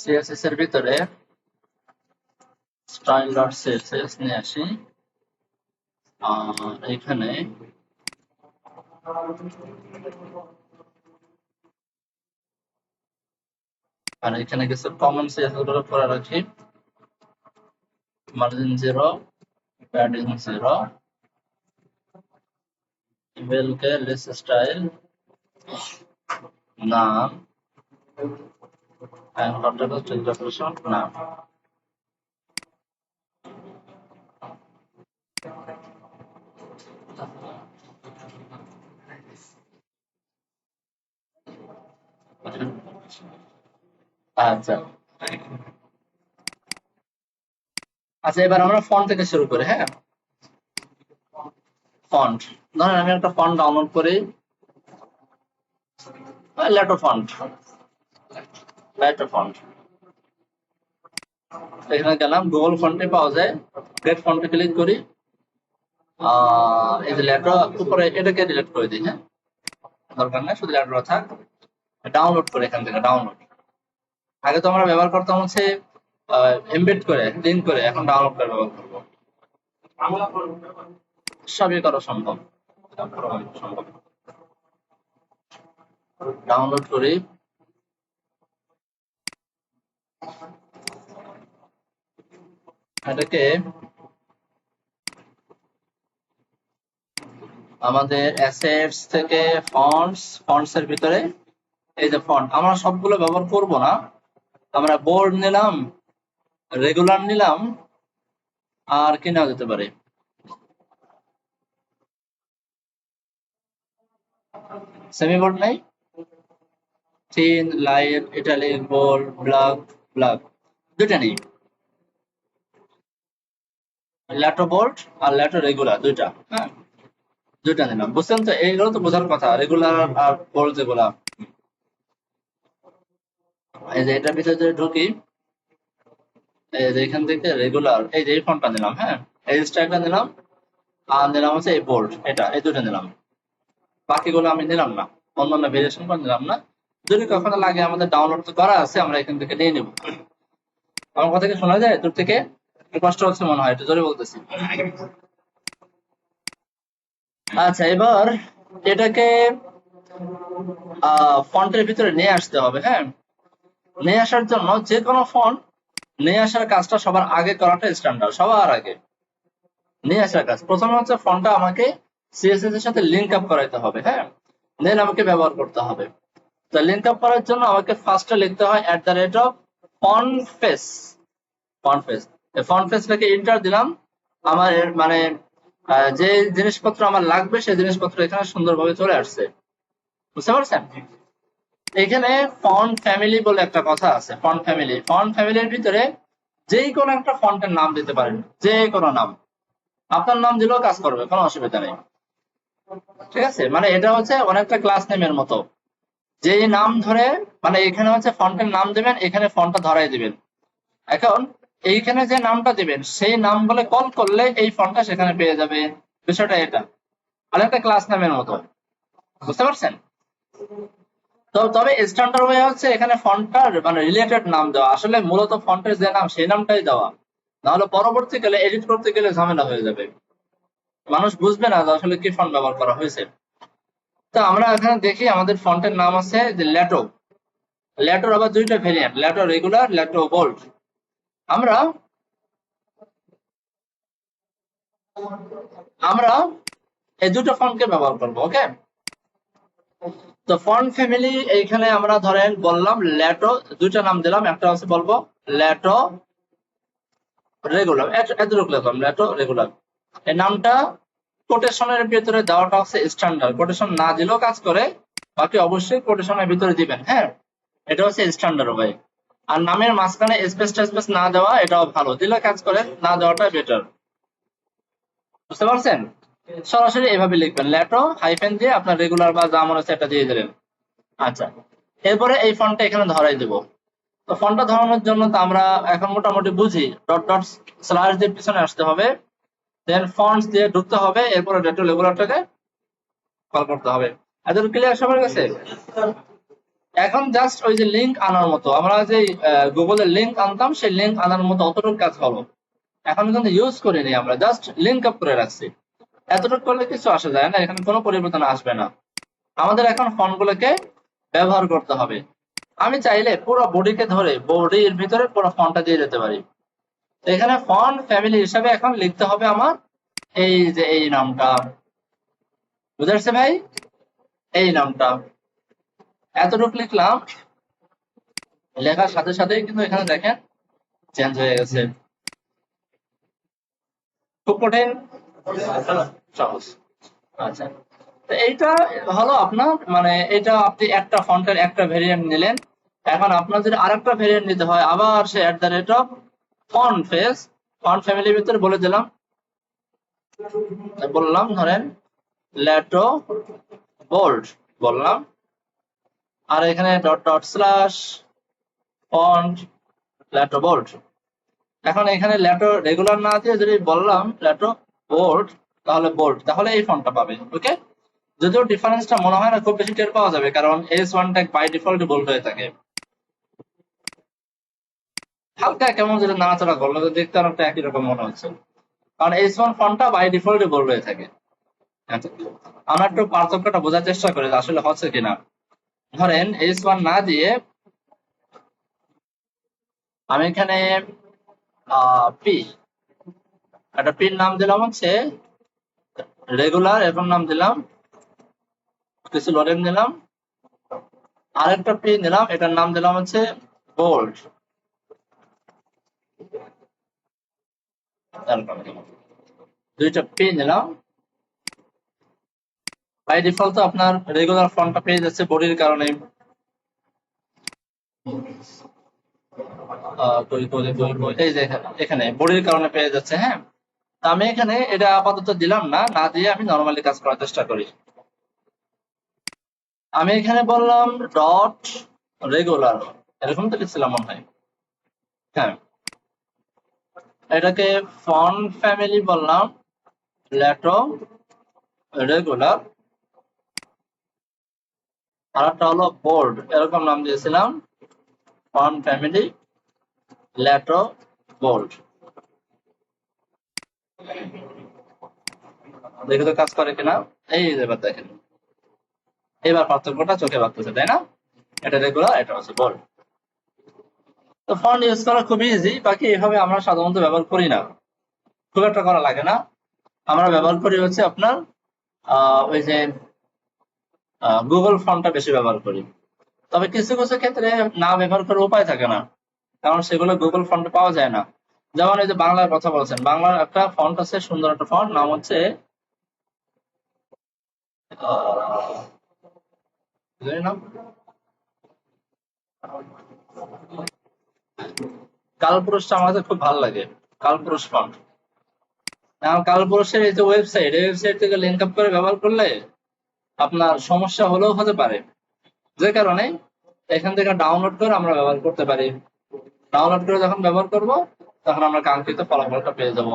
CSS এর ভিতরে style dot CSS নিয়ে আসি। এখানে আর এখানে কিছু কমন সিএসএস গুলো করে রাখি। মার্জিন 0, প্যাডিং 0, ইমেল কে লিস্ট স্টাইল, নাম, and contact definition নাম। আচ্ছা আচ্ছা, এবার আমরা ফন্ট থেকে শুরু করি। হ্যাঁ, ফন্ট ধরেন আমি একটা ফন্ট ডাউনলোড করি, লেটো ফন্ট, এখানে গেলাম, গুগল ফন্টে পাওয়া যায়, গেট ফন্টে ক্লিক করি। এই যে লেটো উপরে, এটাকে ডিলিট করে দিই। হ্যাঁ, দরকার নাই, শুধু লেটো থাক। ডাউনলোড করে এখান থেকে ডাউনলোড। আগে তো আমরা ব্যবহার করতাম হচ্ছে এমবেড করে, লিঙ্ক করে, এখন ডাউনলোড করে ব্যবহার করবো। সবই করা সম্ভব। ডাউনলোড করি, এটাকে আমাদের অ্যাসেটস থেকে ফন্টস এর ভিতরে, এই যে ফন্ট আমরা সবগুলো ব্যবহার করব না, আমরা বোল্ড নিলাম, রেগুলার নিলাম, আর কি নেওয়া যেতে পারে, সেমি বোল্ড নাই, thin, light, italic, bold, black, দুইটা নেই, ল্যাটো বোল্ড আর ল্যাটো রেগুলার, দুইটা। হ্যাঁ, দুইটা নিলাম, বুঝছেন তো? এইগুলো তো বোঝার কথা, রেগুলার আর বোল্ড যেগুলা। এই যে এটার ভিতরে যদি ঢুকি, এই যে এখান থেকে রেগুলার, এই যে এই ফন্টটা নিলাম। হ্যাঁ, এই স্টাইলটা নিলাম, আর নিলাম হচ্ছে এই বোল্ড, এটা, এই দুটো নিলাম। বাকিগুলো আমি নিলাম না, অন্যান্য ভেরিয়েশন করে নিলাম না। যদি কখনো লাগে, আমাদের ডাউনলোড তো করা আছে, আমরা এখান থেকে নিয়ে নেব। আমার কথা কি শোনা যায় দূর থেকে? একটু কষ্ট হচ্ছে মনে হয়, একটু জোরে বলতেছি। আচ্ছা, এবার এটাকে ফন্টের ভিতরে নিয়ে আসতে হবে। হ্যাঁ, নিয়ে আসার জন্য যে কোনো ফন্ট নিয়ে আসার কাজটা সবার আগে করাটা স্ট্যান্ডার্ড, সবার আগে নিয়ে আসার কাজ। প্রথমে হচ্ছে ফন্টটা আমাকে সিএসএস এর সাথে লিঙ্ক আপ করাইতে হবে। হ্যাঁ, দেন আমাকে ব্যবহার করতে হবে। তো লিঙ্ক আপ করার জন্য আমাকে ফার্স্টে লিখতে হয় @ফন্টফেস। ফন্টফেস, এই ফন্টফেসটাকে এন্টার দিলাম। আমার মানে যে জিনিসপত্র আমার লাগবে, সেই জিনিসপত্র এখানে সুন্দরভাবে চলে আসছে, বুঝতে পারছেন? এখানে ফন্ট ফ্যামিলি বলে একটা কথা আছে। ফন্ট ফ্যামিলির ভিতরে যেই কোনো একটা ফন্টের নাম দিতে পারেন, যে কোনো নাম, আপনার নাম দিলেও কাজ করবে, কোনো অসুবিধা নেই। ঠিক আছে, মানে এটা হচ্ছে অনেকটা ক্লাস নেমের মতো, যেই নাম ধরে, মানে এখানে হচ্ছে ফন্টের নাম দিবেন, এখানে ফন্টটা ধরাই দিবেন। এখন এইখানে যে নামটা দিবেন, সেই নাম বলে কল করলে এই ফন্টটা সেখানে পেয়ে যাবে। বিষয়টা এটা, আর একটা ক্লাস নামের মতো, বুঝতে পারছেন? তবে স্ট্যান্ডার্ড ওয়ে হচ্ছে এখানে ফন্টটার মানে রিলেটেড নাম দেওয়া, আসলে মূলত ফন্টের যে নাম, সেই নামটাই দেওয়া, নাহলে পরবর্তীকালে এডিট করতে গেলে ঝামেলা হয়ে যাবে, মানুষ বুঝবে না যে আসলে কি ফন্ট ব্যবহার করা হয়েছে। তো আমরা এখানে দেখি আমাদের ফন্টের নাম আছে যে ল্যাটো। ল্যাটোর আবার দুইটা variant, Lato regular, Lato bold. আমরা আমরা এই দুটো ফন্টকে ব্যবহার করব। ওকে, তো ফন্ট ফ্যামিলি এইখানে আমরা ধরেন বললাম ল্যাটো, দুইটা নাম দিলাম, একটা হচ্ছে বলবো ল্যাটো রেগুলার, এতটুকু লিখলাম ল্যাটো রেগুলার। এই নামটা কোটেশনের ভিতরে দেওয়াটা হচ্ছে স্ট্যান্ডার্ড, কোটেশন না দিলেও কাজ করে, বাকি অবশ্যই কোটেশনের ভিতরে দিবেন। হ্যাঁ, এটা হচ্ছে স্ট্যান্ডার্ড ওয়ে। আর নামের মাঝখানে স্পেস না দেওয়া, এটাও ভালো, দিলে কাজ করে, না দেওয়াটা বেটার, বুঝতে পারছেন? সরাসরি এভাবে লিখবেন, ল্যাটো হাইফেন দিয়ে আপনার রেগুলার বা যা মনে হচ্ছে এটা দিয়ে দিলেন। আচ্ছা, এরপরে এই ফন্টটা এখানে ধরাই দেব। তো ফন্টটা ধরানোর জন্য তো আমরা এখন মোটামুটি বুঝি, ডট ডট স্ল্যাশ দিয়ে পিছনে আসতে হবে, দেন ফন্টস দিয়ে ঢুকতে হবে, এরপরে ডেটো লেগুলারটাকে কল করতে হবে। এতটুকু ক্লিয়ার সবার কাছে? এখন জাস্ট ওই যে লিঙ্ক আনার মতো, আমরা যে গুগলের লিঙ্ক আনতাম সেই লিঙ্ক আনার মতো অতটুকু কাজ হলো। এখন কিন্তু ইউজ করিনি, আমরা জাস্ট লিঙ্ক আপ করে রাখছি। এতটুকু করলে কিছু আসে যায় না, এখানে কোনো পরিবর্তন আসবে না। আমাদের এখন ফন্ট গুলোকে ব্যবহার করতে হবে। আমি চাইলে পুরো বডিকে ধরে বডির ভিতরে পুরো ফন্টটা দিয়ে যেতে পারি। এখানে ফন্ট ফ্যামিলি হিসাবে এখন লিখতে হবে আমার এই যে এই নামটা, বুঝতে পারছে ভাই? এই নামটা এতটুকু লিখলাম, লেখার সাথে সাথেই কিন্তু এখানে দেখেন চেঞ্জ হয়ে গেছে। খুব কঠিন? সহজ। আচ্ছা, তো এইটা হলো আপনার, মানে এটা আপনি একটা ফন্টের একটা ভেরিয়েন্ট নিলেন। এখন আপনার যদি আরেকটা ভেরিয়েন্ট নিতে হয়, আবার সে @অফ ফন্ট ফেস ফন্ট ফ্যামিলির ভিতরে বলে দিলাম, বললাম ধরেন লেটো বোল্ড বললাম, আর এখানে dot dot slash font Lato bold. এখন এখানে লেটো রেগুলার না দিয়ে যদি বললাম লেটো বোল্ড, তাহলে বোল্ড, তাহলে এই ফন্টটা পাবে। ওকে, যদিও ডিফারেন্সটা মনে হয় না খুব বেশি টের পাওয়া যাবে, কারণ S1 tag by default bold হয়ে থাকে। হালকা কেমন যেটা নাড়াচাড়া করলে তো দেখতে অনেকটা একই রকম মনে হচ্ছে, কারণ S1 ফন্টটা বাই ডিফল্ট বোল্ড হয়ে থাকে। আচ্ছা, আমরা একটু পার্থক্যটা বোঝার চেষ্টা করি যে আসলে হচ্ছে কিনা। ধরেন S1 না দিয়ে আমি এখানে পি, একটা পির নাম দিলাম হচ্ছে রেগুলার, এখন নাম দিলাম কিছু লোডেন দিলাম, আরেকটা পি নিলাম, এটার নাম দিলাম হচ্ছে বোল্ড। দুইটা পি নিলাম। বাই ডিফল্ট তো আপনার রেগুলার ফন্টটা পেয়ে যাচ্ছে বডির কারণে। এই যে এখানে বডির কারণে পেয়ে যাচ্ছে। হ্যাঁ, তা আমি এখানে এটা আপাতত দিলাম না, না দিয়ে আমি নর্মালি কাজ করার চেষ্টা করি। আমি এখানে বললাম ডট রেগুলার, এরকম তো লিখছিলাম মনে হয়। হ্যাঁ, এটাকে ফন্ট ফ্যামিলি বললাম লেটো রেগুলার, আর একটা হলো বোল্ড, এরকম নাম দিয়েছিলাম ফন্ট ফ্যামিলি লেটো বোল্ড। দেখে তো কাজ করে কিনা, এই এবার দেখেন, এবার পার্থক্যটা চোখে লাগতেছে, তাই না? এটা রেগুলার, এটা হচ্ছে বোল্ড। তো ফন্ট ইউজ করা খুবই ইজি, বাকি এভাবে আমরা সাধারণত ব্যবহার করি না, খুব একটা করা লাগে না। আমরা ব্যবহার করি হচ্ছে আপনার ওই যে গুগল ফন্টটা বেশি ব্যবহার করি। তবে কিছু কিছু ক্ষেত্রে না ব্যবহার করার উপায় থাকে না, কারণ সেগুলো গুগল ফন্টে পাওয়া যায় না। যেমন এই যে বাংলার কথা বলছেন, বাংলার একটা ফন্ট আছে, সুন্দর একটা ফন্ট, নাম হচ্ছে নাম কালপুরুষটা আমার কাছে খুব ভালো লাগে, কালপুরুষ ফন্ট। এখন কালপুরুষের এই যে ওয়েবসাইট, এই ওয়েবসাইট থেকে লিঙ্ক আপ করে ব্যবহার করলে আপনার সমস্যা হলেও হতে পারে, যে কারণে এখান থেকে ডাউনলোড করে আমরা ব্যবহার করতে পারি। ডাউনলোড করে যখন ব্যবহার করব, তখন আমরা কাঙ্ক্ষিত ফলাফলটা পেয়ে যাব।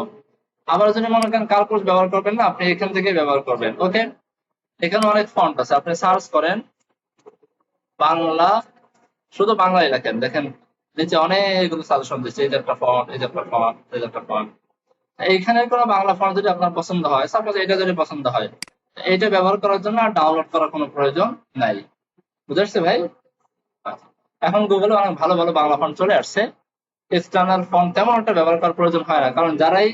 আবার যদি মনে করেন কালপুরুষ ব্যবহার করবেন না, আপনি এখান থেকে ব্যবহার করবেন। ওকে, এখানে অনেক ফন্ট আছে, আপনি সার্চ করেন বাংলা, শুধু বাংলায় লেখেন, দেখেন নিচে অনেকগুলো সাজেশন দিচ্ছে, এই যে একটা ফন্ট, এই যে একটা ফন্ট, এই যে একটা ফন্ট। এইখানে কোনো বাংলা ফন্ট যদি আপনার পছন্দ হয়, সাপোজ এটা যদি পছন্দ হয়, এইটা ব্যবহার করার জন্য আর ডাউনলোড করার কোনো প্রয়োজন নাই। বুঝতে ভাই? আচ্ছা। এখন গুগলে অনেক ভালো ভালো বাংলা ফন্ট চলে আসছে, এক্সটার্নাল ফন্ট তেমন একটা ব্যবহার করার প্রয়োজন হয় না, কারণ যারাই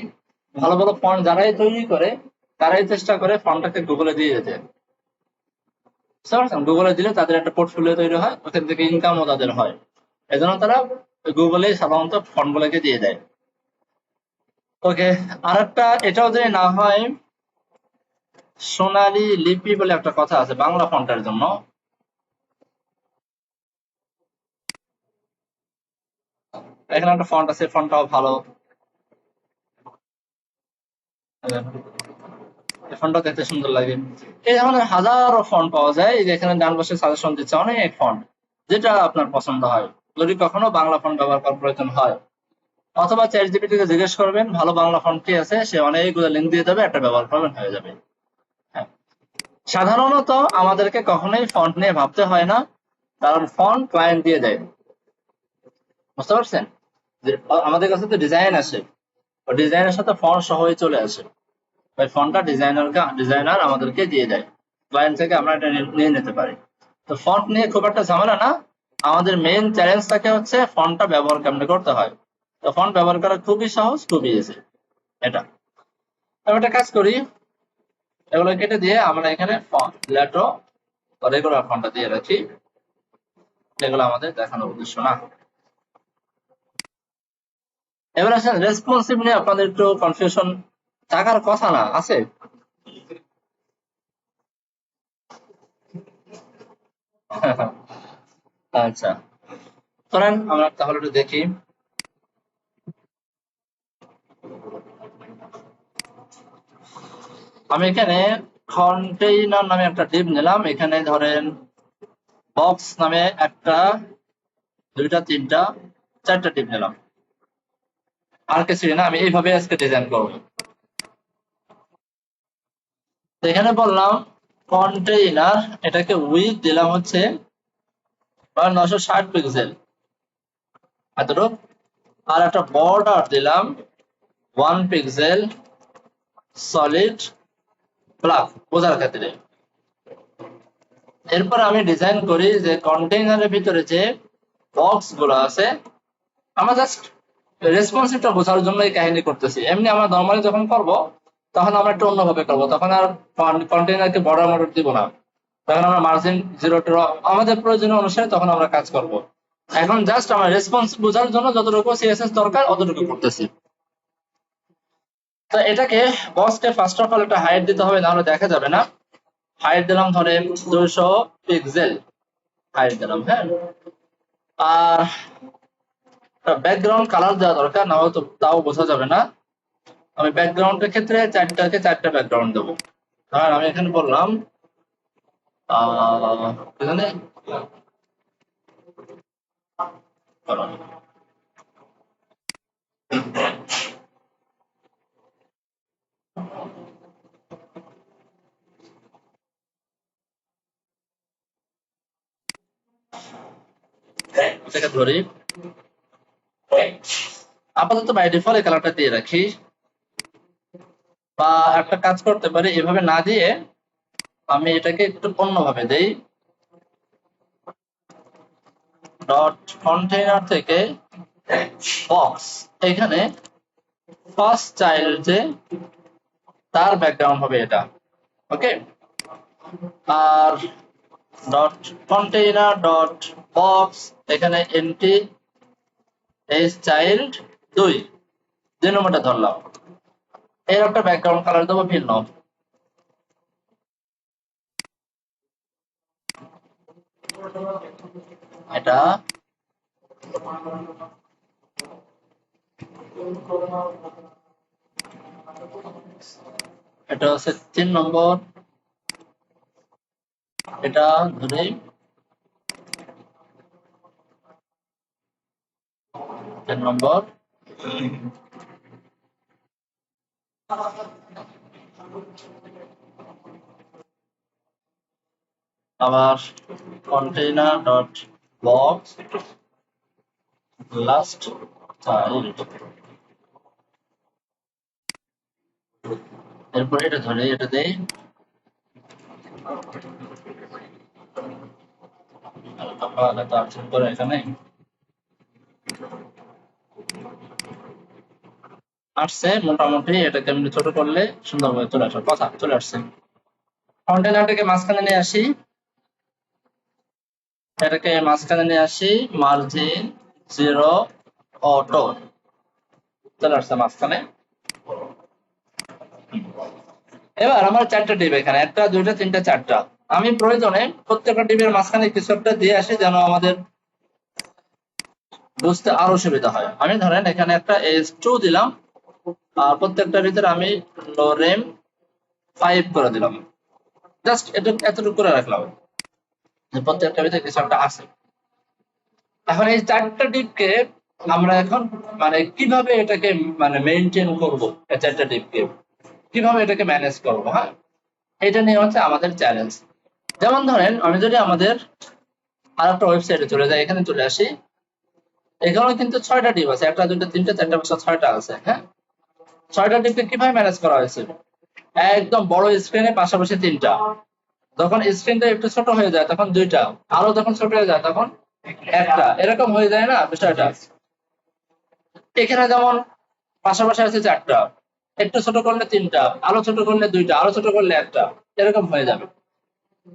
ভালো ভালো ফন্ট যারাই তৈরি করে, তারাই চেষ্টা করে ফন্টটাকে গুগলে দিয়ে যেতে। বুঝতে পারছেন? গুগলে দিলে তাদের একটা পোর্টফোলিও তৈরি হয়, ওখান থেকে ইনকামও তাদের হয়, এজন্য তারা গুগলে সাধারণত ফন্ট গুলোকে দিয়ে দেয়। ওকে, আর একটা এটাও যদি না হয়, সোনালী লিপি বলে একটা কথা আছে বাংলা ফন্টের জন্য। এখানে একটা ফন্ট আছে, ফন্টটাও ভালো, এই ফন্টটা দেখতে সুন্দর লাগে। এই ধরনের হাজারো ফন্ট পাওয়া যায়, এই যে এখানে ডান পাশে সাজেশন দিচ্ছে অনেক ফন্ট। যেটা আপনার পছন্দ হয়। যদি কখনো বাংলা ফন্ট ব্যবহার করার প্রয়োজন হয়, অথবা ChatGPT কে জিজ্ঞেস করবেন ভালো বাংলা ফন্ট কি আছে, সে অনেকগুলো লিঙ্ক দিয়ে দেবে, একটা ব্যবহার করবেন, হয়ে যাবে। হ্যাঁ, সাধারণত আমাদেরকে কখনোই ফন্ট নিয়ে ভাবতে হয় না, কারণ ফন্ট ক্লায়েন্ট দিয়ে দেয়। বুঝতে পারছেন? যে আমাদের কাছে তো ডিজাইন আসে, ডিজাইনের সাথে ফন্ট সহই চলে আসে। ওই ফন্টটা ডিজাইনার আমাদেরকে দিয়ে দেয়, ক্লায়েন্ট থেকে আমরা এটা নিয়ে নিতে পারি। তো ফন্ট নিয়ে খুব একটা ঝামেলা না। আমাদের মেইন চ্যালেঞ্জ থাকে হচ্ছে ফন্টটা ব্যবহার কেমনে করতে হয়। তো ফন্ট ব্যবহার করা খুবই সহজ, খুবই ইজি। এটা আমি একটা কাজ করি, এগুলো কেটে দিয়ে আমরা এখানে ফন্ট লেটো রেগুলার ফন্টটা দিয়ে রাখি, এগুলো আমাদের দেখানোর উদ্দেশ্য না। এবার আসেন রেসপন্সিভ নিয়ে আপনাদের একটু কনফিউশন থাকার কথা না, আছে? আচ্ছা, ধরেন আমরা তাহলে একটু দেখি। আমি এখানে কন্টেইনার নামে একটা ডিপ নিলাম, এখানে ধরেন বক্স নামে একটা, দুইটা, তিনটা, চারটা ডিপ নিলাম। আর কিছু না, আমি এইভাবে আজকে ডিজাইন করবো। তো এখানে বললাম কন্টেইনার, এটাকে উইথ দিলাম হচ্ছে 960 পিক্সেল এতটুকু, আর একটা বর্ডার দিলাম 1 পিক্সেল সলিড ব্ল্যাক বোঝার ক্ষেত্রে। এরপর আমি ডিজাইন করি যে কন্টেইনারের ভিতরে যে বক্স গুলো আছে, আমরা জাস্ট রেসপন্সিভটা বোঝার জন্য এই কাহিনী করতেছি। এমনি আমরা নর্মালি যখন করব তখন আমরা একটু অন্যভাবে করবো, তখন আর কন্টেইনারকে বর্ডার মর্ডার দিব না, তখন আমরা মার্জিন 0 আমাদের প্রয়োজনীয় অনুসারে তখন আমরা কাজ করব। এখন জাস্ট আমরা রেসপন্স বোঝার জন্য যতটুকু সিএসএস দরকার অতটুকু করতেছি। তো এটাকে বক্সকে ফার্স্ট অফ অল একটা হাইট দিতে হবে, নাহলে দেখা যাবে না। হাইট দিলাম ধরেন 200 পিক্সেল হাইট দিলাম। হ্যাঁ, আর ব্যাকগ্রাউন্ড কালার দেওয়া দরকার, না হয়তো তাও বোঝা যাবে না। আমি ব্যাকগ্রাউন্ডের ক্ষেত্রে চারটা ব্যাকগ্রাউন্ড দেবো। ধরেন আমি এখানে বললাম এখানে এটাকে ধরি, আপাতত বাই ডিফল্ট এই কালারটা দিয়ে রাখি। বা একটা কাজ করতে পারি, এভাবে না দিয়ে আমি এটাকে একটু অন্যভাবে দেই। ডট কন্টেইনার থেকে বক্স, এখানে ফার্স্ট চাইল্ড যে তার ব্যাকগ্রাউন্ড হবে এটা। ওকে, আর ডট কন্টেইনার ডট বক্স, এখানে এন্টি এস চাইল্ড 2 নম্বরটা ধরলাম। এর একটা ব্যাকগ্রাউন্ড কালার দেবো ভিন্ন। এটা এটা হচ্ছে 3 নম্বর, এটা ধরে 10 নম্বর। আবার container dot box last child, এরপর এটা ধরে এটা দেই। করে এখানে আসছে মোটামুটি, এটাকে আমি ছোট করলে সুন্দরভাবে চলে আসার কথা, চলে আসছে। কন্টেইনারটাকে মাঝখানে নিয়ে আসি, এটাকে মাঝখানে নিয়ে আসি, মার্জিন 0 অটো, চলে আসছে মাঝখানে। এবার আমার চারটা ডিপ, এখানে একটা, দুইটা, তিনটা, চারটা। আমি প্রয়োজনে প্রত্যেকটা ডিপের মাঝখানে কিছু একটা দিয়ে আসি, যেন আমাদের বুঝতে আরো সুবিধা হয়। আমি ধরেন এখানে একটা S2 দিলাম, আর প্রত্যেকটার ভিতরে আমি লোরেম 5 করে দিলাম। জাস্ট এতটুকু করে রাখলাম যে প্রত্যেকটার ভিতরে কিছু একটা আছে। এখন এই 4টা ডিপকে আমরা এখন মানে কিভাবে এটাকে মানে মেইনটেইন করব, এই 4টা ডিপকে কিভাবে এটাকে ম্যানেজ করব, হ্যাঁ, এটা নিয়ে হচ্ছে আমাদের চ্যালেঞ্জ। যেমন ধরেন আমি যদি আমাদের আরেকটা ওয়েবসাইটে চলে যাই, এখানে চলে আসি, এখানে কিন্তু 6টা ডিপ আছে, 1 2 3 4 5 6টা আছে, হ্যাঁ। 6টা ডিপকে কিভাবে ম্যানেজ করা হয়েছে, একদম বড় স্ক্রিনে পাশাপাশি 3টা, যখন স্ক্রিনটা একটু ছোট হয়ে যায় তখন 2টা, আরো যখন ছোট হয়ে যায় তখন 1টা, এরকম হয়ে যায় না বিষয়টা। এখানে যেমন পাশাপাশি আছে 4টা, একটু ছোট করলে 3টা, আরো ছোট করলে 2টা, আরো ছোট করলে 1টা, এরকম হয়ে যাবে।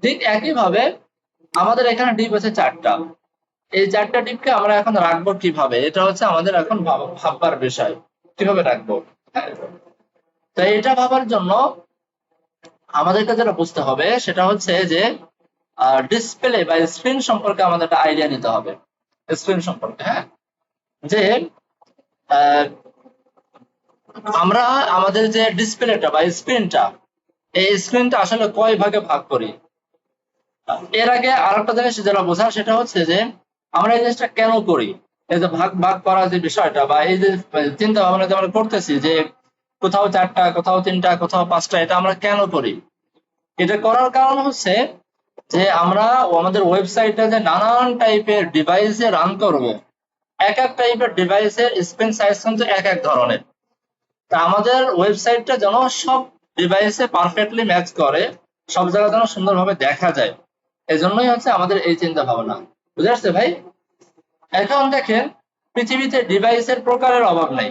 ঠিক একই ভাবে আমাদের এখানে ডিপ আছে 4টা, এই 4টা ডিপকে আমরা এখন রাখবো কিভাবে, এটা হচ্ছে আমাদের এখন ভাববার বিষয়, কিভাবে রাখবো। হ্যাঁ, তো এটা ভাবার জন্য আমাদেরকে যেটা বুঝতে হবে সেটা হচ্ছে যে ডিসপ্লে বা স্ক্রিন সম্পর্কে আমাদের একটা আইডিয়া নিতে হবে, স্ক্রিন সম্পর্কে, হ্যাঁ, যে আহ, আমরা আমাদের যে ডিসপ্লেটা বা স্ক্রিনটা, এই স্ক্রিনটা আসলে কয় ভাগে ভাগ করি। এর আগে আরেকটা জিনিস যেটা বোঝার সেটা হচ্ছে যে আমরা এই জিনিসটা কেন করি, এই যে ভাগ ভাগ করার যে বিষয়টা বা এই যে চিন্তা ভাবনা যে আমরা করতেছি যে কোথাও 4টা, কোথাও 3টা, কোথাও 5টা, এটা আমরা কেন করি। এটা করার কারণ হচ্ছে যে আমরা আমাদের ওয়েবসাইটে যে নানান টাইপের ডিভাইসে রান করব, এক এক টাইপের ডিভাইসের স্ক্রিন সাইজ কিন্তু এক এক ধরনের। তা আমাদের ওয়েবসাইটটা যেন সব ডিভাইসে পারফেক্টলি ম্যাচ করে, সব জায়গায় যেন সুন্দরভাবে দেখা যায়, এই জন্যই হচ্ছে আমাদের এই চিন্তা ভাবনা। বুঝে আসছে ভাই? এখন দেখেন, পৃথিবীতে ডিভাইসের প্রকারের অভাব নাই,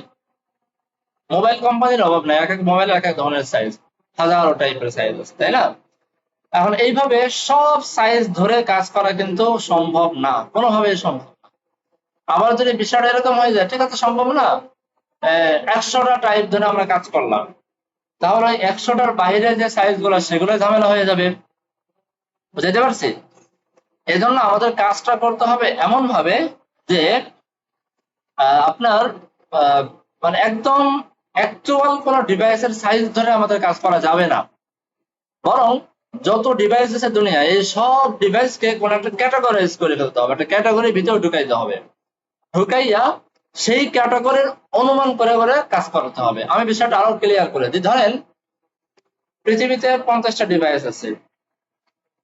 মোবাইল কোম্পানির অভাব নাই, এক এক মোবাইল এক এক ধরনের সাইজ, হাজারো টাইপের সাইজ আছে, তাই না? এখন এইভাবে সব সাইজ ধরে কাজ করা কিন্তু সম্ভব না, কোনোভাবেই সম্ভব না। আবার যদি বিষয়টা এরকম হয়ে যায়, ঠিক আছে সম্ভব না, 100টা টাইপ ধরে আমরা কাজ করলাম, তাহলে ওই 100টার বাইরে যে সাইজ গুলো সেগুলো ঝামেলা হয়ে যাবে। বুঝাইতে পারছি? এই জন্য আমাদের কাজটা করতে হবে এমন ভাবে যে আপনার আহ, মানে একদম অ্যাকচুয়াল কোন ডিভাইসের সাইজ ধরে আমাদের কাজ করা যাবে না, বরং যত ডিভাইস আছে দুনিয়ায় এই সব ডিভাইসকে কোন একটা ক্যাটাগরাইজ করে ফেলতে হবে, একটা ক্যাটাগরির ভিতরে ঢুকাইতে হবে, ঢুকাইয়া সেই ক্যাটাগরির অনুমান করে করে কাজ করতে হবে। আমি বিষয়টা আরো ক্লিয়ার করে দিই। ধরেন পৃথিবীতে 50টা ডিভাইস আছে,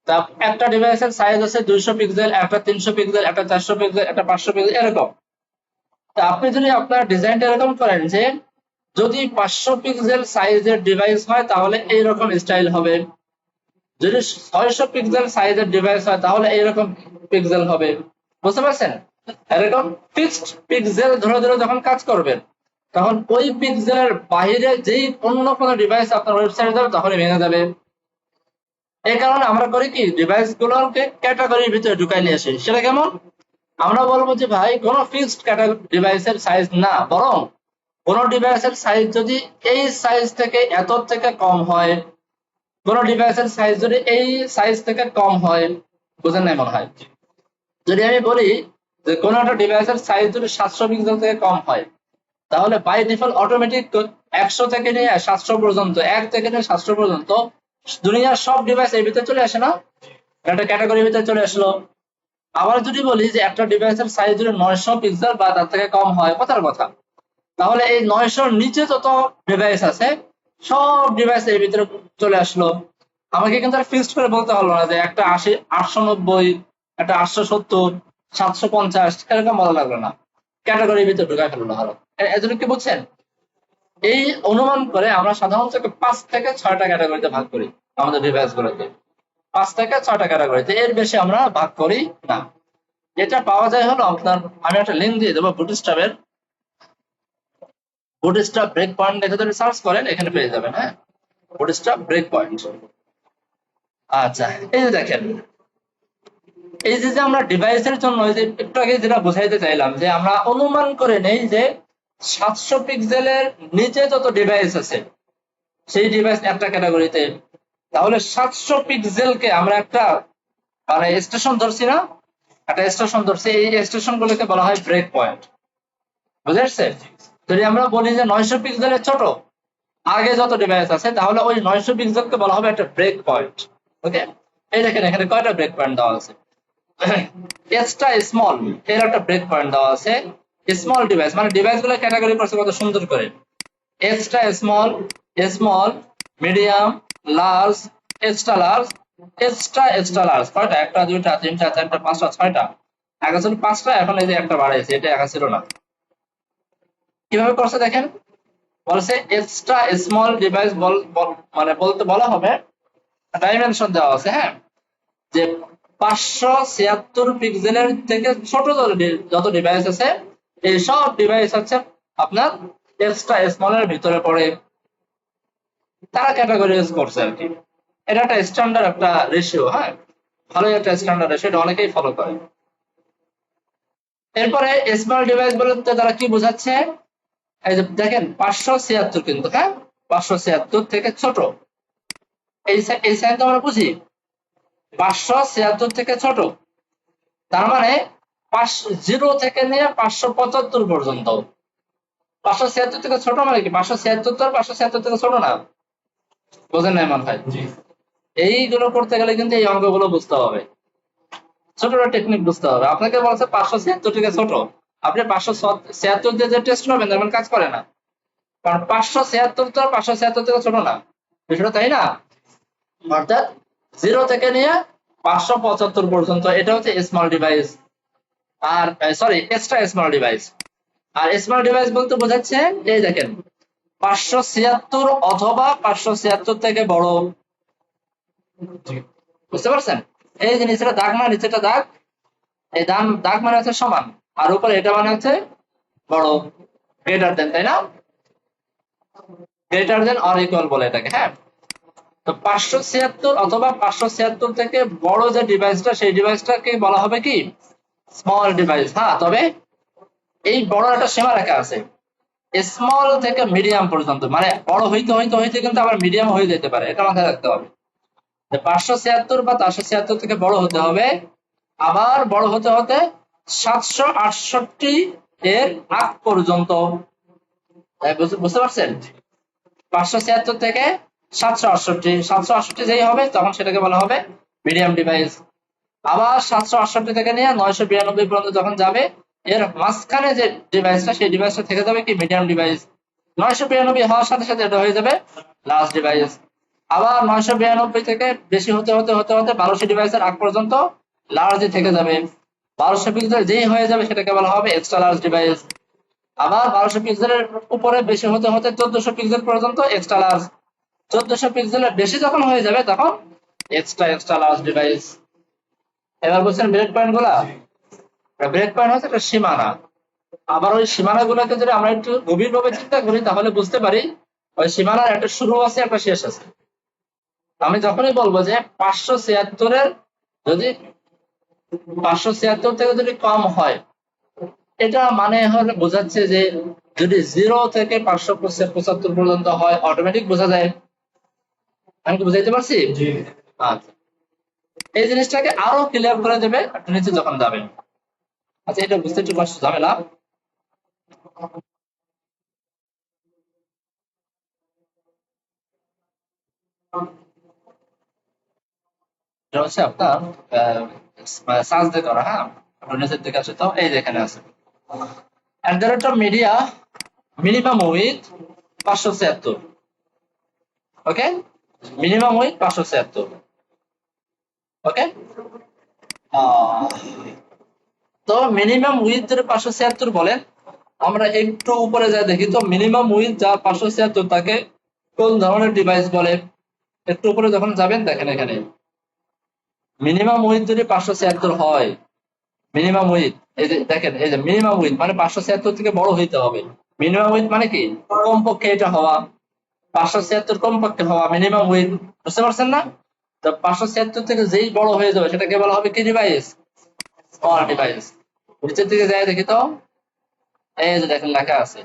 তা একটা ডিভাইসের সাইজ আছে 200 পিক্সেল, একটা 300 পিক্সেল, একটা 400 পিক্সেল, একটা 500 পিক্সেল, এরকম। তা আপনি যদি আপনার ডিজাইনটা এরকম করেন যে যদি 500 পিক্সেল সাইজের ডিভাইস হয় তাহলে এইরকম স্টাইল হবে, যদি 600 পিক্সেল সাইজের ডিভাইস হয় তাহলে এইরকম পিক্সেল হবে। বুঝতে পারছেন? এরকম ফিক্সড পিক্সেল ধরে ধরে যখন কাজ করবেন তখন ওই পিক্সেলের বাইরে যেই অন্য কোনো ডিভাইস আপনার ওয়েবসাইটে যাবে তখনই ভেঙে যাবে। এই কারণে আমরা করি কি, ডিভাইস গুলোকে ক্যাটাগরির ভিতরে ঢুকাই নিয়ে আসি। সেটা কেমন? আমরা বলবো যে ভাই কোনো ফিক্সড ক্যাটাগরি ডিভাইসের সাইজ না, বরং কোন ডিভাইসের সাইজ যদি এই সাইজ থেকে এত থেকে কম হয়, কোন ডিভাইসের সাইজ যদি এই সাইজ থেকে কম হয়, বুঝেন নাই মনে হয়। যদি আমি বলি যে কোন একটা ডিভাইসের সাইজ যদি 700 পিক্সেল থেকে কম হয়, তাহলে বাই ডিফল্ট অটোমেটিক 100 থেকে নিয়ে 700 পর্যন্ত, 1 থেকে নিয়ে 700 পর্যন্ত দুনিয়ার সব ডিভাইস এর ভিতরে চলে আসে না, একটা ক্যাটাগরির ভিতরে চলে আসলো। আবার যদি বলি যে একটা ডিভাইসের সাইজ যদি 900 পিক্সেল বা তার থেকে কম হয়, কথার কথা, তাহলে এই 900-র নিচে যত ডিভাইস আছে সব ডিভাইস এর ভিতরে চলে আসলো। আমাকে কিন্তু আর ফিক্সড করে বলতে হলো না যে একটা 80, 890, একটা 870, 750 এরকম বলা লাগলো না, ক্যাটাগরির ভিতরে ঢুকাই ফেললো হলো। এজন্য কি বুঝছেন? এই অনুমান করে আমরা সাধারণত 5 থেকে 6টা ক্যাটাগরিতে ভাগ করি আমাদের ডিভাইস গুলোকে, 5 থেকে 6টা ক্যাটাগরিতে, এর বেশি আমরা ভাগ করি না। এটা পাওয়া যায় হলো আপনার, আমি একটা লিঙ্ক দিয়ে দেবো বুটস্ট্র্যাপের, বুটস্ট্র্যাপ ব্রেক পয়েন্ট লিখে যদি সার্চ করেন এখানে পেয়ে যাবেন। হ্যাঁ, বুটস্ট্র্যাপ ব্রেক পয়েন্ট। আচ্ছা, এই যে দেখেন, এই যে আমরা ডিভাইসের জন্য এই যে একটু আগে যেটা বোঝাইতে চাইলাম যে আমরা অনুমান করে নেই যে 700 পিক্সেলের নিচে যত ডিভাইস আছে সেই ডিভাইস একটা ক্যাটাগরিতে, তাহলে 700 পিক্সেলকে আমরা একটা মানে স্টেশন ধরছি না, একটা স্টেশন ধরছি, এই স্টেশন গুলোকে বলা হয় ব্রেক পয়েন্ট। বুঝে আসছে? যদি আমরা বলি যে 900 পিক্সেলের ছোট আগে যত ডিভাইস আছে তাহলে ওই 900 পিক্সেলকে বলা হবে একটা ব্রেক পয়েন্ট। ওকে, এই দেখেন এখানে কয়টা ব্রেক পয়েন্ট দেওয়া আছে, এক্সট্রা স্মল এর একটা ব্রেক পয়েন্ট দেওয়া আছে। স্মল ডিভাইস মানে ডিভাইস গুলো ক্যাটাগরি করছে কত সুন্দর করে, extra small, small, medium, large, extra large, extra extra large. কয়টা? একটা, দুইটা, তিনটা, চারটা, পাঁচটা, ছয়টা। আগে ছিল পাঁচটা, এখন এই যে একটা বাড়াইছে, এটা আগে ছিল না। কিভাবে করছে দেখেন, বলছে এক্সট্রা স্মল ডিভাইস মানে বলতে বলা হবে, ডাইমেনশন দেওয়া আছে, হ্যাঁ, যে 576 পিক্সেলের থেকে ছোট যত ডিভাইস আছে এই সব ডিভাইস হচ্ছে আপনার এক্সট্রা স্মলের ভিতরে পড়ে। তারা ক্যাটাগরাইজ করছে আর কি। এটা একটা স্ট্যান্ডার্ড একটা রেশিও, হ্যাঁ, ভালোই একটা স্ট্যান্ডার্ড রেশিও, এটা অনেকেই ফলো করে। এরপরে স্মল ডিভাইস বলতে তারা কি বোঝাচ্ছে, এই যে দেখেন 576 কিন্তু, হ্যাঁ, 576 থেকে ছোট, এই সাইনটা আমরা বুঝি, 576 থেকে ছোট, তার মানে 0 থেকে নিয়ে 575 পর্যন্ত। 576 থেকে ছোট মানে কি, 576 তো 576 থেকে ছোট না, বোঝেন না এমন ভাই? এইগুলো করতে গেলে কিন্তু এই অঙ্কগুলো বুঝতে হবে, ছোট টেকনিক বুঝতে হবে। আপনাকে বলছে 576 থেকে ছোট, আপনি 576 দিয়ে যে টেস্ট করবেন দেখবেন কাজ করে না, কারণ 576 তো 576 থেকে ছোট না, বিষয়টা তাই না? অর্থাৎ 0 থেকে নিয়ে 575 পর্যন্ত এটা হচ্ছে স্মল ডিভাইস। আর সরি, এক্সট্রা স্মল ডিভাইস। আর স্মল ডিভাইস বলতে বোঝাচ্ছে এই দেখেন 576 অথবা 576 থেকে বড়, বুঝতে পারছেন? এই যে নিচেটা দাগ না, নিচেটা দাগ, এই দাগ মানে হচ্ছে সমান, আর উপরে এটা মানে হচ্ছে বড়, গ্রেটার দেন, তাই না? গ্রেটার দেন অর ইকুয়াল বলে এটাকে, হ্যাঁ। তো 576 অথবা 576 থেকে বড় যে ডিভাইসটা, সেই ডিভাইসটাকে বলা হবে কি, স্মল ডিভাইস। হ্যাঁ, তবে এই বড় একটা সীমা রেখা আছে, স্মল থেকে মিডিয়াম পর্যন্ত, মানে বড় হইতে হইতে হইতে কিন্তু আবার মিডিয়াম হয়ে যেতে পারে, এটা মাথায় রাখতে হবে। 576 বা 476 থেকে বড় হতে হবে, আবার বড় হতে হতে 768 এর আগ পর্যন্ত, বুঝতে পারছেন? 576 থেকে 768 যেই হবে তখন সেটাকে বলা হবে মিডিয়াম ডিভাইস। আবার 768 থেকে নিয়ে 992 পর্যন্ত যখন যাবে, এর মাঝখানে যে ডিভাইসটা, সেই ডিভাইসটা থেকে যাবে কি, মিডিয়াম ডিভাইস। 992 হওয়ার সাথে সাথে এটা হয়ে যাবে লার্জ ডিভাইস। আবার 992 থেকে বেশি হতে হতে হতে হতে 1200 ডিভাইসের আগ পর্যন্ত লার্জই থেকে যাবে। 1200 পিক্সেল যেই হয়ে যাবে সেটাকে বলা হবে এক্সট্রা লার্জ ডিভাইস। আবার 1200 পিক্সেলের উপরে বেশি হতে হতে 1400 পিক্সেল পর্যন্ত এক্সট্রা লার্জ। 1400 পিক্সেলের বেশি যখন হয়ে যাবে তখন এক্সট্রা লার্জ ডিভাইস। এবার বলছেন ব্রেক পয়েন্ট গুলা, ব্রেক পয়েন্ট হচ্ছে একটা সীমানা। আবার ওই সীমানা গুলাকে যদি আমরা একটু গভীরভাবে চিন্তা করি তাহলে বুঝতে পারি ওই সীমানার একটা শুরু আছে, একটা শেষ আছে। আমি যখনই বলবো যে 576 যদি 576 থেকে যদি কম হয়, এটা মানে হলে বোঝাচ্ছে যে যদি 0 থেকে 575 পর্যন্ত হয়, অটোমেটিক বোঝা যায়। আমি কি বুঝাইতে পারছি? আচ্ছা, এই জিনিসটাকে আরো ক্লিয়ার করে দেবে একটু নিচে যখন যাবেন। আচ্ছা, এটা বুঝতে একটু কষ্ট ঝামেলা। এটা হচ্ছে আপনার সার্চ দিয়ে করা, হ্যাঁ, আপনার নিচের দিকে আছে, তো এই যে এখানে আছে at the rate of media minimum with 576, okay, minimum with 576, ওকে। তো মিনিমাম উইথ যদি 576 বলেন, আমরা একটু উপরে যা দেখি তো মিনিমাম উইথ যা 576 তাকে কোন ধরনের ডিভাইস বলে। একটু উপরে যখন যাবেন দেখেন এখানে মিনিমাম উইথ যদি 576 হয়, মিনিমাম উইথ, এই যে দেখেন, এই যে মিনিমাম উইথ মানে 576 থেকে বড় হইতে হবে। মিনিমাম উইথ মানে কি, কমপক্ষে এটা হওয়া, 576 কমপক্ষে হওয়া মিনিমাম উইথ, বুঝতে পারছেন না? তো 576 থেকে যেই বড় হয়ে যাবে সেটাকে বলা হবে কি ডিভাইস, স্মল ডিভাইস। নিচের দিকে যাই দেখি তো, এই যে দেখেন লেখা আছে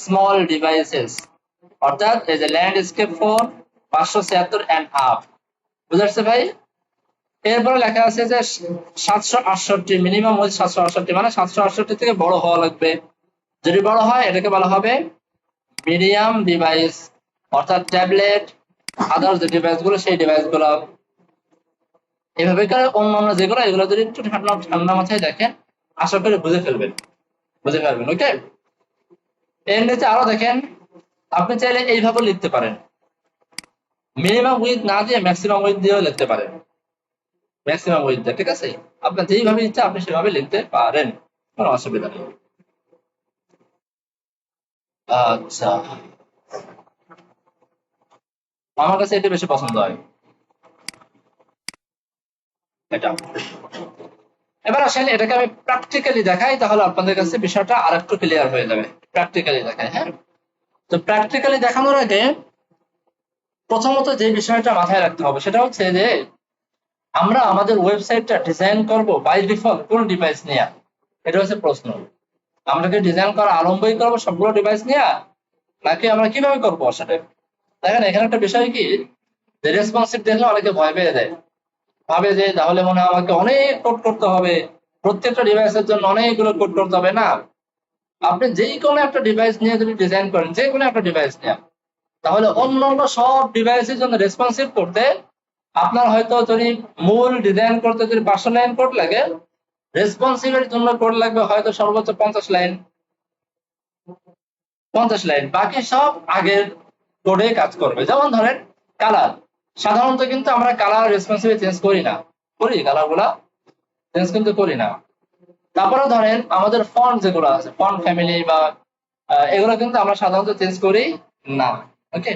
স্মল ডিভাইসেস, অর্থাৎ এই যে ল্যান্ডস্কেপ ফোন 576 এন্ড আপ, বুঝা যাচ্ছে ভাই? এরপরে লেখা আছে যে 768, মিনিমাম হচ্ছে 768, মানে 768 থেকে বড় হওয়া লাগবে। যদি বড় হয় এটাকে বলা হবে মিডিয়াম ডিভাইস, অর্থাৎ ট্যাবলেট, আদার্স যে ডিভাইস গুলো সেই ডিভাইস গুলো। এইভাবে করে অন্যান্য যেগুলো এগুলো যদি একটু ঠান্ডা ঠান্ডা মাথায় দেখেন, আশা করি বুঝে পারবেন। ওকে, এর নিচে আরো দেখেন, আপনি চাইলে এইভাবে লিখতে পারেন, মিনিমাম উইথ না দিয়ে ম্যাক্সিমাম উইথ দিয়েও লিখতে পারেন, ম্যাক্সিমাম উইথ দিয়ে, ঠিক আছে? আপনার যেইভাবে ইচ্ছা আপনি সেভাবে লিখতে পারেন, কোনো অসুবিধা নেই। আচ্ছা, আমার কাছে এটা বেশি পছন্দ হয়, এটা। এবার আসেন এটাকে আমি প্র্যাকটিক্যালি দেখাই, তাহলে আপনাদের কাছে বিষয়টা আর একটু ক্লিয়ার হয়ে যাবে। প্র্যাকটিক্যালি দেখাই, হ্যাঁ। তো প্র্যাকটিক্যালি দেখানোর আগে প্রথমত যে বিষয়টা মাথায় রাখতে হবে সেটা হচ্ছে যে আমরা আমাদের ওয়েবসাইটটা ডিজাইন করব বাই ডিফল্ট কোন ডিভাইস নিয়ে, এটা হচ্ছে প্রশ্ন। আমরা কি ডিজাইন করা আরম্ভই করবো সবগুলো ডিভাইস নিয়ে, নাকি আমরা কিভাবে করবো সেটা? দেখেন এখানে একটা বিষয় কি, যে রেসপন্সিভ দেখলে অনেকে ভয় পেয়ে যায়, ভাবে যে তাহলে মনে হয় আমাকে অনেক কোড করতে হবে, প্রত্যেকটা ডিভাইসের জন্য অনেকগুলো কোড করতে হবে। না, আপনি যেই কোনো একটা ডিভাইস নিয়ে যদি ডিজাইন করেন, যে কোনো একটা ডিভাইস নিয়ে, তাহলে অন্যান্য সব ডিভাইসের জন্য রেসপন্সিভ করতে আপনার হয়তো যদি মূল ডিজাইন করতে যদি 500 লাইন কোড লাগে, রেসপন্সিভের জন্য কোড লাগবে হয়তো সর্বোচ্চ 50 লাইন, 50 লাইন, বাকি সব আগের কোডে কাজ করবে। যেমন ধরেন কালার, সাধারণত কিন্তু আমরা কালার রেসপন্সিভ চেঞ্জ করি না, করি কালার গুলা চেঞ্জ কিন্তু করি না। তারপরে ধরেন আমাদের ফন্ট যেগুলো আছে, ফন্ট ফ্যামিলি বা এগুলো কিন্তু আমরা সাধারণত চেঞ্জ করি না। ওকে,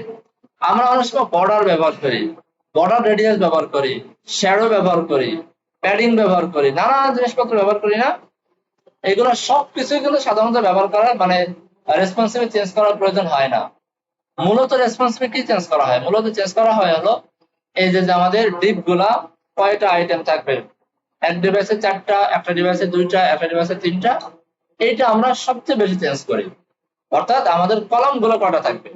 আমরা অনেক সময় বর্ডার ব্যবহার করি, বর্ডার রেডিয়াস ব্যবহার করি, শ্যাডো ব্যবহার করি, প্যাডিং ব্যবহার করি, নানা জিনিসপত্র ব্যবহার করি না। এগুলো সবকিছুই কিন্তু সাধারণত ব্যবহার করা মানে রেসপন্সিভ চেঞ্জ করার প্রয়োজন হয় না। মূলত রেসপন্সিভ কি চেঞ্জ করা হয়, মূলত চেঞ্জ করা হয় হলো এই যে আমাদের ডিপ গুলা কয়টা আইটেম থাকবে, এক ডিভাইসে 4টা, একটা ডিভাইসে 2টা, একটা ডিভাইসে 3টা, এইটা আমরা সবচেয়ে বেশি চেঞ্জ করি। অর্থাৎ আমাদের কলাম গুলো কয়টা থাকবে,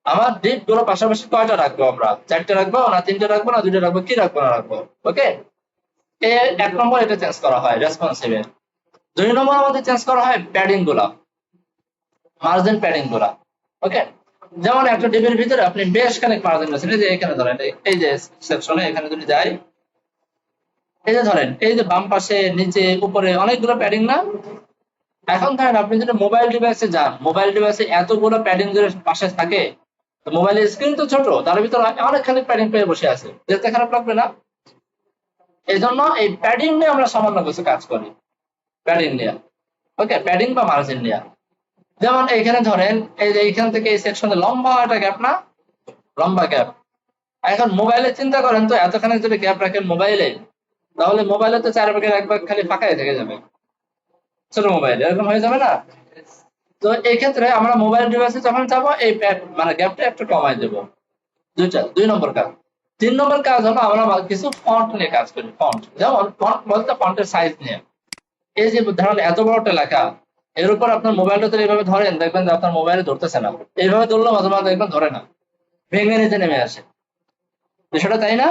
আমার ডিপ গুলো পাশাপাশি কয়টা রাখবো, আমরা 4টা রাখবো না 3টা রাখবো না 2টা রাখবো, কি রাখবো না রাখবো। ওকে, এক নম্বর এটা চেঞ্জ করা হয় রেসপন্সিভে। 2 নম্বর আমাদের চেঞ্জ করা হয় প্যাডিং গুলা, মার্জিন প্যাডিং গুলা। ওকে, যেমন একটা ডিবের ভিতরে আপনি বেশ খানিক মার্জিন আছে, এই যে এখানে ধরেন এই যে সেকশনে এখানে যদি যাই, এই যে ধরেন এই যে বাম পাশে নিচে উপরে অনেকগুলো প্যাডিং না। এখন ধরেন আপনি যদি মোবাইল ডিভাইসে যান, মোবাইল ডিভাইসে এতগুলো প্যাডিং যদি পাশে থাকে, তো মোবাইলের স্ক্রিন তো ছোট, তার ভিতরে অনেকখানি প্যাডিং পেয়ে বসে আছে, দেখতে খারাপ লাগবে না? এই জন্য এই প্যাডিং নিয়ে আমরা সামান্য কিছু কাজ করি, প্যাডিং নিয়ে। ওকে, প্যাডিং বা মার্জিন নিয়ে। যেমন এইখানে ধরেন এই যে এইখান থেকে এই সেকশনে লম্বা একটা গ্যাপ না, লম্বা গ্যাপ। এখন মোবাইলে চিন্তা করেন তো, এতখানি যদি গ্যাপ রাখেন মোবাইলে, তাহলে মোবাইলে তো চারপাশে একবার খালি ফাঁকাই থেকে যাবে, ছোট মোবাইল এরকম হয়ে যাবে না? তো এই ক্ষেত্রে আমরা মোবাইল ডিভাইসে যখন যাবো এই মানে গ্যাপটা একটু কমাই দেবো। 2 নম্বর কাজ। 3 নম্বর কাজ হলো আমরা কিছু ফন্ট নিয়ে কাজ করি। ফন্ট, যেমন ফন্ট বলতে ফন্টের সাইজ নিয়ে। এই যে ধরেন এত বড় একটা লেখা, এর উপর আপনার মোবাইলটা তো এইভাবে ধরেন, দেখবেন যে আপনার মোবাইলে ধরতেছে না, এইভাবে ধরলে মাঝে মাঝে দেখবেন ধরে না, ভেঙে নিচে নেমে আসে, বিষয়টা তাই না?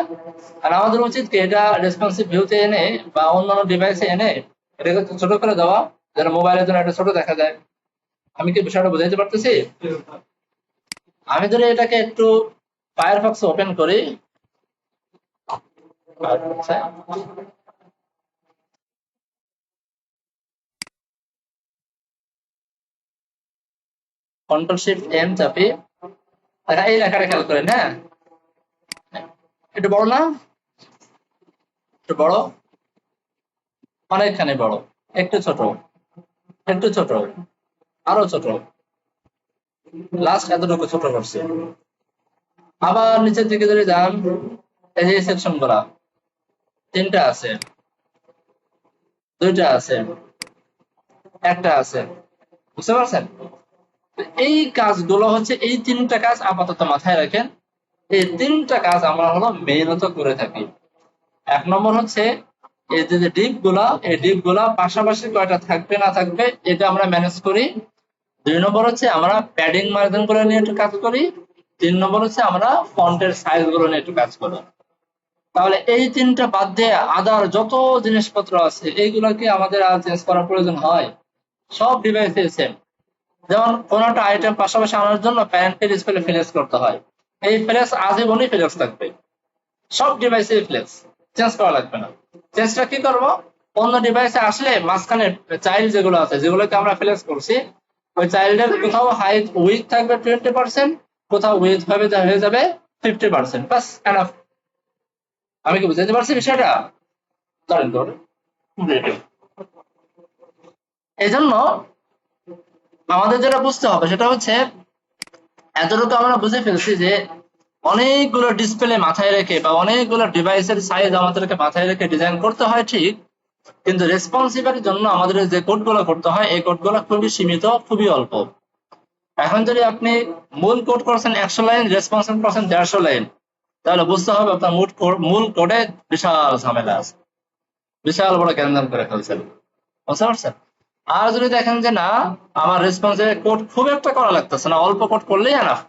আর আমাদের উচিত কি এটা রেসপন্সিভ ভিউতে এনে বা অন্যান্য ডিভাইসে এনে এটাকে ছোট করে দেওয়া, যেন মোবাইলের জন্য এটা ছোট দেখা যায়। আমি কি বিষয়টা বুঝাইতে পারতেছি? আমি যদি এটাকে একটু ফায়ারফক্স ওপেন করি, আচ্ছা, কন্ট্রোল শিফট এম চাপি, এই লেখাটা খেয়াল করেন, হ্যাঁ, একটু বড় না, একটু বড়, অনেকখানি বড়, একটু ছোট, একটু ছোট, আরো ছোট, লাস্ট এতটুকু ছোট করছে। আবার নিচের দিকে যদি যান, এই যে সেকশন গুলা 3টা আছে, 2টা আছে, একটা আছে, বুঝতে পারছেন? এই কাজগুলো হচ্ছে, এই 3টা কাজ আপাতত মাথায় রাখেন। এই 3টা কাজ আমরা হলো মেইনত করে থাকি। 1 নম্বর হচ্ছে এই যে ডিপ গুলা, এই ডিপ গুলা পাশাপাশি কয়টা থাকবে না থাকবে এটা আমরা ম্যানেজ করি। 2 নম্বর হচ্ছে আমরা প্যাডিং মার্জিন গুলো নিয়ে একটু কাজ করি। 3 নম্বর হচ্ছে আমরা ফন্টের সাইজ গুলো নিয়ে একটু কাজ করি। তাহলে এই 3টা বাদ দিয়ে আদার যত জিনিসপত্র আছে এইগুলোকে আমাদের আর চেঞ্জ করার প্রয়োজন হয়? সব ডিভাইসে সেম। যেমন কোন একটা আইটেম পাশাপাশি আনার জন্য প্যারেন্টের স্পেলে ফ্লেক্স করতে হয়, এই ফ্লেক্স আজীবনই ফ্লেক্স থাকবে, সব ডিভাইসে ফ্লেক্স। চেঞ্জ করা লাগবে না। চেঞ্জটা কি করব, অন্য ডিভাইসে আসলে মাঝখানে চাইল্ড যেগুলো আছে, যেগুলোকে আমরা ফ্লেক্স করছি, ওই চাইল্ডের কোথাও হাইট উইথ থাকবে 20%, কোথাও উইথ হয়ে যাবে 50%, বাস এনাফ। আমি কি বুঝাতে পারছি বিষয়টা? ধরেন ধরেন এই জন্য আমাদের যেটা বুঝতে হবে সেটা হচ্ছে, এতটুকু আমরা বুঝে ফেলছি যে অনেকগুলো ডিসপ্লে মাথায় রেখে বা অনেকগুলো ডিভাইসের সাইজ আমাদেরকে মাথায় রেখে ডিজাইন করতে হয় ঠিক, কিন্তু রেসপন্সিভের জন্য আমাদের যে কোডগুলো করতে হয় এই কোডগুলো খুবই সীমিত, খুবই অল্প। এখন যদি আপনি মূল কোড করছেন 100 লাইন, রেসপন্সিভ করছেন 150 লাইন, তাহলে বুঝতে হবে আপনার মূল কোডে বিশাল ঝামেলা আছে, বিশাল বড় গ্যাঞ্জাম করে ফেলছেন। বুঝতে পারছেন? আর যদি দেখেন যে না, আমার রেসপন্সিভ কোড খুব একটা করা লাগতেছে না, অল্প কোড করলেই এনাফ,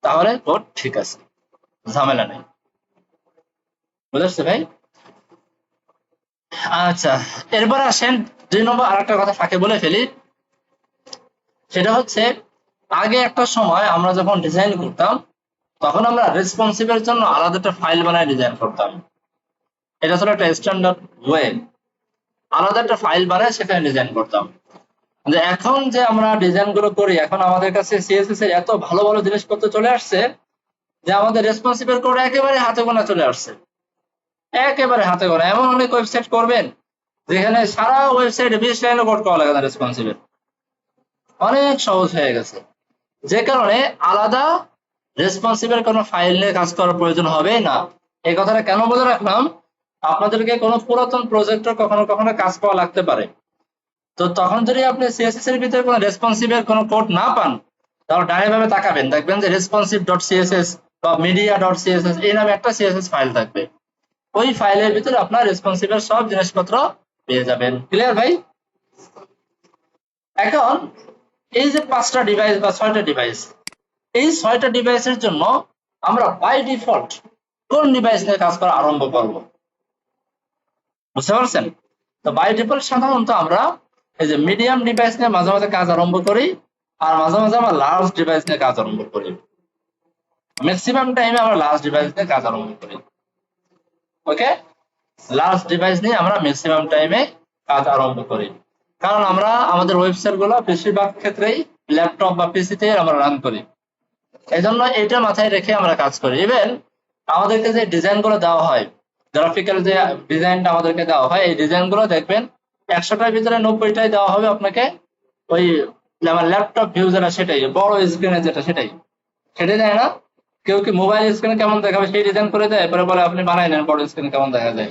তাহলে কোড ঠিক আছে, ঝামেলা নেই। বুঝতে ভাই? আচ্ছা, এরপর আসেন 2 নম্বর আরেকটা কথা ফাঁকে বলে ফেলি, সেটা হচ্ছে আগে একটা সময় আমরা যখন ডিজাইন করতাম তখন আমরা রেসপন্সিভের জন্য আলাদা একটা ফাইল বানায় ডিজাইন করতাম। এটা ছিল একটা স্ট্যান্ডার্ড ওয়ে, আলাদা একটা ফাইল বানায় সেখানে ডিজাইন করতাম। যে এখন যে আমরা ডিজাইন গুলো করি, এখন আমাদের কাছে সিএসএস এর এত ভালো ভালো জিনিসপত্র চলে আসছে যে আমাদের রেসপন্সিভের কোড একেবারে হাতে গোনা চলে আসছে, একেবারে হাতে গোনা। এমন অনেক ওয়েবসাইট করবেন যেখানে সারা ওয়েবসাইটে 20 লাইনের কোড করা লাগে না রেসপন্সিভের, অনেক সহজ হয়ে গেছে। যে কারণে আলাদা রেসপন্সিভের কোনো ফাইল নিয়ে কাজ করার প্রয়োজন হবে না। এই কথাটা কেন বলে রাখলাম, আপনাদেরকে কোনো পুরাতন প্রজেক্টর কখনো কখনো কাজ পাওয়া লাগতে পারে, তো তখন যদি আপনি সিএসএস এর ভিতরে কোনো রেসপন্সিভের কোনো কোড না পান, তাহলে ডাইরেক্ট ভাবে তাকাবেন, দেখবেন যে রেসপন্সিভ ডট সিএসএস বা মিডিয়া ডট সিএসএস এই নামে একটা সিএসএস ফাইল থাকবে। ওই ফাইলের ভিতরে আপনার রেসপন্সিভের সব জিনিসপত্র পেয়ে যাবেন। ক্লিয়ার ভাই? এখন এই যে 5টা ডিভাইস বা 6টা ডিভাইস, এই 6টা ডিভাইসের জন্য আমরা বাই ডিফল্ট কোন ডিভাইস নিয়ে কাজ করা আরম্ভ করব? বুঝতে পারছেন? তো বাই ডিফল্ট সাধারণত আমরা এই যে মিডিয়াম ডিভাইস নিয়ে মাঝে মাঝে কাজ আরম্ভ করি, আর মাঝে মাঝে আমরা লার্জ ডিভাইস নিয়ে কাজ আরম্ভ করি। ম্যাক্সিমাম টাইমে আমরা লার্জ ডিভাইস নিয়ে কাজ আরম্ভ করি। ওকে, লার্জ ডিভাইস নিয়ে আমরা ম্যাক্সিমাম টাইমে কাজ আরম্ভ করি, কারণ আমরা আমাদের ওয়েবসাইট গুলো বেশিরভাগ ক্ষেত্রেই ল্যাপটপ বা পিসিতে আমরা রান করি, এই জন্য এটা মাথায় রেখে আমরা কাজ করি। ইভেন আমাদেরকে যে ডিজাইন গুলো দেওয়া হয়, গ্রাফিক্যাল যে ডিজাইনটা আমাদেরকে দেওয়া হয়, এই ডিজাইন গুলো দেখবেন 100টার ভিতরে 90টাই দেওয়া হবে আপনাকে ওই আমার ল্যাপটপ ভিউ যেটা, সেটাই বড় স্ক্রিনে যেটা, সেটাই দেয় না। কেউ কি মোবাইল স্ক্রিনে কেমন দেখাবে সেই ডিজাইন করে দেয়, পরে বলে আপনি বানাই নেন বড় স্ক্রিনে কেমন দেখা যায়,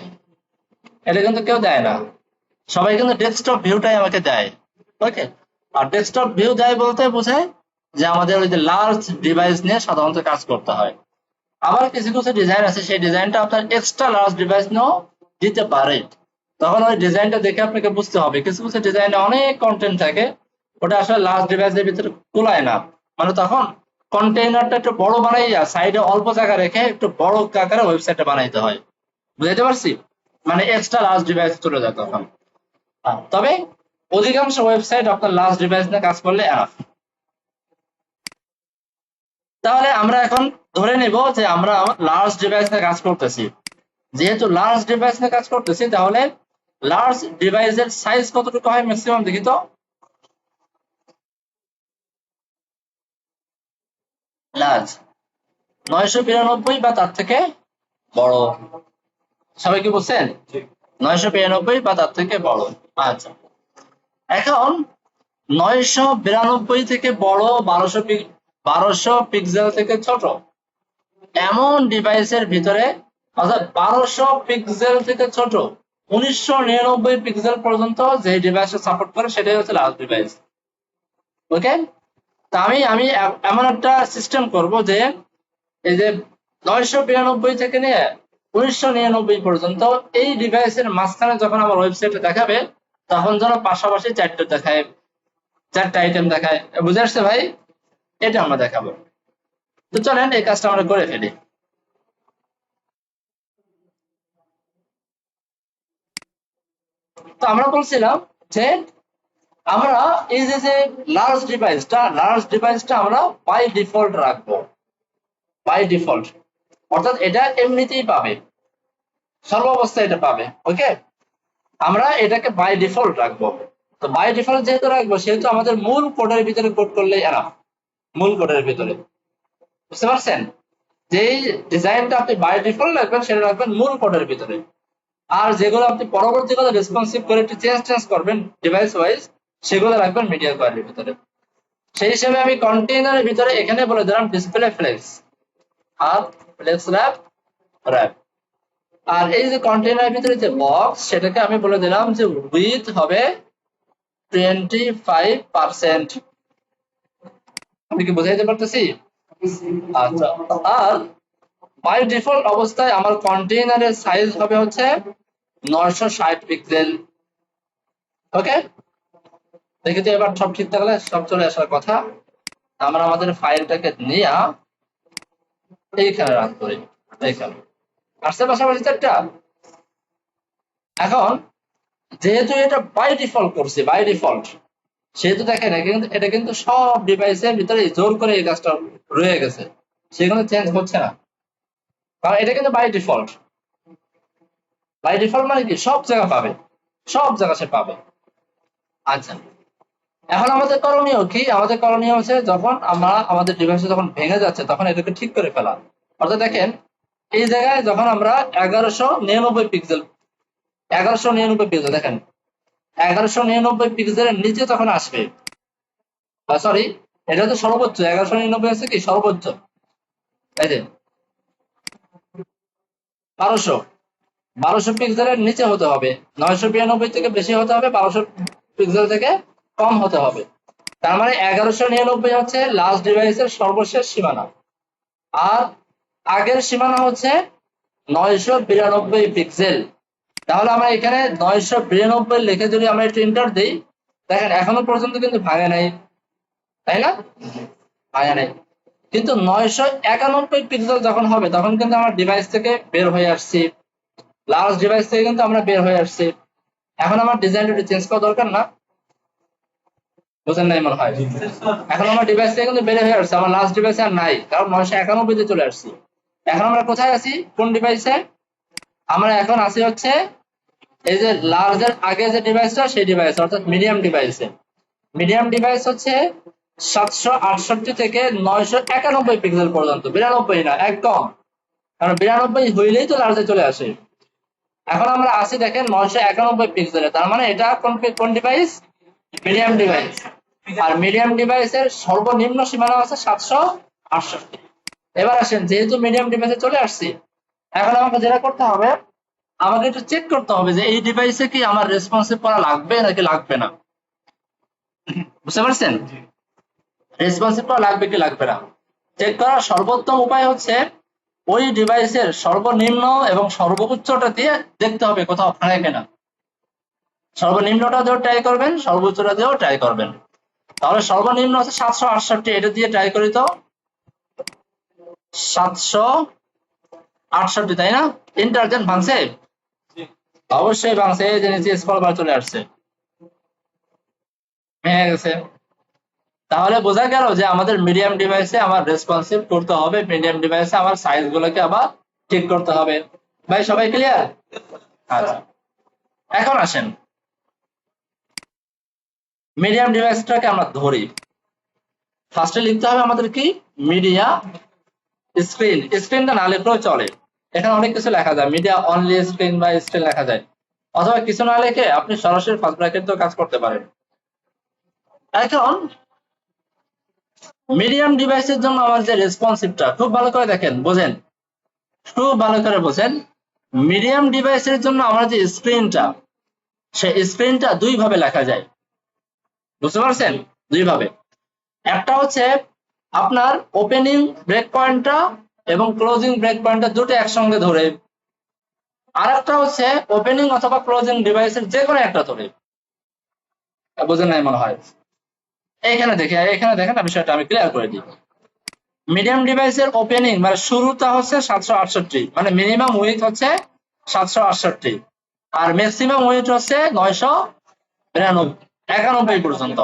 এটা কিন্তু কেউ দেয় না। সবাই কিন্তু ডেস্কটপ ভিউটাই আমাকে দেয়। ওকে, আর ডেস্কটপ ভিউ দেয় বলতে বোঝায় যে আমাদের ওই যে লার্জ ডিভাইস নিয়ে সাধারণত কাজ করতে হয়। আবার কিছু কিছু ডিজাইন আছে সেই ডিজাইনটা আপনার এক্সট্রা লার্জ ডিভাইস নিয়েও দিতে পারে, তখন ওই ডিজাইনটা দেখে আপনাকে বুঝতে হবে কিছু কিছু ডিজাইনে অনেক কন্টেন্ট থাকে, ওটা আসলে লার্জ ডিভাইসের ভিতরে কুলায় না, মানে তখন কন্টেইনারটা একটু বড় বানাইয়া সাইডে অল্প জায়গা রেখে একটু বড় আকারে ওয়েবসাইটটা বানাইতে হয়। বুঝতে পারছি? মানে এক্সট্রা লার্জ ডিভাইস চলে যায় তখন। তবে অধিকাংশ ওয়েবসাইট আপনার লার্জ ডিভাইস নিয়ে কাজ করলে এনাফ। তাহলে আমরা এখন ধরে নেব যে আমরা লার্জ ডিভাইস নিয়ে কাজ করতেছি। যেহেতু লার্জ ডিভাইস নিয়ে কাজ করতেছি, তাহলে লার্জ ডিভাইসের সাইজ কতটুকু হয় ম্যাক্সিমাম দেখি তো। লার্জ 992 বা তার থেকে বড়। সবাই কি বুঝছেন? 992 বা তার থেকে বড়। আচ্ছা, এখন 992 থেকে বড়, 1200 পিক্সেল থেকে ছোট এমন ডিভাইসের ভিতরে, অর্থাৎ 1200 পিক্সেল থেকে ছোট 1999 পিক্সেল পর্যন্ত যে ডিভাইস সাপোর্ট করে সেটাই হচ্ছে লার্জ ডিভাইস। ওকে, তা আমি এমন একটা সিস্টেম করব যে এই যে 992 থেকে নিয়ে 1999 পর্যন্ত এই ডিভাইসের মাঝখানে যখন আমার ওয়েবসাইটে দেখাবে, তখন যেন পাশাপাশি 4টা দেখায়, 4টা আইটেম দেখায়। বুঝে আসছে ভাই? এটা আমরা দেখাবো। তো চলেন এই কাজটা আমরা করে ফেলি। তো আমরা বলছিলাম যে আমরা এই যে লার্জ ডিভাইসটা আমরা বাই ডিফল্ট রাখবো, বাই ডিফল্ট, অর্থাৎ এটা এমনিতেই পাবে। সর্বাবস্থায় এটা পাবে। ওকে, আমরা এটাকে বাই ডিফল্ট রাখবো। তো বাই ডিফল্ট যেহেতু রাখবো সেহেতু আমাদের মূল কোডের ভিতরে কোড করলেই এনাফ। মূল কোডের ভিতরে, বুঝতে পারছেন? যেই ডিজাইনটা আপনি বাই ডিফল্ট রাখবেন সেটা রাখবেন মূল কোডের ভিতরে। আর যেগুলো আপনি পরবর্তীকালে রেসপন্সিভ করে একটু চেঞ্জ করবেন ডিভাইস ওয়াইজ, সেগুলো রাখবেন মিডিয়া কোয়ারির ভিতরে। সেই হিসেবে আমি কন্টেইনারের ভিতরে এখানে বলে দিলাম ডিসপ্লে ফ্লেক্স আর ফ্লেক্স র্যাপ। আর এই যে কন্টেইনারের ভিতরে যে বক্স, সেটাকে আমি বলে দিলাম যে উইথ হবে 25%। আমি কি বোঝাইতে পারতেছি? আচ্ছা, আর বাই ডিফল্ট অবস্থায় আমার কন্টেইনারের সাইজ হবে হচ্ছে 960 পিক্সেল। ওকে, দেখি তো এবার সব ঠিক থাকলে সব চলে আসার কথা। আমরা আমাদের ফাইলটাকে নিয়ে এইখানে রান করি। এইখানে আসছে পাশাপাশি চারটা। এখন যেহেতু এটা বাই ডিফল্ট করছি, বাই ডিফল্ট, সেহেতু দেখেন এটা কিন্তু সব ডিভাইসের ভিতরে জোর করে এই কাজটা রয়ে গেছে, সেগুলো চেঞ্জ হচ্ছে না, কারণ এটা কিন্তু বাই ডিফল্ট। বাই ডিফল্ট মানে কি সব জায়গা পাবে, সব জায়গা সে পাবে। আচ্ছা, এখন আমাদের করণীয় কি? আমাদের করণীয় হচ্ছে যখন আমরা আমাদের ডিভাইসে যখন ভেঙে যাচ্ছে তখন এটাকে ঠিক করে ফেলা। অর্থাৎ দেখেন এই জায়গায় যখন আমরা 1199 পিক্সেল, 1199 পিক্সেল দেখেন 1199 পিক্সেলের নিচে তখন আসবে, সরি এটা তো সর্বোচ্চ, 1199 আছে কি সর্বোচ্চ, এই যে 1200 পিক্সেলের নিচে হতে হবে, 992 থেকে বেশি হতে হবে, 1200 পিক্সেল থেকে কম হতে হবে। তার মানে 1199 হচ্ছে লাস্ট ডিভাইসের সর্বশেষ সীমানা, আর আগের সীমানা হচ্ছে 992 পিক্সেল। তাহলে আমরা এখানে 992 লিখে যদি আমরা একটু এন্টার দিই, দেখেন এখনো পর্যন্ত কিন্তু ভাঙে নাই, তাই না? ভাঙে নাই, কিন্তু 991 পিক্সেল যখন হবে তখন কিন্তু আমরা ডিভাইস থেকে বের হয়ে আসছি, লাস্ট ডিভাইস থেকে কিন্তু আমরা বের হয়ে আসছি। এখন আমার ডিজাইনটা চেঞ্জ করা দরকার না? বুঝেন নাই মনে হয়। এখন আমার ডিভাইস থেকে কিন্তু বের হয়ে আসছে, আমার লাস্ট ডিভাইসে আর নাই, কারণ 991 তে চলে আসছি। এখন আমরা কোথায় আছি? কোন ডিভাইসে? আমরা এখন আছি হচ্ছে এই যে লার্জের আগে যে ডিভাইসটা সেই ডিভাইস, অর্থাৎ মিডিয়াম ডিভাইসে। মিডিয়াম ডিভাইস হচ্ছে 768 থেকে 991 পিক্সেল পর্যন্ত, 92 না, একদম, কারণ 92 হইলেই তো লার্জে চলে আসে। এখন আমরা আছি দেখেন 991 পিক্সেলে, তার মানে এটা কোন ডিভাইস? Medium device. আর মিডিয়াম ডিভাইসের সর্বনিম্ন সীমানা আছে 768। এবার আসেন, যেহেতু মিডিয়াম ডিভাইসে চলে আসছি, এখন আমাকে যেটা করতে হবে, আমাকে একটু চেক করতে হবে যে এই ডিভাইসে কি আমার রেসপন্সিভ করা লাগবে নাকি লাগবে না। বুঝতে পারছেন? রেসপন্সিভ করা লাগবে কি লাগবে না চেক করার সর্বোত্তম উপায় হচ্ছে ওই ডিভাইসের সর্বনিম্ন এবং সর্বোচ্চটা দিয়ে দেখতে হবে কোথাও ভাঙে কিনা। সর্বনিম্নটা দিয়েও ট্রাই করবেন, সর্বোচ্চটা দিয়েও ট্রাই করবেন। তাহলে সর্বনিম্ন হচ্ছে 768, এটা দিয়ে ট্রাই করি তো। 768, তাই না? ইন্টারজেন্ট ভাঙছে, অবশ্যই ভাঙছে, এই যে নিচে স্ক্রল বার চলে আসছে, ভেঙে গেছে। তাহলে বোঝা গেল যে আমাদের মিডিয়াম ডিভাইসে আমার রেসপন্সিভ করতে হবে, মিডিয়াম ডিভাইসে আমার সাইজ গুলোকে আবার ঠিক করতে হবে। ভাই সবাই ক্লিয়ার? আচ্ছা, এখন আসেন মিডিয়াম ডিভাইসটাকে আমরা ধরি। ফার্স্টে লিখতে হবে আমাদের কি? Media screen. স্ক্রিনটা না লিখলেও চলে, এখানে অনেক কিছু লেখা যায়, মিডিয়া অনলি স্ক্রিন বা স্ক্রিন লেখা যায়, অথবা কিছু না লিখে আপনি সরাসরি ফার্স্ট ব্র্যাকেট তো কাজ করতে পারেন। এখন মিডিয়াম ডিভাইসের জন্য আমার যে রেসপন্সিভটা, খুব ভালো করে দেখেন, বোঝেন, খুব ভালো করে বোঝেন। মিডিয়াম ডিভাইসের জন্য আমরা যে স্ক্রিনটা, সেই স্ক্রিনটা দুই ভাবে লেখা যায়, বুঝতে পারছেন? দুই ভাবে। একটা হচ্ছে আপনার ওপেনিং ব্রেক পয়েন্টটা এবং ক্লোজিং ব্রেক পয়েন্টটা দুটো একসঙ্গে ধরে, আর একটা হচ্ছে ওপেনিং অথবা ক্লোজিং ডিভাইসের যে কোনো একটা ধরে। বোঝেন নাই মনে হয়। এখানে দেখেন না, বিষয়টা আমি ক্লিয়ার করে দিই। মিডিয়াম ডিভাইসের ওপেনিং মানে শুরুটা হচ্ছে 768, মানে মিনিমাম উইথ হচ্ছে 768, আর ম্যাক্সিমাম উইথ হচ্ছে 991 পর্যন্ত।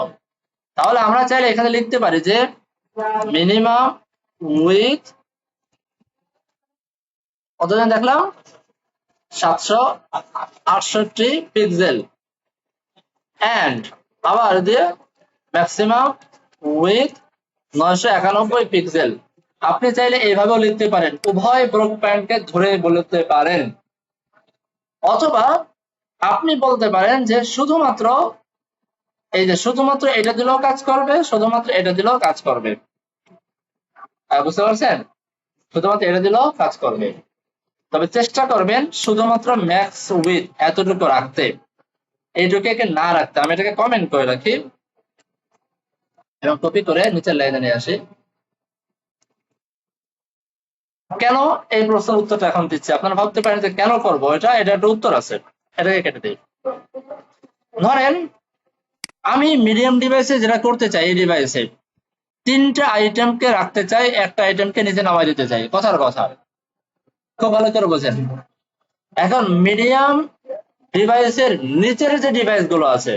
তাহলে আমরা চাইলে এখানে লিখতে পারি যে মিনিমাম উইথ কতজন দেখলাম? 768 পিক্সেল এন্ড আবার দিয়ে ম্যাক্সিমাম উইথ 991 পিক্সেল। আপনি চাইলে এইভাবেও লিখতে পারেন, উভয় ব্রোক পয়েন্টকে ধরে বলতে পারেন, অথবা আপনি বলতে পারেন যে শুধুমাত্র এটা দিলেও কাজ করবে, শুধুমাত্র এটা দিলেও কাজ করবে। বুঝতে পারছেন? শুধুমাত্র এটা দিলেও কাজ করবে, তবে চেষ্টা করবেন শুধুমাত্র ম্যাক্স উইথ এতটুকু রাখতে, এইটুকুকে না রাখতে। আমি এটাকে কমেন্ট করে রাখি এবং কপি করে নিচের লাইনে নিয়ে আসি। কেন এই প্রশ্নের উত্তরটা এখন দিচ্ছি, আপনারা ভাবতে পারেন যে কেন করবো এটা একটা উত্তর আছে, এটাকে কেটে দিই। ধরেন আমি মিডিয়াম ডিভাইসে যেটা করতে চাই, এই ডিভাইসে 3টা আইটেমকে রাখতে চাই, একটা আইটেমকে নিচে নামাই দিতে চাই। কথার কথা, খুব ভালো করে বোঝেন। এখন মিডিয়াম ডিভাইসের নিচের যে ডিভাইসগুলো আছে,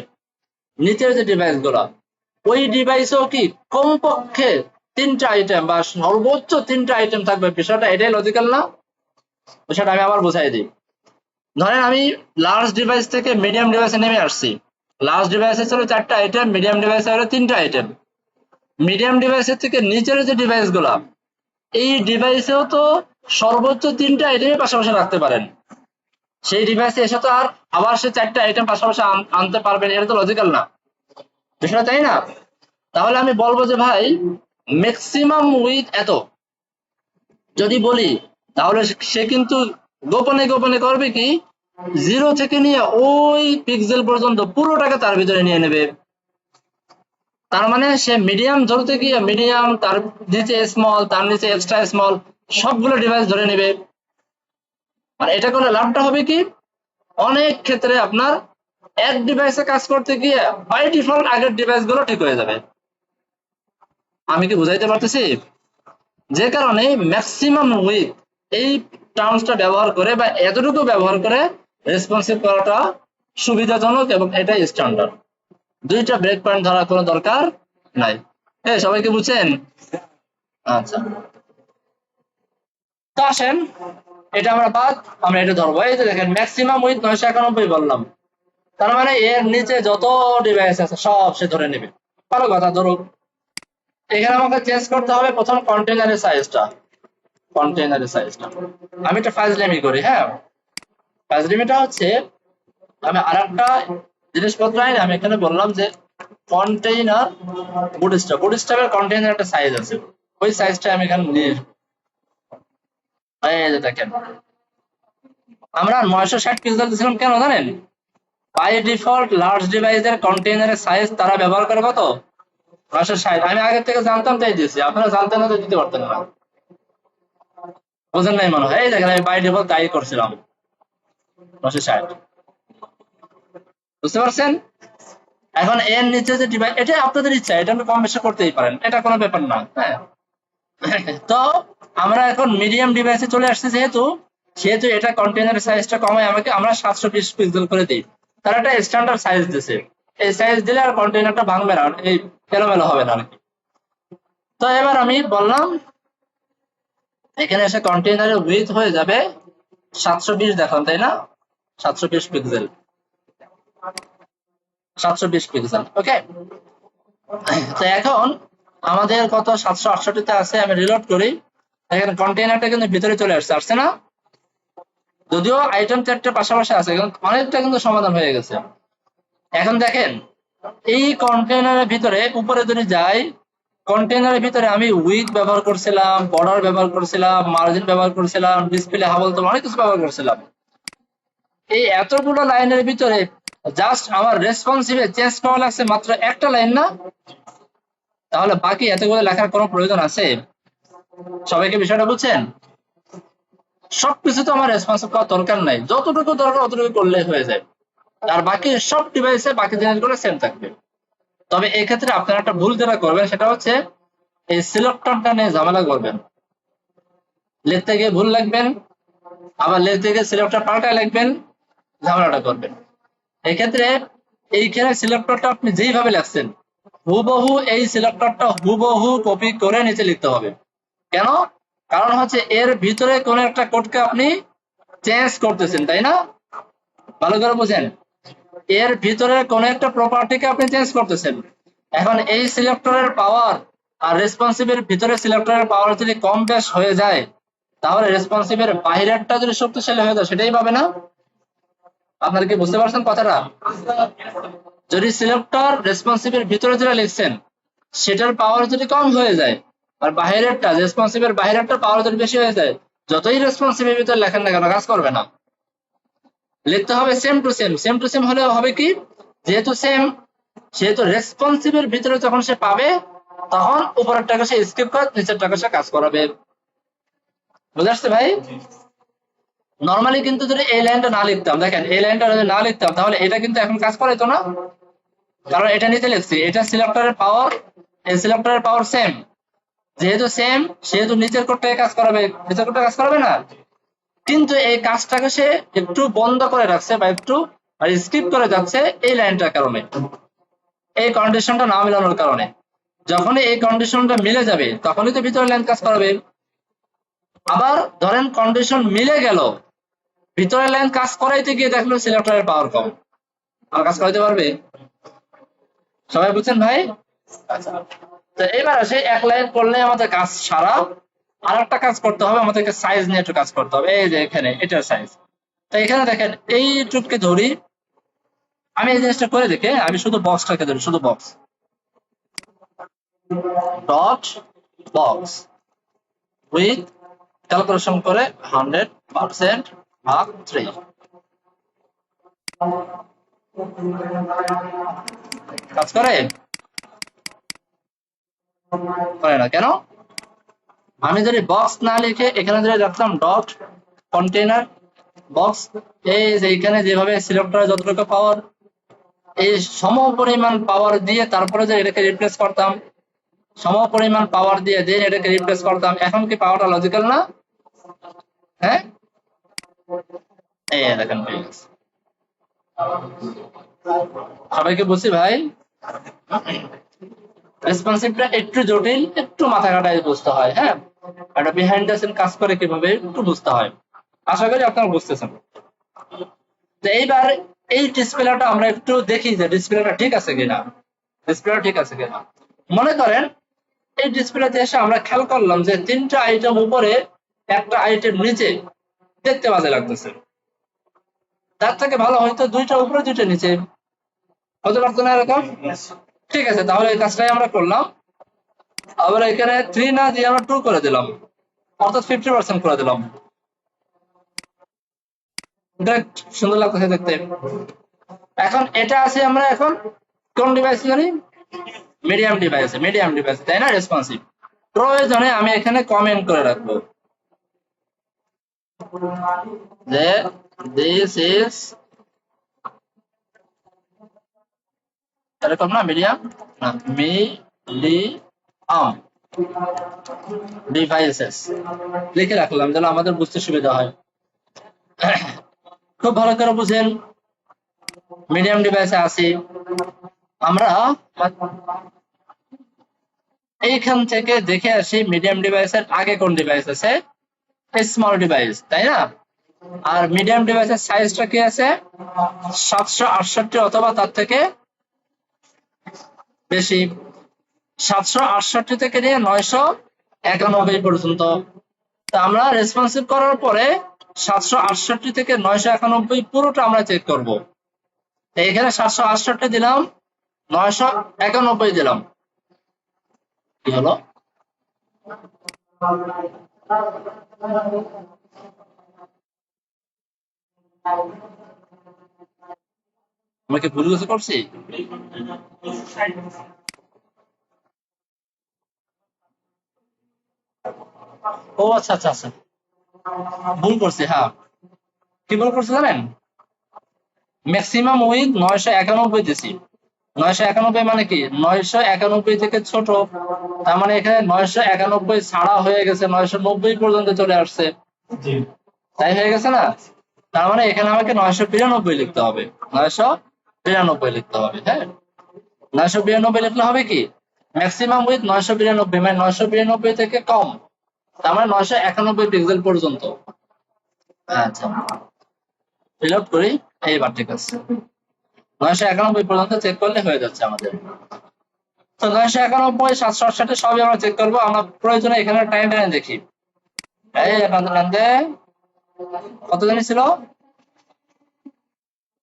ওই ডিভাইসেও কি কমপক্ষে 3টা আইটেম বা সর্বোচ্চ 3টা আইটেম থাকবে। বিষয়টা এটাই লজিক্যাল না? বিষয়টা আমি আবার বোঝাই দিই। ধরেন আমি লার্জ ডিভাইস থেকে মিডিয়াম ডিভাইসে নেমে আসছি। লার্জ ডিভাইসে ছিল 4টা আইটেম, মিডিয়াম ডিভাইসে হলো 3টা আইটেম। মিডিয়াম ডিভাইসের থেকে নিচের যে ডিভাইসগুলো, এই ডিভাইসেও তো সর্বোচ্চ 3টা আইটেমই পাশাপাশি রাখতে পারেন। সেই ডিভাইসে এসে তো আর আবার সে 4টা আইটেম পাশাপাশি আনতে পারবেন, এটা তো লজিক্যাল না, বিষয়টা তাই না? তাহলে আমি বলবো যে ভাই ম্যাক্সিমাম উইথ এত যদি বলি, তাহলে সে কিন্তু গোপনে গোপনে করবে কি, 0 থেকে নিয়ে ওই পিক্সেল পর্যন্ত পুরোটাকে তার ভিতরে নিয়ে নেবে। তার মানে সে মিডিয়াম ধরতে গিয়ে মিডিয়াম, তার নিচে স্মল, তার নিচে এক্সট্রা স্মল, সবগুলো ডিভাইস ধরে নেবে। আর এটা করলে লাভটা হবে কি, অনেক ক্ষেত্রে আপনার এক ডিভাইসে কাজ করতে গিয়ে বাই ডিফল্ট আগের ডিভাইস গুলো ঠিক হয়ে যাবে। আমি কি বুঝাইতে পারতেছি? যে কারণে ম্যাক্সিমাম উইথ এই টার্মসটা ব্যবহার করে বা এতটুকু ব্যবহার করে রেসপন্সিভ করাটা সুবিধাজনক এবং এটাই স্ট্যান্ডার্ড। 2টা ব্রেক পয়েন্ট ধরার কোনো দরকার নাই। সবাই কি বুঝছেন? আচ্ছা, তো আসেন এটা আমরা বাদ, আমরা এটা ধরবো। এই যে দেখেন ম্যাক্সিমাম উইথ 991 বললাম, তার মানে এর নিচে যত ডিভাইস আছে সব সে ধরে নেবে। ভালো কথা, ধরুক এখানে আমাকে চেঞ্জ করতে হবে প্রথম কন্টেইনারের সাইজটা। আমি একটা ফাজলামি করি, হ্যাঁ ফাজলামিটা হচ্ছে আমি আরেকটা জিনিসপত্র আইনি। আমি এখানে বললাম যে কন্টেইনার বুটস্ট্র্যাপের কন্টেইনার একটা সাইজ আছে, ওই সাইজটা আমি এখানে নিয়ে এই যে দেখেন আমরা 960 পিক্সেল দিয়েছিলাম কেন জানেন? বাই ডিফল্ট লার্জ ডিভাইসের কন্টেইনারের সাইজ তারা ব্যবহার করে কত? 960। আমি আগে থেকে জানতাম তাই দিয়েছি, আপনারা জানতেন না তো দিতে পারতেন না। বোঝেন নাই মনে হয়? এই দেখেন আমি বাই ডিফল্ট তাই করছিলাম 960। বুঝতে পারছেন? এখন এর নিচে যে ডিভাইস, এটা আপনাদের ইচ্ছা, এটা আপনি কম বেশি করতেই পারেন, এটা কোনো ব্যাপার না। হ্যাঁ, তো আমরা এখন মিডিয়াম ডিভাইসে চলে আসছি সেহেতু এটা কন্টেইনারের সাইজটা কমায় আমরা 720 পিক্সেল করে দিই। তারা একটা স্ট্যান্ডার্ড সাইজ দিছে, এই সাইজ দিলে আর কন্টেইনারটা ভাঙবে না, এই এলোমেলো হবে না। তো এবার আমি বললাম এখানে এসে কন্টেইনারের উইডথ হয়ে যাবে 720, দেখান তাই না? 720 পিক্সেল, 720 পিক্সেল। ওকে, তো এখন আমাদের কত 768 তে আছে। আমি রিলোড করি, এখানে কন্টেইনারটা কিন্তু ভিতরে চলে আসছে না? যদিও আইটেম 4টে পাশাপাশি আছে, অনেকটা কিন্তু সমাধান হয়ে গেছে। এখন দেখেন এই কন্টেইনারের ভিতরে উপরে যদি যাই, কন্টেইনারের ভিতরে আমি উইডথ ব্যবহার করছিলাম, বর্ডার ব্যবহার করছিলাম, মার্জিন ব্যবহার করছিলাম, ডিসপ্লে হাবল, তো অনেক কিছু ব্যবহার করছিলাম। এই এতগুলো লাইনের ভিতরে জাস্ট আমার রেসপন্সিভে চেঞ্জ করা লাগছে মাত্র একটা লাইন না? তাহলে বাকি এতগুলো লেখার কোনো প্রয়োজন আছে? সবাইকে বিষয়টা বুঝছেন? সবকিছু তো আমার রেসপন্সিভ করার দরকার নাই, যতটুকু দরকার অতটুকু করলে হয়ে যায়, আর বাকি সব ডিভাইসে বাকি জিনিসগুলো সেম থাকবে। তবে এই ক্ষেত্রে আপনারা একটা ভুল যেটা করবেন সেটা হচ্ছে এই সিলেক্টরটা নিয়ে ঝামেলা করবেন। লিখতে গিয়ে ভুল লিখবেন, আবার লিখতে গিয়ে সিলেক্টর পাল্টায় লিখবেন, ঝামেলাটা করবেন। এক্ষেত্রে এইখানে সিলেক্টরটা আপনি যেইভাবে লিখছেন হুবহু এই সিলেক্টরটা হুবহু কপি করে নিচে লিখতে হবে। কেন? কারণ হচ্ছে এর ভিতরে কোন একটা কোডকে আপনি চেঞ্জ করতেছেন, তাই না? ভালো করে বুঝেন, এর ভিতরে কোন একটা প্রপার্টিকে আপনি চেঞ্জ করতেছেন। এখন এই সিলেক্টরের পাওয়ার আর রেসপন্সিভের ভিতরে সিলেক্টরের পাওয়ার যদি কম বেশ হয়ে যায়, তাহলে রেসপন্সিভের বাইরেরটা যদি শক্তিশালী হয়ে যায় সেটাই পাবে না? আপনারা কি বুঝতে পারছেন কথাটা? যদি সিলেক্টর রেসপন্সিভের ভিতরে যেটা লিখছেন সেটার পাওয়ার যদি কম হয়ে যায়, আর বাইরেরটা রেসপন্সিভের বাইরেরটা পাওয়ার যদি বেশি হয়ে যায়, যতই রেসপন্সিভের ভিতরে লেখেন না কেন কাজ করবে না। লিখতে হবে same to same. Same to same হলে হবে কি, যেহেতু সেম, সেহেতু রেসপন্সিভের ভিতরে যখন সে পাবে তখন উপরের টাকা সে স্কিপ করে নিচের টাকা সে কাজ করাবে। বুঝে আসছে ভাই? নর্মালি কিন্তু যদি এই লাইনটা না লিখতাম, দেখেন এই লাইনটা যদি না লিখতাম তাহলে এটা কিন্তু এখন কাজ করাইতো না, কারণ এটা নিচে লিখছি, এটা সিলেক্টরের পাওয়ার, এই সিলেক্টরের পাওয়ার সেম, যেহেতু সেম সেহেতু নিচের কোডটাকে কাজ করাবে, নিচের কোডটা কাজ করাবে না। কিন্তু এই কাজটাকে সে একটু বন্ধ করে রাখছে বা একটু স্কিপ করে যাচ্ছে এই লাইনটার কারণে, এই কন্ডিশনটা না মেলানোর কারণে। যখনই এই কন্ডিশনটা মিলে যাবে তখনই তো ভিতরে লাইন কাজ করাবে। আবার ধরেন কন্ডিশন মিলে গেল, ভিতরে লাইন কাজ করাইতে গিয়ে দেখলো সিলেক্টরের পাওয়ার কম, আর কাজ করাইতে পারবে? সবাই বুঝছেন ভাই? আচ্ছা, তো এবার আসে এক লাইন করলে আমাদের কাজ সারা। আর একটা কাজ করতে হবে, আমাদেরকে সাইজ নিয়ে একটু কাজ করতে হবে। এই যে এখানে এটার সাইজ, তো এখানে দেখেন এইটুককে ধরি, আমি এই জিনিসটা করে দেখে আমি শুধু বক্সটাকে ধরি, শুধু box dot box with calculation করে 100% ভাগ 3 কাজ করে করে না কেন? আমি যদি বক্স না লিখে এখানে যদি রাখতাম ডট কন্টেইনার বক্স, এই যে এখানে যেভাবে সিলেক্টর যতটুকু পাওয়ার, এই সম পরিমাণ পাওয়ার দিয়ে তারপরে যে এটাকে রিপ্লেস করতাম, সম পরিমাণ পাওয়ার দিয়ে দেন এটাকে রিপ্লেস করতাম, এখন কি পাওয়ারটা লজিক্যাল না? হ্যাঁ, এই দেখেন হয়ে গেছে। সবাইকে বুঝছি ভাই? রেসপন্সিভটা একটু জটিল, একটু মাথা খাটাই বুঝতে হয়। হ্যাঁ, একটা বিহাইন্ড দ্য সিন কাজ করে কিভাবে একটু বুঝতে হয়। আশা করি আপনারা বুঝতেছেন। তো এইবার এই ডিসপ্লেটা আমরা একটু দেখি যে ডিসপ্লেটা ঠিক আছে কিনা, ডিসপ্লেটা ঠিক আছে কিনা। মনে করেন এই ডিসপ্লেতে এসে আমরা খেয়াল করলাম যে 3টা আইটেম উপরে একটা আইটেম নিচে, দেখতে বাজে লাগতেছে। তার থেকে ভালো হয়তো 2টা উপরে 2টা নিচে হতে পারতো না এরকম? ঠিক আছে, তাহলে এই কাজটাই আমরা করলাম। আবার এখানে 3 না দিয়ে আমরা 2 করে দিলাম, অর্থাৎ 50% করে দিলাম। সুন্দর লাগতেছে দেখতে। এখন এটা আছে আমরা এখন কোন ডিভাইস জানি? মিডিয়াম ডিভাইস, মিডিয়াম ডিভাইস, তাই না? রেসপন্সিভ। প্রয়োজনে আমি এখানে কমেন্ট করে রাখবো যে দিস ইজ এরকম না, মিডিয়াম না, মিডিয়াম ডিভাইসেস লিখে রাখলাম যেন আমাদের বুঝতে সুবিধা হয়। খুব ভালো করে বুঝেন, মিডিয়াম ডিভাইসে আসি আমরা। এইখান থেকে দেখে আসি মিডিয়াম ডিভাইসের আগে কোন ডিভাইস আছে, স্মল ডিভাইস, তাই না? আর মিডিয়াম ডিভাইসের সাইজটা কি আছে? 768 অথবা তার থেকে বেশি। 768 থেকে নিয়ে 991 পর্যন্ত। তা আমরা রেসপন্সিভ করার পরে 768 থেকে 991 পুরোটা আমরা চেক করব। এখানে 768 দিলাম, 991 দিলাম, কি হলো? আমরা কি ভুল কিছু করছি? ও আচ্ছা আচ্ছা আচ্ছা, ভুল করছি। হ্যাঁ, কি ভুল করছি জানেন? ম্যাক্সিমাম উইথ 991 দিছি। 991 মানে কি? 991 থেকে ছোট, তার মানে এখানে 991 ছাড়া হয়ে গেছে, 990 পর্যন্ত চলে আসছে, তাই হয়ে গেছে না? তার মানে এখানে আমাকে 992 লিখতে হবে, 992 লিখতে হবে। হ্যাঁ, 992 লিখলে হবে কি, ম্যাক্সিমাম উইথ 992 মানে 992 থেকে কম, তার মানে 991 পিক্সেল পর্যন্ত। আচ্ছা, রিলোড করি। এইবার ঠিক আছে, 991 পর্যন্ত চেক করলে হয়ে যাচ্ছে আমাদের। তো 991, 768 সবই আমরা চেক করবো। আমরা প্রয়োজনে এখানে টাইম দেখি। এই টানতে কত জানি ছিল,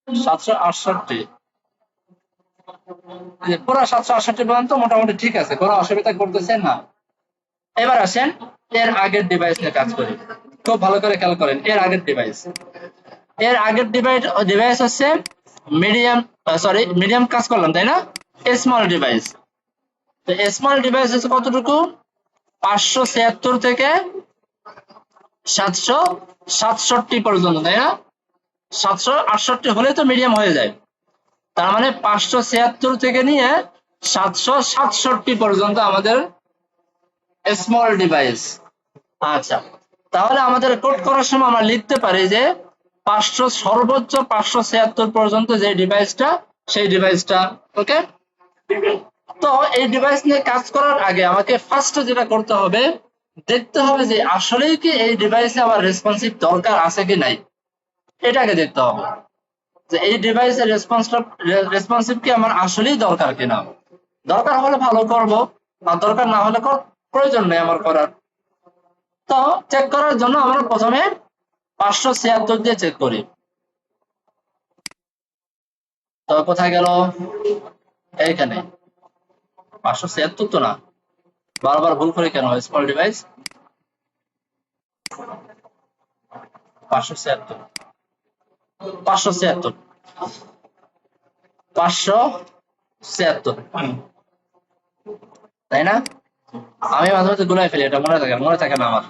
768। পুরো 768 পর্যন্ত মোটামুটি ঠিক আছে, কোনো অসুবিধা করতেছে না। এবার আসেন এর আগের ডিভাইস নিয়ে কাজ করি। খুব ভালো করে খেয়াল করেন, এর আগের ডিভাইস, ডিভাইস হচ্ছে মিডিয়াম, মিডিয়াম কাজ করলাম তাই না, স্মল ডিভাইস। তো স্মল ডিভাইস হচ্ছে কতটুকু, 576 থেকে 767 পর্যন্ত তাই না। 768 হলে তো মিডিয়াম হয়ে যায়, তার মানে 576 থেকে নিয়ে 767 পর্যন্ত আমাদের স্মল ডিভাইস। আচ্ছা, তাহলে আমাদের কোড করার সময় আমরা লিখতে পারি যে সর্বোচ্চ 576 পর্যন্ত যে ডিভাইসটা, সেই ডিভাইসটা। ওকে, তো এই ডিভাইস নিয়ে কাজ করার আগে আমাকে ফার্স্ট যেটা করতে হবে, দেখতে হবে যে আসলেই কি এই ডিভাইসে আমার রেসপন্সিভ দরকার আছে কি নাই, এটাকে দেখতে হবে যে এই ডিভাইসের রেসপন্সিভ কি আমার আসলেই দরকার কিনা। দরকার হলে ভালো করব, আর দরকার না হলে প্রয়োজন নেই আমার করার। তো চেক করার জন্য আমরা প্রথমে 576 দিয়ে চেক করি। তো কোথায় গেল, এইখানে 576 তো না, বারবার ভুল করে কেন, স্মল ডিভাইস 576, 576, 576, তাই না। আমি মাঝে মাঝে গুলাই ফেলি, এটা মনে থাকে না আমার।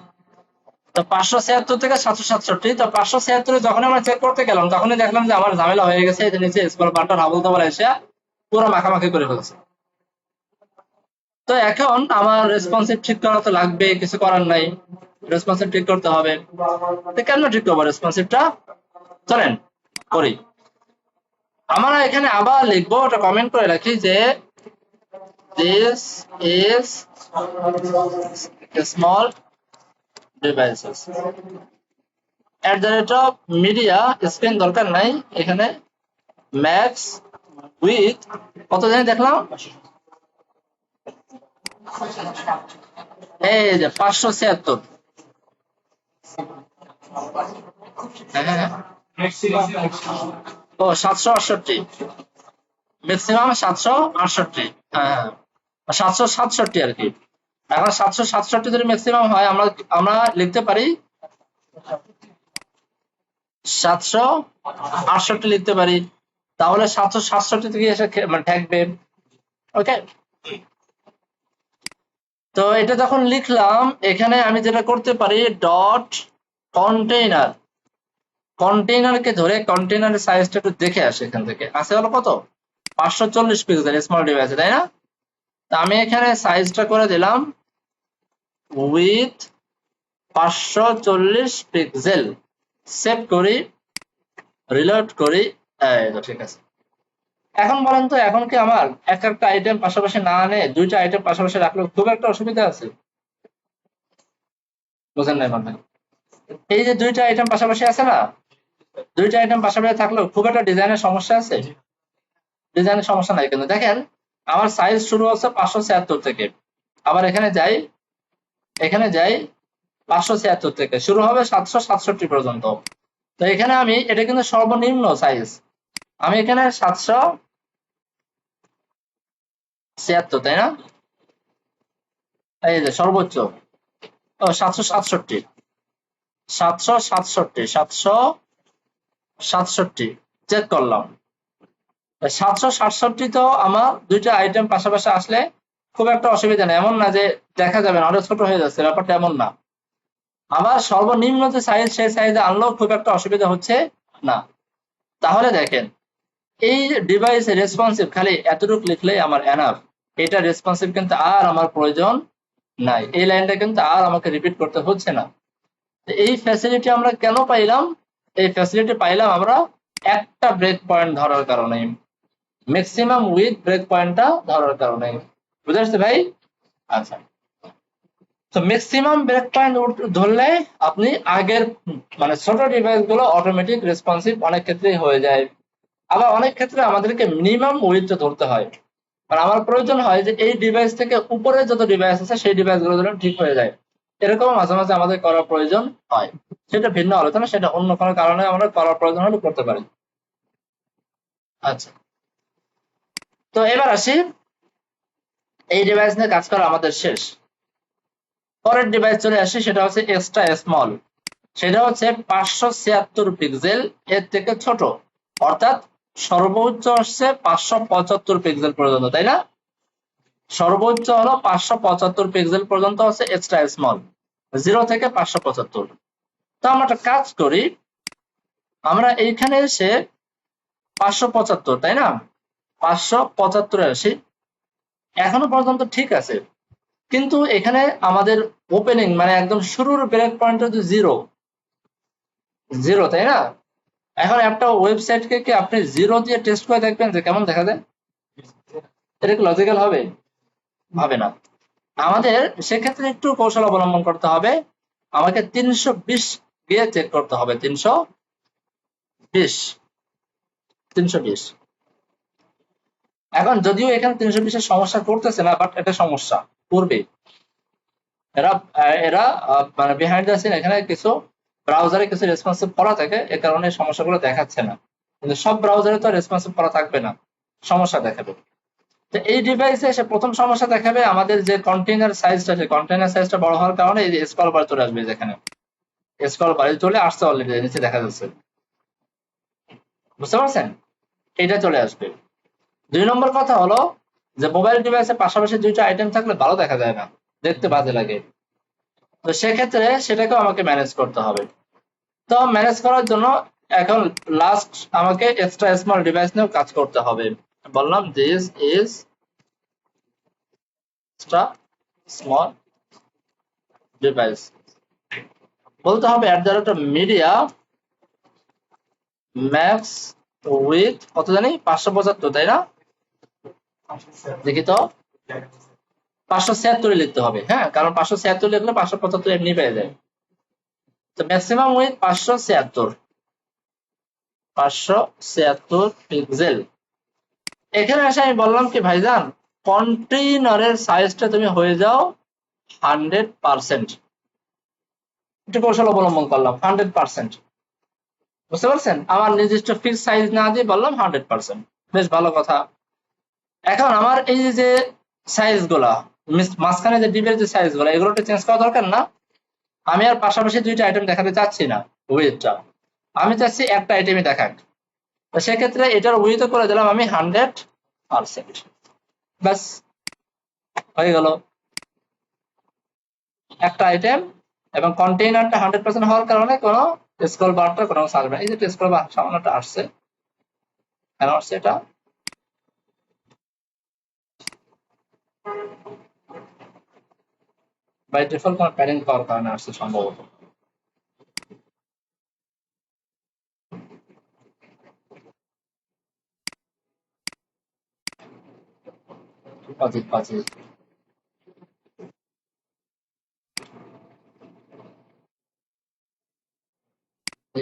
তো 576 থেকে 767, তো 576 যখন আমরা চেক করতে গেলাম তখনই দেখলাম যে আমার ঝামেলা হয়ে গেছে, এই যে নিচে স্ক্রল বাটন হাবল তাবল এসে পুরো মাখামাখি করে ফেলছে। তো এখন আমার রেসপন্সিভ ঠিক করা তো লাগবে, কিছু করার নাই, রেসপন্সিভ ঠিক করতে হবে। তো কেন ঠিক করবো রেসপন্সিভটা, চলেন করি। আমরা এখানে আবার লিখবো, ওটা কমেন্ট করে রাখি যে this is small devices @media screen দরকার নাই, এখানে ম্যাক্স উইথ কত জানি দেখলাম, এই যে 576। হ্যাঁ, ও 768, ম্যাক্সিমাম 768। হ্যাঁ, 767 আর কি। এখন 767 যদি ম্যাক্সিমাম হয়, আমরা লিখতে পারি 768 লিখতে পারি, তাহলে 767 থেকে এসে মানে ঠেকবে। ওকে, তো এটা যখন লিখলাম, এখানে আমি যেটা করতে পারি, ডট কন্টেইনার, কন্টেইনারকে ধরে কন্টেইনারের সাইজটা একটু দেখে আসে। এখান থেকে আছে হলো কত, 540 পিক্সেল স্মল ডিভাইসে, তাই না। তা আমি এখানে সাইজটা করে দিলাম উইথ 540 পিক্সেল, সেভ করি, রিলোড করি। এই তো ঠিক আছে। এখন বলেন তো, এখন কি আমার একটা আইটেম পাশাপাশি না আনে দুইটা আইটেম পাশাপাশি রাখলে খুব একটা অসুবিধা আছে, বুঝেন নাই মানে। এই যে দুইটা আইটেম পাশাপাশি আছে না, দুইটা আইটেম পাশাপাশি থাকলেও খুব একটা ডিজাইনের সমস্যা আছে, ডিজাইনের সমস্যা নাই। কিন্তু দেখেন আমার সাইজ শুরু হচ্ছে 576 থেকে, আবার এখানে যাই 576 থেকে, শুরু হবে 767 পর্যন্ত। তো এখানে আমি, এটা কিন্তু সর্বনিম্ন সাইজ, আমি এখানে 776, তাই না, এই যে সর্বোচ্চ, ও 767, 767 চেক করলাম। 767 তো আমার দুইটা আইটেম পাশাপাশি আসলে খুব একটা অসুবিধা নেই, এমন না যে দেখা যাবে না, আরো ছোট হয়ে যাচ্ছে, ব্যাপারটা এমন না। আবার সর্বনিম্ন যে সাইজ, সেই সাইজে আনলেও খুব একটা অসুবিধা হচ্ছে না। তাহলে দেখেন, এই ডিভাইস রেসপন্সিভ খালি এতটুকু লিখলেই আমার এনাফ। এটা রেসপন্সিভ কিন্তু আর আমার প্রয়োজন নাই, এই লাইনটা কিন্তু আর আমাকে রিপিট করতে হচ্ছে না। এই ফ্যাসিলিটি আমরা কেন পাইলাম, এই ফ্যাসিলিটি পাইলাম আমরা একটা ব্রেক পয়েন্ট ধরার কারণে, ম্যাক্সিমাম উইথ ব্রেক পয়েন্টটা ধরার কারণে। বুঝতে পারছি ভাই? আচ্ছা, তো ম্যাক্সিমাম ব্রেক পয়েন্ট ধরলে আপনি আগের মানে ছোট ডিভাইস গুলো অটোমেটিক রেসপন্সিভ অনেক ক্ষেত্রেই হয়ে যায়। আবার অনেক ক্ষেত্রে আমাদেরকে মিনিমাম ওয়েটটা ধরতে হয়, মানে আমার প্রয়োজন হয় যে এই ডিভাইস থেকে উপরে যত ডিভাইস আছে সেই ডিভাইস গুলো যেন ঠিক হয়ে যায়, এরকম মাঝে মাঝে আমাদের করার প্রয়োজন হয়। সেটা ভিন্ন আলোচনা, সেটা অন্য কোনো কারণে আমরা করার প্রয়োজন হলে করতে পারি। আচ্ছা, তো এবার আসি, এই ডিভাইস নিয়ে কাজ করা আমাদের শেষ। পরের ডিভাইস চলে আসি, সেটা হচ্ছে এক্সট্রা স্মল। সেটা হচ্ছে 576 পিক্সেল এর থেকে ছোট, অর্থাৎ সর্বোচ্চ হচ্ছে 575 পিক্সেল পর্যন্ত, তাই না? সর্বোচ্চ হলো 575 পিক্সেল পর্যন্ত হচ্ছে এক্সট্রা স্মল, 0 থেকে 575। তো আমরা একটা কাজ করি, আমরা এইখানে এসে 575, তাই না, 575 আসি। এখনো পর্যন্ত ঠিক আছে, কিন্তু এখানে আমাদের ওপেনিং মানে একদম শুরুর ব্রেক পয়েন্ট হচ্ছে 0, তাই না? এখন একটা ওয়েবসাইটকে কি আপনি 0 দিয়ে টেস্ট করে দেখবেন যে কেমন দেখা যায়? এটা কি লজিক্যাল হবে? হবে না। আমাদের সেক্ষেত্রে একটু কৌশল অবলম্বন করতে হবে, আমাকে 320 দিয়ে চেক করতে হবে। 320। এখন যদিও এখানে 320-এর সমস্যা করতেছে না, বাট এটা সমস্যা করবে। এরা এরা মানে বিহাইন্ড দ্য সিন এখানে কিছু ব্রাউজারে কিছু রেসপন্সিভ করা থাকে, এ কারণে সমস্যাগুলো দেখাচ্ছে না। কিন্তু সব ব্রাউজারে তো রেসপন্সিভ করা থাকবে না, সমস্যা দেখাবে। তো এই ডিভাইসে এসে প্রথম সমস্যা দেখাবে আমাদের যে কন্টেইনার সাইজটা, সেই কন্টেইনার সাইজটা বড় হওয়ার কারণে এই যে স্ক্রল বার চলে আসবে, যেখানে স্ক্রল বার চলে আসছে অলরেডি, নিচে দেখা যাচ্ছে, বুঝতে পারছেন? এটা চলে আসবে। 2 নম্বর কথা হলো যে মোবাইল ডিভাইসের পাশাপাশি দুইটা আইটেম থাকলে ভালো দেখা যায় না, দেখতে বাজে লাগে। তো সেক্ষেত্রে সেটাকেও আমাকে ম্যানেজ করতে হবে। তো ম্যানেজ করার জন্য এখন লাস্ট আমাকে এক্সট্রা স্মল ডিভাইস নিয়েও কাজ করতে হবে। বললাম this is extra small device, বলতে হবে @মিডিয়া ম্যাক্স উইথ কত জানি 575, তাই না? দেখি তো, 576 লিখতে হবে, হ্যাঁ, কারণ 576 লিখলে 575 এমনি পেয়ে যায়। তো ম্যাক্সিমাম উইথ 576 পিক্সেল। এখানে এসে আমি বললাম কি ভাইজান, কন্টেইনারের সাইজটা তুমি হয়ে যাও 100%। একটু কৌশল অবলম্বন করলাম 100%, বুঝতে পারছেন? আমার নির্দিষ্ট ফিক্স সাইজ না দিয়ে বললাম 100%, বেশ ভালো কথা। এখন আমার এই যে সাইজ গুলা, মাঝখানে যে ডিবের যে সাইজ গুলা, এগুলো চেঞ্জ করা দরকার না। আমি আর পাশাপাশি দুইটা আইটেম দেখাতে চাচ্ছি না উইথটা, আমি চাচ্ছি একটা আইটেমই দেখাক। তো সেক্ষেত্রে এটার উইথ করে দিলাম আমি 100%, ব্যাস হয়ে গেল একটা আইটেম। এবং কন্টেইনারটা 100% হওয়ার কারণে কোনো স্ক্রল বারটা কোনো আসবে না। এই যে স্ক্রল বার সামান্যটা আসছে, কেন আসছে এটা? বাই ডিফল্ট কোনো প্যাডিং পাওয়ার কারণে আসছে সম্ভবত। অজিত পাজি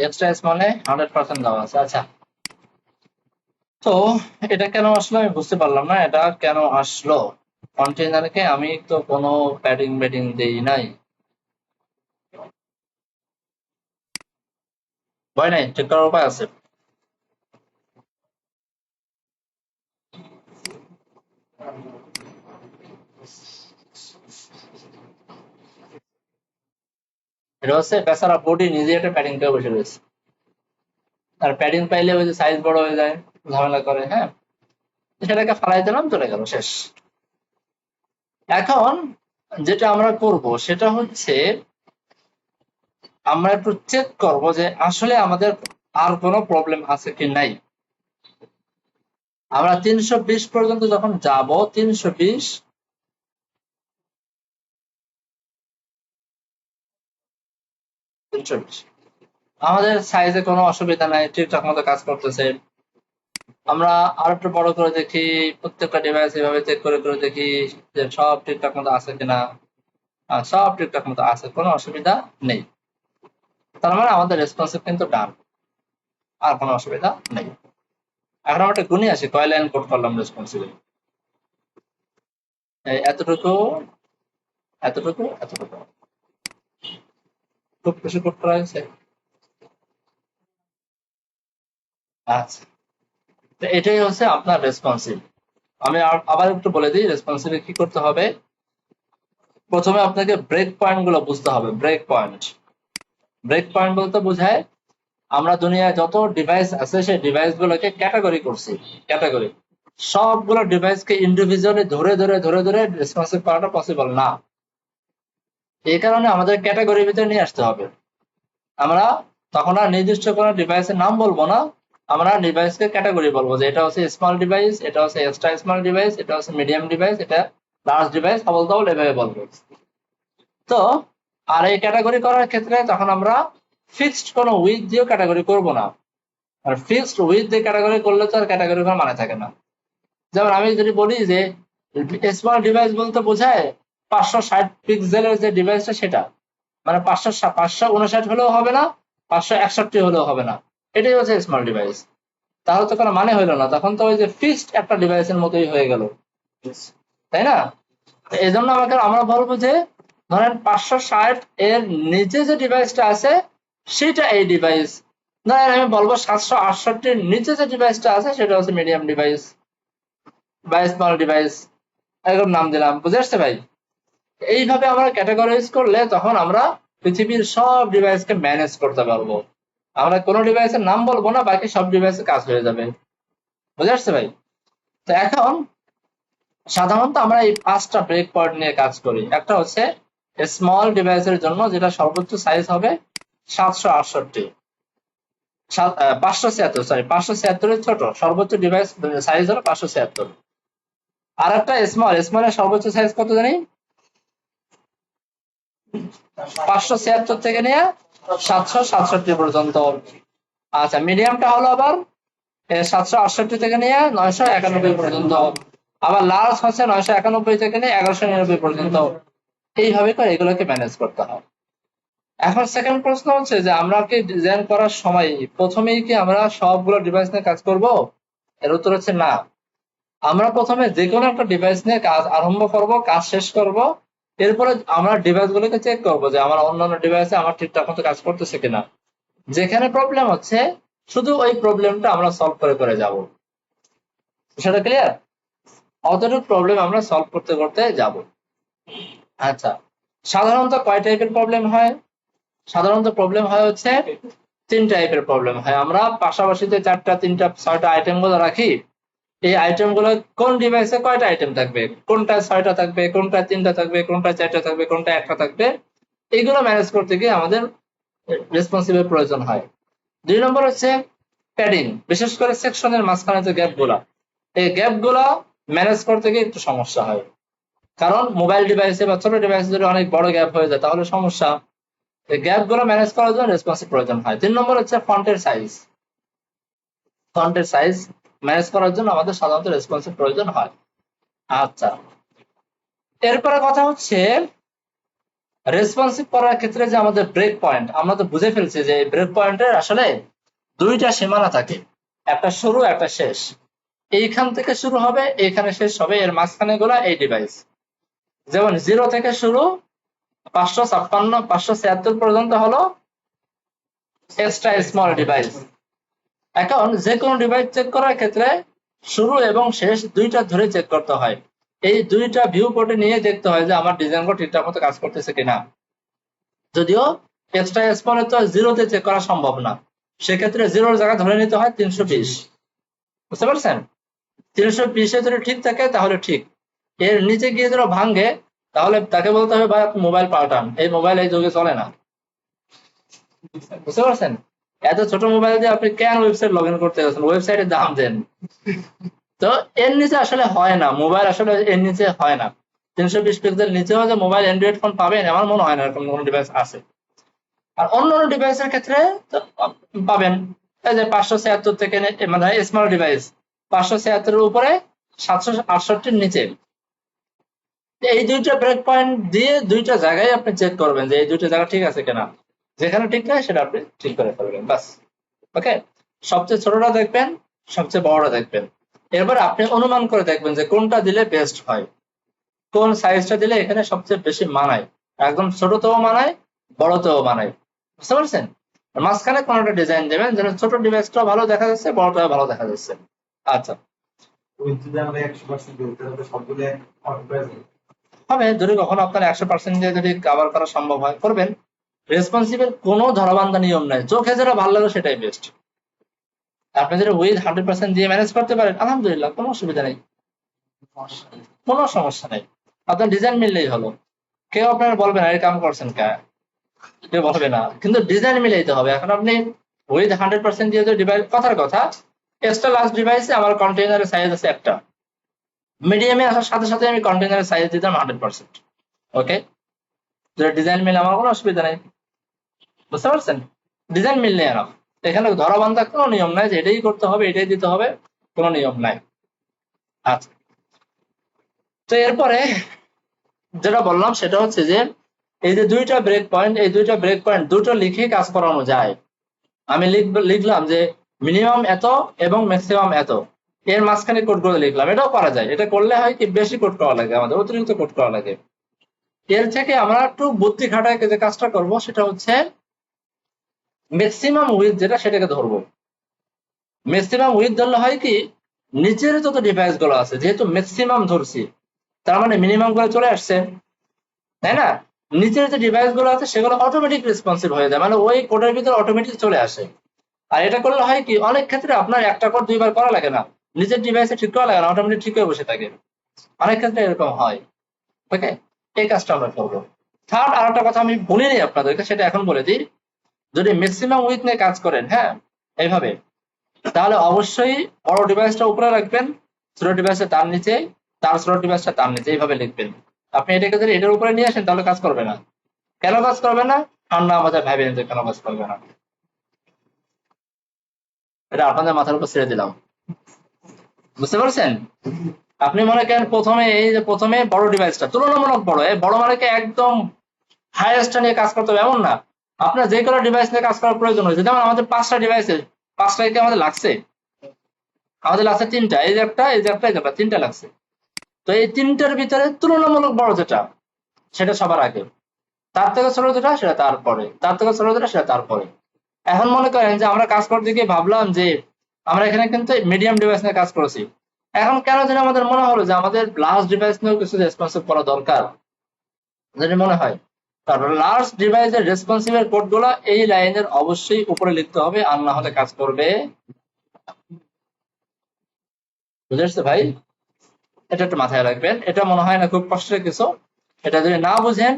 এক্সট্রা মানে 100% দেওয়া আছে। আচ্ছা, তো এটা কেন আসলো আমি বুঝতে পারলাম না, এটা কেন আসলো? কন্টেইনারকে আমি তো কোনো প্যাডিং ব্যাডিং দেই নাই, ভয় নাই, ঠিক করার উপায় আছে। এটা হচ্ছে বেচারা বডি নিজে একটা প্যাডিং পেয়ে বসে রয়েছে, আর প্যাডিং পাইলে ওই যে সাইজ বড় হয়ে যায়, ঝামেলা করে, হ্যাঁ। সেটাকে ফালাই দিলাম, চলে গেল, শেষ। এখন যেটা আমরা করব সেটা হচ্ছে আমরা একটু চেক করব যে আসলে আমাদের আর কোনো প্রবলেম আছে কি নাই। আমরা 320 পর্যন্ত যখন যাব, 320 আমাদের সাইজে কোনো অসুবিধা নাই, ঠিকঠাক মতো কাজ করতেছে। আমরা আর একটু বড় করে দেখি, প্রত্যেকটা ডিভাইস এভাবে চেক করে করে দেখি যে সব ঠিকঠাক মতো আছে কিনা। সব ঠিকঠাক মতো আছে, কোনো অসুবিধা নেই। তার মানে আমাদের রেসপন্সিভ কিন্তু ডান, আর কোনো অসুবিধা নেই। এখন আমরা একটা গুণে আসি, কয় লাইন কোড করলাম রেসপন্সিভ। এতটুকু, এতটুকু, এতটুকু, খুব বেশি কোড করা হয়েছে। আচ্ছা, তো এটাই হচ্ছে আপনার রেসপন্সিভ। আমি আবার একটু বলে দিই রেসপন্সিভে কি করতে হবে। প্রথমে আপনাকে ব্রেক পয়েন্ট গুলো বুঝতে হবে। ব্রেক পয়েন্ট, ব্রেক পয়েন্ট বলতে বোঝায় আমরা দুনিয়ায় যত ডিভাইস আছে সেই ডিভাইস গুলোকে ক্যাটাগরি করছি। ক্যাটাগরি, সবগুলো ডিভাইসকে ইন্ডিভিজুয়ালি ধরে ধরে ধরে ধরে রেসপন্সিভ করাটা পসিবল না। এই কারণে আমাদের ক্যাটাগরির ভিতরে নিয়ে আসতে হবে। আমরা তখন আর নির্দিষ্ট কোনো ডিভাইসের নাম বলবো না, আমরা ডিভাইসকে ক্যাটাগরি বলবো যে এটা হচ্ছে স্মল ডিভাইস, এটা হচ্ছে এক্সট্রা স্মল ডিভাইস, এটা হচ্ছে মিডিয়াম ডিভাইস, এটা লার্জ ডিভাইস, আবল তাবল এভাবে বলবো। তো আর এই ক্যাটাগরি করার ক্ষেত্রে তখন আমরা ফিক্সড কোনো উইথ দিয়েও ক্যাটাগরি করব না। আর ফিক্সড উইথ দিয়ে ক্যাটাগরি করলে তো আর ক্যাটাগরি করার মানে থাকে না। যেমন আমি যদি বলি যে স্মল ডিভাইস বলতে বোঝায় 560 পিক্সেলের যে ডিভাইসটা সেটা, মানে 559 হলেও হবে না, 561 হলেও হবে না, এটাই হচ্ছে স্মল ডিভাইস। তাহলে তো কোনো মানে হইলো না, তখন তো ওই যে ফিক্সড একটা ডিভাইসের মতোই হয়ে গেল, তাই না? এই জন্য আমরা বলবো যে ধরেন 560 এর নিচে যে ডিভাইসটা আছে সেটা এই ডিভাইস। ধরেন আমি বলবো 768 নিচে যে ডিভাইসটা আছে সেটা হচ্ছে মিডিয়াম ডিভাইস বা স্মল ডিভাইস, এরকম নাম দিলাম। বুঝে আসছে ভাই? এইভাবে আমরা ক্যাটাগরাইজ করলে তখন আমরা পৃথিবীর সব ডিভাইসকে ম্যানেজ করতে পারবো। আমরা কোনো ডিভাইসের নাম বলবো না, বাকি সব ডিভাইসে কাজ হয়ে যাবে। বুঝে আসছে ভাই? তো এখন সাধারণত আমরা এই 5টা ব্রেক পয়েন্ট নিয়ে কাজ করি। একটা হচ্ছে স্মল ডিভাইসের জন্য যেটা সর্বোচ্চ সাইজ হবে 768, 576, সরি 576 ছোট, সর্বোচ্চ ডিভাইস সাইজ হলো 576। আর একটা স্মলের সর্বোচ্চ সাইজ কত জানি? 576 থেকে নিয়ে 767 পর্যন্ত। আচ্ছা, মিডিয়ামটা হলো আবার 768 থেকে নিয়ে 991 পর্যন্ত। আবার লার্জ হচ্ছে 991 থেকে নিয়ে 1199 পর্যন্ত। এইভাবে করে এগুলোকে ম্যানেজ করতে হয়। এখন সেকেন্ড প্রশ্ন হচ্ছে যে আমরা কি ডিজাইন করার সময় প্রথমেই কি আমরা সবগুলো ডিভাইস নিয়ে কাজ করব? এর উত্তর হচ্ছে না। আমরা প্রথমে যে কোনো একটা ডিভাইস নিয়ে কাজ আরম্ভ করব, কাজ শেষ করব, এরপরে আমরা ডিভাইস গুলোকে চেক করবো যে আমার অন্যান্য ডিভাইসে আমার ঠিকঠাক মতো কাজ করতেছে কিনা। যেখানে প্রবলেম হচ্ছে শুধু ওই প্রবলেমটা আমরা সলভ করে করে যাব। সেটা ক্লিয়ার? অতটুকু প্রবলেম আমরা সলভ করতে করতে যাব। আচ্ছা, সাধারণত কয় টাইপের প্রবলেম হয়? সাধারণত প্রবলেম হয় হচ্ছে 3 টাইপের প্রবলেম হয়। আমরা পাশাপাশি যে 4টা 3টা 6টা আইটেম গুলো রাখি, এই আইটেম গুলো কোন ডিভাইসে কয়টা আইটেম থাকবে, কোনটা 6টা থাকবে, কোনটা 3টা থাকবে, কোনটা 4টা থাকবে, কোনটা 1টা থাকবে, এইগুলো ম্যানেজ করতে গিয়ে আমাদের রেসপন্সিভের প্রয়োজন হয়। 2 নম্বর হচ্ছে প্যাডিং, বিশেষ করে সেকশনের মাঝখানে যে গ্যাপ গুলা, এই গ্যাপ গুলা ম্যানেজ করতে গিয়ে একটু সমস্যা হয়। কারণ মোবাইল ডিভাইসে বা ছোট ডিভাইসে যদি অনেক বড় গ্যাপ হয়ে যায় তাহলে সমস্যা। এই গ্যাপ গুলো ম্যানেজ করার জন্য রেসপন্সিভ প্রয়োজন হয়। 3 নম্বর হচ্ছে ফন্টের সাইজ। ফন্টের সাইজ ম্যানেজ করার জন্য আমাদের সাধারণত রেসপন্সিভ প্রয়োজন হয়। আচ্ছা, এরপরে কথা হচ্ছে রেসপন্সিভ করার ক্ষেত্রে যে আমাদের ব্রেক পয়েন্ট, আমরা তো বুঝে ফেলছি যে এই ব্রেক পয়েন্টের আসলে 2টা সীমানা থাকে, একটা শুরু একটা শেষ। এইখান থেকে শুরু হবে, এইখানে শেষ হবে, এর মাঝখানে গুলা এই ডিভাইস। যেমন 0 থেকে শুরু 556 576 পর্যন্ত হলো এক্সট্রা স্মল ডিভাইস। এখন যে কোনো ডিভাইস চেক করার ক্ষেত্রে শুরু এবং শেষ 2টা ধরে চেক করতে হয়। এই 2টা ভিউ পোর্টে নিয়ে দেখতে হয় যে আমার ডিজাইন কোড ঠিকঠাক মতো কাজ করতেছে কিনা। যদিও এক্সট্রা স্মলে তো 0তে চেক করা সম্ভব না, সেক্ষেত্রে 0-র জায়গা ধরে নিতে হয় 320। বুঝতে পারছেন? 320 যদি ঠিক থাকে তাহলে ঠিক, এর নিচে গিয়ে যদি ভাঙে তাহলে তাকে বলতে হবে ভাই আপনি মোবাইল পাল্টান, এই মোবাইল এই যুগে চলে না। বুঝতে পারছেন? এত ছোট মোবাইল দিয়ে আপনি কেন ওয়েবসাইট লগ ইন করতে যাচ্ছেন? ওয়েবসাইটের দাম দেন। তো এর নিচে আসলে হয় না, মোবাইল আসলে এর নিচে হয় না। 320 পিক্সেল নিচেও যে মোবাইল অ্যান্ড্রয়েড ফোন পাবেন এমন মনে হয় না এরকম কোনো ডিভাইস আছে। আর অন্যান্য ডিভাইসের ক্ষেত্রে পাবেন এই যে 576 থেকে মানে স্মল ডিভাইস 576 এর উপরে 768 নিচে এই দুইটা ব্রেক পয়েন্ট দিয়ে দুইটা জায়গায় আপনি চেক করবেন যে এই দুইটা জায়গা ঠিক আছে কিনা, যেখানে ঠিক নাই সেটা আপনি ঠিক করে ফেলবেন বাস। ওকে, সবচেয়ে ছোটটা দেখবেন, সবচেয়ে বড়টা দেখবেন, এরপর আপনি অনুমান করে দেখবেন যে কোনটা দিলে বেস্ট হয়, কোন সাইজটা দিলে এখানে সবচেয়ে বেশি মানায়, একদম ছোটতেও মানায়, বড়তেও মানায়, বুঝতে পারছেন? মাঝখানে কোন একটা ডিজাইন দেবেন যেন ছোট ডিভাইসটা ভালো দেখা যাচ্ছে, বড়টাও ভালো দেখা যাচ্ছে। আচ্ছা, হবে যদি কখনো আপনার 100% দিয়ে যদি কভার করা সম্ভব হয় করবেন। রেসপন্সিবল কোনো ধরাবান্ধা নিয়ম নাই, চোখে যেটা ভালো লাগে সেটাই বেস্ট। আপনি যদি উইথ 100% দিয়ে ম্যানেজ করতে পারেন আলহামদুলিল্লাহ, কোনো অসুবিধা নেই, কোনো সমস্যা নেই। আপনার ডিজাইন মিললেই হলো, কেউ আপনার বলবে না এই কাম করছেন কে, কেউ বলবে না, কিন্তু ডিজাইন মিলাইতে হবে। এখন আপনি উইথ 100% দিয়ে যদি ডিভাইস, কথার কথা, এক্সট্রা লার্জ ডিভাইসে আমার কন্টেইনারের সাইজ আছে একটা, মিডিয়ামে আসার সাথে সাথে আমি কন্টেইনারের সাইজ দিতাম 100%। ওকে, যদি ডিজাইন মিলে আমার কোনো অসুবিধা নেই, বুঝতে পারছেন? ডিজাইন মিললে এনাফ, এখানে ধরাবান্ধা কোনো নিয়ম নাই যে এটাই করতে হবে এটাই দিতে হবে, কোনো নিয়ম নাই। আচ্ছা, তো এরপরে যেটা বললাম সেটা হচ্ছে যে এই যে দুইটা ব্রেক পয়েন্ট, এই দুইটা ব্রেক পয়েন্ট দুটো লিখে কাজ করানো যায়। আমি লিখলাম যে মিনিমাম এত এবং ম্যাক্সিমাম এত, এর মাঝখানে কোড করে লিখলাম, এটাও করা যায়। এটা করলে হয় কি বেশি কোড করা লাগে, আমাদের অতিরিক্ত কোড করা লাগে। এর থেকে আমরা একটু বুদ্ধি খাটায় যে কাজটা করব সেটা হচ্ছে ম্যাক্সিমাম উইথ যেটা সেটাকে ধরবো। ম্যাক্সিমাম উইথ ধরলে হয় কি, নিচের যত ডিভাইস গুলো আছে যেহেতু ম্যাক্সিমাম ধরছি, তার মানে মিনিমাম গুলো চলে আসছে, তাই না? নিচের যে ডিভাইস গুলো আছে সেগুলো অটোমেটিক রেসপন্সিভ হয়ে যায়, মানে ওই কোডের ভিতরে অটোমেটিক চলে আসে। আর এটা করলে হয় কি, অনেক ক্ষেত্রে আপনার একটা কোড দুইবার করা লাগে না, নিজের ডিভাইসে ঠিক করা লাগে না, অটোমেটিক ঠিক হয়ে বসে থাকে। অনেক ক্ষেত্রে এরকম হয়। ওকে, এই কাজটা আমরা করবো। থার্ড আর একটা কথা আমি বলিনি আপনাদেরকে, সেটা এখন বলে দিই। যদি ম্যাক্সিমাম উইথ নিয়ে কাজ করেন, হ্যাঁ এইভাবে, তাহলে অবশ্যই বড় ডিভাইসটা উপরে রাখবেন, ছোট ডিভাইসটা তার নিচে, তার ছোট ডিভাইসটা তার নিচে, এইভাবে লিখবেন। আপনি এটাকে যদি এটার উপরে নিয়ে আসেন তাহলে কাজ করবে না। কেন কাজ করবে না? ঠান্ডা মাথায় ভাবেন যে কেন কাজ করবে না, এটা আপনাদের মাথার উপর ছেড়ে দিলাম, বুঝতে পারছেন? আপনি মনে করেন প্রথমে এই যে প্রথমে বড় ডিভাইসটা তুলনামূলক বড়, এই বড় মানে কি একদম হাইয়েস্টটা নিয়ে কাজ করতে হবে এমন না। আপনার যে কোনো ডিভাইস নিয়ে কাজ করার প্রয়োজন হয়েছে, যেমন আমাদের 5টা ডিভাইসে, 5টায় কি আমাদের লাগছে? আমাদের লাগছে 3টা, এই যে একটা, এই যে একটা, এই যে একটা, 3টা লাগছে। তো এই 3টার ভিতরে তুলনামূলক বড় যেটা সেটা সবার আগে, তার থেকে ছোট যেটা সেটা তারপরে, তার থেকে ছোট যেটা সেটা তারপরে। এখন মনে করেন যে আমরা কাজ করতে গিয়ে ভাবলাম যে আমরা এখানে কিন্তু মিডিয়াম ডিভাইস নিয়ে কাজ করেছি, এখন কেন যেন আমাদের মনে হলো যে আমাদের লার্জ ডিভাইস নিয়েও কিছু রেসপন্সিভ করা দরকার, যদি মনে হয়। তারপর লার্জ ডিভাইসের রেসপন্সিভের কোড গুলা এই লাইনের অবশ্যই উপরে লিখতে হবে, আর না হলে কাজ করবে। বুঝে আসছে ভাই? এটা একটু মাথায় রাখবেন, এটা মনে হয় না খুব কষ্টের কিছু। এটা যদি না বুঝেন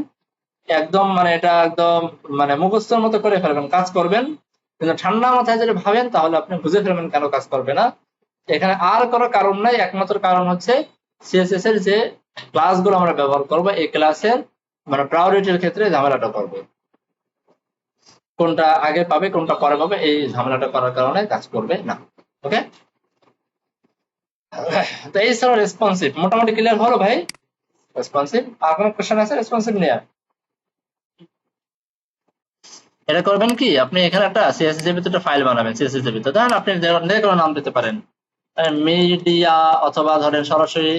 একদম মানে এটা একদম মানে মুখস্থের মতো করে ফেলবেন, কাজ করবেন, কিন্তু ঠান্ডা মাথায় যদি ভাবেন তাহলে আপনি বুঝে ফেলবেন কেন কাজ করবে না। এখানে আর কোনো কারণ নাই, একমাত্র কারণ হচ্ছে সিএসএস এর যে ক্লাসগুলো আমরা ব্যবহার করবো, এই ক্লাসের মানে প্রায়োরিটির ক্ষেত্রে ঝামেলাটা করবে, কোনটা আগে পাবে কোনটা পরে পাবে, এই ঝামেলাটা করার কারণে কাজ করবে না। ওকে, তো এই ছিল রেসপন্সিভ, মোটামুটি ক্লিয়ার হলো ভাই? রেসপন্সিভ, আর কোনো কোশ্চেন আছে রেসপন্সিভ নিয়ে? এটা করবেন কি, আপনি এখানে একটা সিএসএস এর ভিতরে ফাইল বানাবেন, সিএসএস এর ভিতরে ধরেন আপনি যে কোনো নাম দিতে পারেন, মিডিয়া, অথবা ধরেন সরাসরি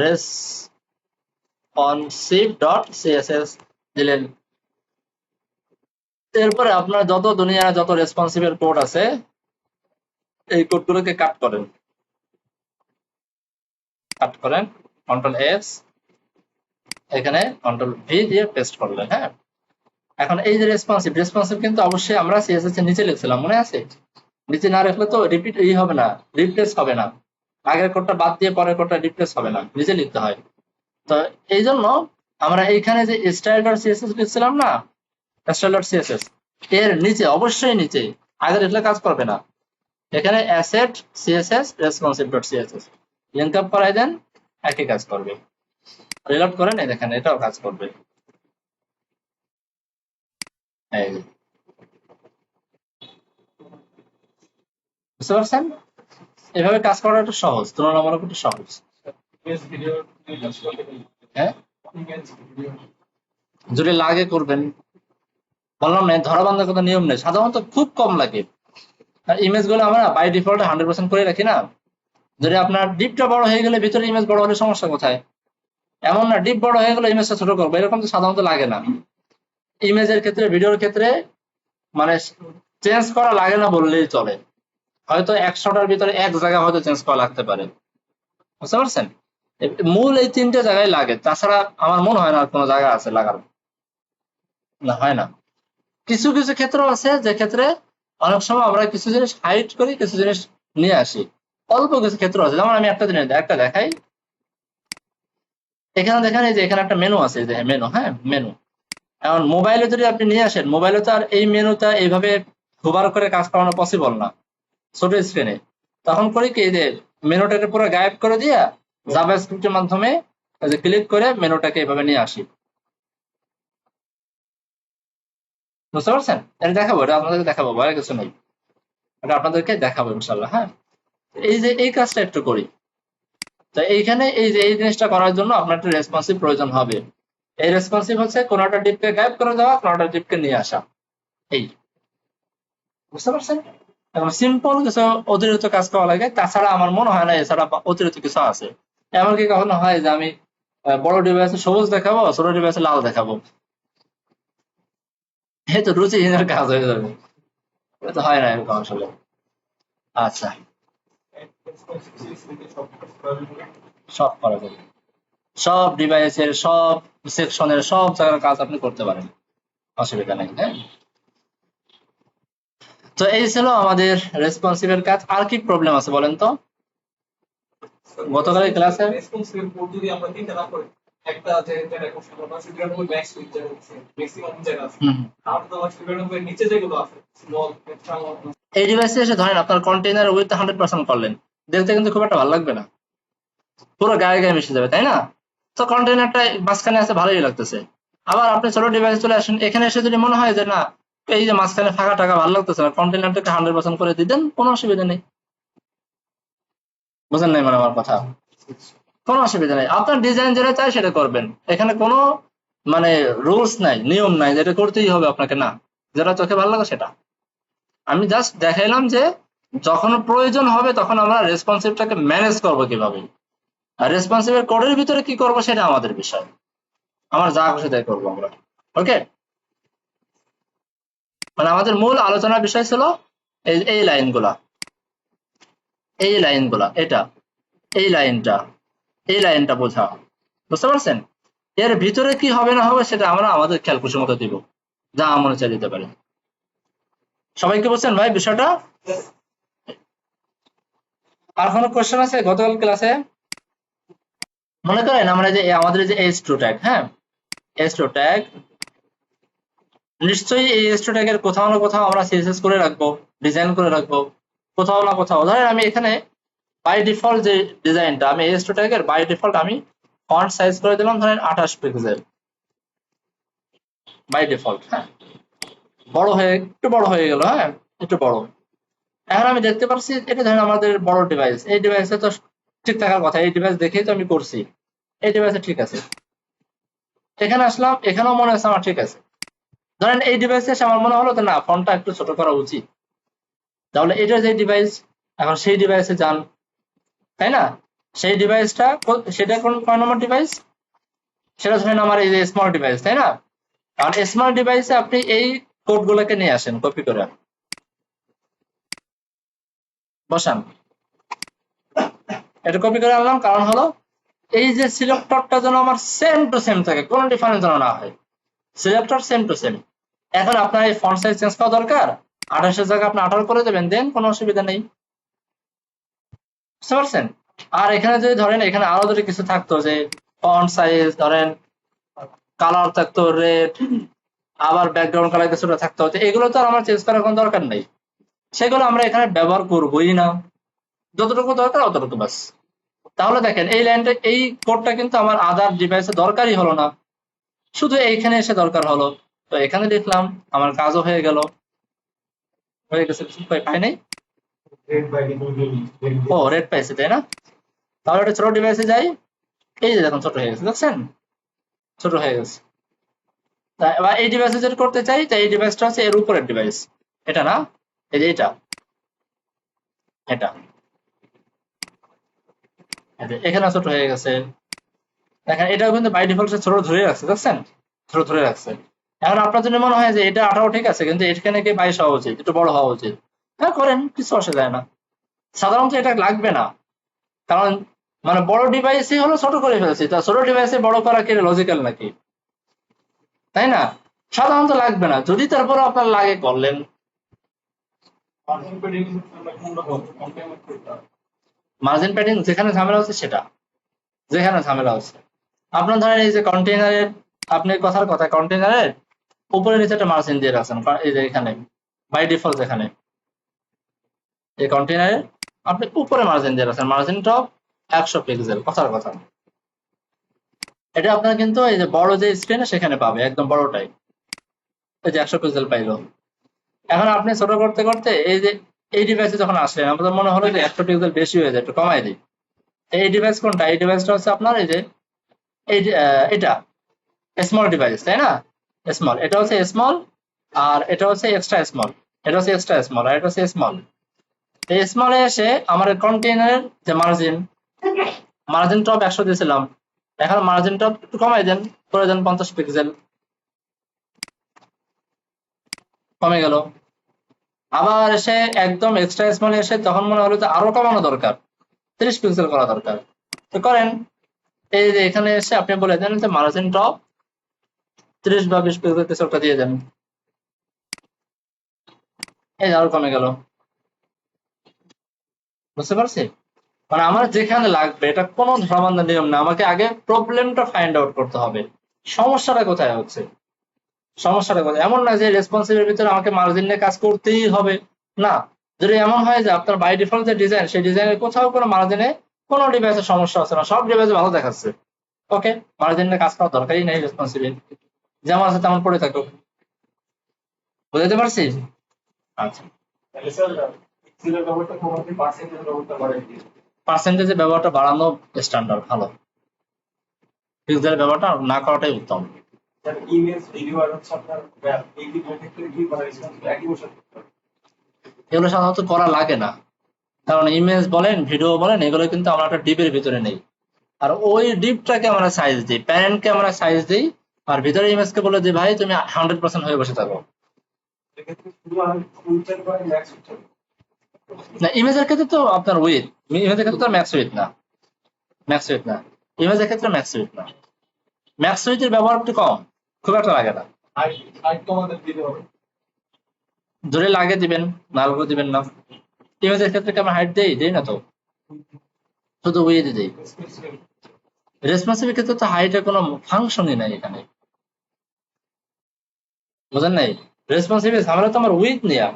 রেসপন্সিভ ডট সিএসএস দিলেন। এরপরে আপনার যত দুনিয়ার যত রেসপন্সিভ এর কোড আছে এই কোডগুলোকে কাট করেন, কন্ট্রোল এস, এখানে কন্ট্রোল ভি দিয়ে পেস্ট করলেন। হ্যাঁ, এখন এই যে রেসপন্সিভ, রেসপন্সিভ কিন্তু অবশ্যই আমরা সিএসএস এর নিচে লিখছিলাম, মনে আছে? নিচে না রাখলে তো রিপিট হবে না, রিপ্লেস হবে না, আগের কোডটা বাদ দিয়ে পরের কোডটা রিপ্লেস হবে না, নিচে লিখতে হয়। তো এই জন্য আমরা এইখানে যে স্টাইল ডট সিএসএস লিখছিলাম না, স্টাইল ডট সিএসএস, এর নিচে অবশ্যই নিচে, আগে লিখলে কাজ করবে না, এখানে asset CSS responsive dot CSS link up করাই দেন, একই কাজ করবে। রিলোড করেন, এই দেখেন এটাও কাজ করবে। এই যে, বুঝতে পারছেন? এভাবে কাজ করা একটু সহজ, তুলনামূলক একটু সহজ। হ্যাঁ, যদি লাগে করবেন, বললাম না ধরাবান্ধব কোনো নিয়ম নেই, সাধারণত খুব কম লাগে। আর ইমেজ গুলো আমরা বাই ডিফল্ট 100% করে রাখি না। যদি আপনার ডিপটা বড় হয়ে গেলে ভিতরে ইমেজ বড় হলে সমস্যা কোথায়? এমন না ডিপ বড় হয়ে গেলে ইমেজটা ছোট করবো, এরকম তো সাধারণত লাগে না। ইমেজের ক্ষেত্রে, ভিডিওর ক্ষেত্রে মানে চেঞ্জ করা লাগে না বললেই চলে। হয়তো 100টার ভিতরে এক জায়গা হয়তো চেঞ্জ করা লাগতে পারে, বুঝতে পারছেন? মূল এই 3টে জায়গায় লাগে, তাছাড়া আমার মনে হয় না আর কোনো জায়গা আছে লাগার, না হয় না। কিছু কিছু ক্ষেত্র আছে যে ক্ষেত্রে অনেক সময় আমরা কিছু জিনিস হাইড করি, কিছু জিনিস নিয়ে আসি। অল্প কিছু ক্ষেত্র আছে, যেমন আমি একটা দেখাই। এখানে দেখেন, এই যে এখানে একটা মেনু আছে, যে মেনু, হ্যাঁ মেনু। এখন মোবাইলে যদি আপনি নিয়ে আসেন, মোবাইলে তো আর এই মেনুটা এইভাবে হোভার করে কাজ করানো পসিবল না ছোট স্ক্রিনে। তখন করি কি, যে মেনুটাকে পুরো গায়েব করে দিয়ে জাভাস্ক্রিপ্টের মাধ্যমে যে ক্লিক করে মেনুটাকে এভাবে নিয়ে আসি, বুঝতে পারছেন? এটা দেখাবো, এটা আপনাদেরকে দেখাবো, ভয়ের কিছু নেই, এটা আপনাদেরকে দেখাবো ইনশাল্লাহ। হ্যাঁ, এই যে এই কাজটা একটু করি। তো এইখানে এই যে এই জিনিসটা করার জন্য আপনার একটা রেসপন্সিভ প্রয়োজন হবে। এই রেসপন্সিভ হচ্ছে কোনোটা ডিপকে গায়েব করে দেওয়া, কোনোটা ডিপকে নিয়ে আসা, এই, বুঝতে পারছেন? এখন সিম্পল কিছু অতিরিক্ত কাজ করা লাগে, তাছাড়া আমার মনে হয় না এছাড়া অতিরিক্ত কিছু আছে। এমনকি কখনো হয় যে আমি বড় ডিভাইসে সবুজ দেখাবো, ছোট ডিভাইসে লাল দেখাবো, এই তো রুচিহীনের কাজ হয়ে যাবে। এটা তো হয় না এরকম আসলে। আচ্ছা, সব করা যাবে, সব ডিভাইসের সব সেকশনের সব জায়গার কাজ আপনি করতে পারেন, অসুবিধা নেই। হ্যাঁ, তো এই ছিল আমাদের রেসপন্সিভের কাজ। আর কি প্রবলেম আছে বলেন তো? গতকালের ক্লাসে এই ডিভাইসে এসে ধরেন আপনার কন্টেইনার উইথ 100% করলেন, দেখতে কিন্তু খুব একটা ভালো লাগবে না, পুরো গায়ে গায়ে মিশে যাবে, তাই না? তো কন্টেইনারটা মাঝখানে আছে, ভালোই লাগতেছে। আবার আপনি ছোট ডিভাইসে চলে আসেন, এখানে এসে যদি মনে হয় যে না, এই যে মাঝখানে ফাঁকা টাকা ভালো লাগতেছে না, কন্টেইনারটাকে 100% করে দিতেন, কোনো অসুবিধা নেই। বুঝেন নাই মানে আমার কথা? কোনো অসুবিধা নেই, আপনার ডিজাইন যেটা চাই সেটা করবেন। এখানে কোনো মানে রুলস নাই, নিয়ম নাই যেটা করতেই হবে আপনাকে, না, যেটা চোখে ভালো লাগে সেটা। আমি জাস্ট দেখাইলাম যে যখন প্রয়োজন হবে তখন আমরা রেসপন্সিভটাকে ম্যানেজ করবো কিভাবে, আর রেসপন্সিভের কোডের ভিতরে কি করবো সেটা আমাদের বিষয়, আমার যা খুশি তাই করবো আমরা। ওকে, মানে আমাদের মূল আলোচনার বিষয় ছিল এই এই লাইনগুলা, এই লাইনগুলা, এটা, এই লাইনটা, এই লাইনটা বোঝা, বুঝতে পারছেন? এর ভিতরে কি হবে না হবে সেটা আমরা আমাদের খেয়াল খুশি মতো দিব, যা মনে চাই দিতে পারি। সবাইকে বুঝছেন ভাই বিষয়টা? আর কোনো কোশ্চেন আছে গতকাল ক্লাসে? মনে করেন আমরা যে আমাদের যে h2 ট্যাগ, হ্যাঁ h2 ট্যাগ, নিশ্চয়ই এই h2 ট্যাগের কোথাও না কোথাও আমরা সিএসএস করে রাখবো, ডিজাইন করে রাখবো কোথাও না কোথাও। ধরেন আমি এখানে বাই ডিফল্ট যে ডিজাইনটা, আমি h2 ট্যাগের বাই ডিফল্ট আমি ফন্ট সাইজ করে দিলাম ধরেন 28 পিক্সেল বাই ডিফল্ট। হ্যাঁ, বড় হয়ে একটু বড় হয়ে গেল, হ্যাঁ একটু বড়। এখন আমি দেখতে পাচ্ছি এটা ধরেন আমাদের বড় ডিভাইস, এই ডিভাইসে তো ঠিক থাকার কথা, এই ডিভাইস দেখেই তো আমি করছি, এই ডিভাইসে ঠিক আছে। এখানে আসলাম, এখানেও মনে হচ্ছে আমার ঠিক আছে। ধরেন এই ডিভাইসে এসে আমার মনে হলো যে না, ফন্টটা একটু ছোট করা উচিত, তাহলে এটা যে ডিভাইস, এখন সেই ডিভাইসে যান, তাই না? সেই ডিভাইসটা সেটা কোন কয় নম্বর ডিভাইস? সেটা ধরেন আমার এই যে স্মল ডিভাইস, তাই না? কারণ স্মল ডিভাইসে আপনি এই কোড গুলোকে নিয়ে আসেন কপি করে বসান, এটা কপি করে আনলাম, কারণ হলো এই যে সিলেক্টরটা যেন আমার সেম টু সেম থাকে, কোনো ডিফারেন্স যেন না হয়, সিলেক্টর সেম টু সেম। এখন আপনার এই ফন্ট সাইজ চেঞ্জ করা দরকার, 28 এর জায়গায় আপনি 18 করে দেবেন, দেন কোনো অসুবিধা নেই, বুঝতে পারছেন? আর এখানে যদি ধরেন এখানে আরো যদি কিছু থাকতো, যে ফন্ট সাইজ ধরেন কালার থাকতো রেড, আবার ব্যাকগ্রাউন্ড কালার কিছুটা থাকতো, তো এগুলো তো আর আমার চেঞ্জ করার কোনো দরকার নেই, সেগুলো আমরা এখানে ব্যবহার করবোই না, যতটুকু দরকার অতটুকু বাস। তাহলে দেখেন এই লাইনটা, এই কোডটা কিন্তু আমার আদার ডিভাইসে দরকারই হলো না, শুধু এইখানে এসে দরকার হলো। তো এখানে লিখলাম, আমার কাজও হয়ে গেল, হয়ে গেছে, পাই নাই, ও রেড পাইছে তাই না? তাহলে একটা ছোট ডিভাইসে যাই, এই যে দেখুন ছোট হয়ে গেছে, দেখছেন ছোট হয়ে গেছে। এবার এই ডিভাইসে যদি করতে চাই, তাই এই ডিভাইসটা হচ্ছে এর উপরের ডিভাইস, এটা না, এই যে এটা, এটা এখানে ছোট হয়ে গেছে। দেখেন এটাও কিন্তু বাই ডিফল্ট ছোট ধরে রাখছে, দেখছেন ছোট ধরে রাখছে। এখন আপনার যদি মনে হয় যে এটা 18 ঠিক আছে, কিন্তু এখানে কি 22 হওয়া উচিত, একটু বড় হওয়া উচিত, হ্যাঁ করেন, কিছু অসুবিধা হয় না। সাধারণত এটা লাগবে না, কারণ মানে বড় ডিভাইসই হলো ছোট করে ফেলছি, তা ছোট ডিভাইসে বড় করা কি লজিক্যাল নাকি, তাই না? সাধারণত লাগবে না, যদি তারপরে আপনার লাগে করলেন। মার্জিন প্যাডিং যেখানে ঝামেলা হচ্ছে সেটা, যেখানে ঝামেলা হচ্ছে আপনার ধরেন এই যে কন্টেইনারের, আপনি কথার কথা কন্টেইনারের উপরে নিচে একটা মার্জিন দিয়ে রাখছেন, এই যে এখানে বাই ডিফল্ট এখানে এই কন্টেইনারের আপনি উপরে মার্জিন দিয়ে রাখছেন, মার্জিন টপ 100 পিক্সেল, কথার কথা। এটা আপনার কিন্তু এই যে বড় যে স্ক্রিনে সেখানে পাবে একদম বড়টাই, এই যে 100 পিক্সেল পাইলো। এখন আপনি ছোট করতে করতে এই যে এই ডিভাইসে যখন আসলেন, আপনাদের মনে হলো যে 100 পিক্সেল বেশি হয়ে যায়, একটু কমাই দিই। এই ডিভাইস কোনটা? এই ডিভাইসটা হচ্ছে আপনার এই যে এটা স্মল ডিভাইস, তাই না? স্মল, এটা হচ্ছে স্মল, আর এটা হচ্ছে এক্সট্রা স্মল, এটা হচ্ছে এক্সট্রা স্মল, আর এটা হচ্ছে স্মল। এই স্মলে এসে আমার কন্টেইনারের যে মার্জিন, মার্জিন টপ 100 দিয়েছিলাম, এখন মার্জিন টপ একটু কমাই দেন, করে দেন 50 পিক্সেল, কমে গেল। আবার এসে একদম এক্সট্রা স্মলে এসে তখন মনে হলো যে আরো কমানো দরকার, 30 পিক্সেল করা দরকার, তো করেন। এই যে এখানে এসে আপনি বলে দেন যে মার্জিন টপ 30 বা 20 পিক্সেল কিছু একটা দিয়ে দেন, এই যে আরো কমে গেল। বুঝতে পারছি? মানে আমার যেখানে লাগবে, এটা কোনো ধরাবান্ধব নিয়ম না, আমাকে আগে প্রবলেমটা ফাইন্ড আউট করতে হবে, সমস্যাটা কোথায় হচ্ছে, সমস্যাটা কোথায়। এমন না যে রেসপন্সিবের ভিতরে আমাকে মার্জিন নিয়ে কাজ করতেই হবে, না। যদি এমন হয় যে আপনার বাই ডিফল্ট যে ডিজাইন, সেই ডিজাইনের কোথাও কোনো মার্জিনে কোনো ডিভাইসের সমস্যা হচ্ছে না, সব ডিভাইসে ভালো দেখাচ্ছে, ওকে, মার্জিন নিয়ে কাজ করার দরকারই নেই, রেসপন্সিবল যেমন আছে তেমন পড়ে থাকুক। বুঝতে পারছি? আচ্ছা, পার্সেন্টেজের ব্যবহারটা বাড়ানো স্ট্যান্ডার্ড, ভালো, পিক্সেলের ব্যবহারটা না করাটাই উত্তম। এগুলো সাধারণত করা লাগে না, কারণ ইমেজ বলেন ভিডিও বলেন এগুলো কিন্তু আমরা একটা ডিপের ভিতরে নেই, আর ওই ডিপটাকে আমরা সাইজ দিই, প্যারেন্টকে আমরা সাইজ দিই, আর ভিতরে ইমেজকে বলে দিই ভাই তুমি 100% হয়ে বসে থাকো। না, ইমেজের ক্ষেত্রে তো আপনার উইথ, ইমেজের ক্ষেত্রে তো ম্যাক্স উইথ না, ম্যাক্স উইথ না, ইমেজের ক্ষেত্রে ম্যাক্স উইথ না, ম্যাক্স উইথের ব্যবহার একটু কম, খুব একটা লাগে না। ধরে লাগে দিবেন, না লাগলে দিবেন না। ইমেজের ক্ষেত্রে কি আমরা হাইট দেই না তো, শুধু উইথ দেই। রেসপন্সিভ ক্ষেত্রে তো হাইটের কোনো ফাংশনই নাই এখানে, বুঝেন নাই? রেসপন্সিভ ঝামেলা তো আমার উইথ নেয়া,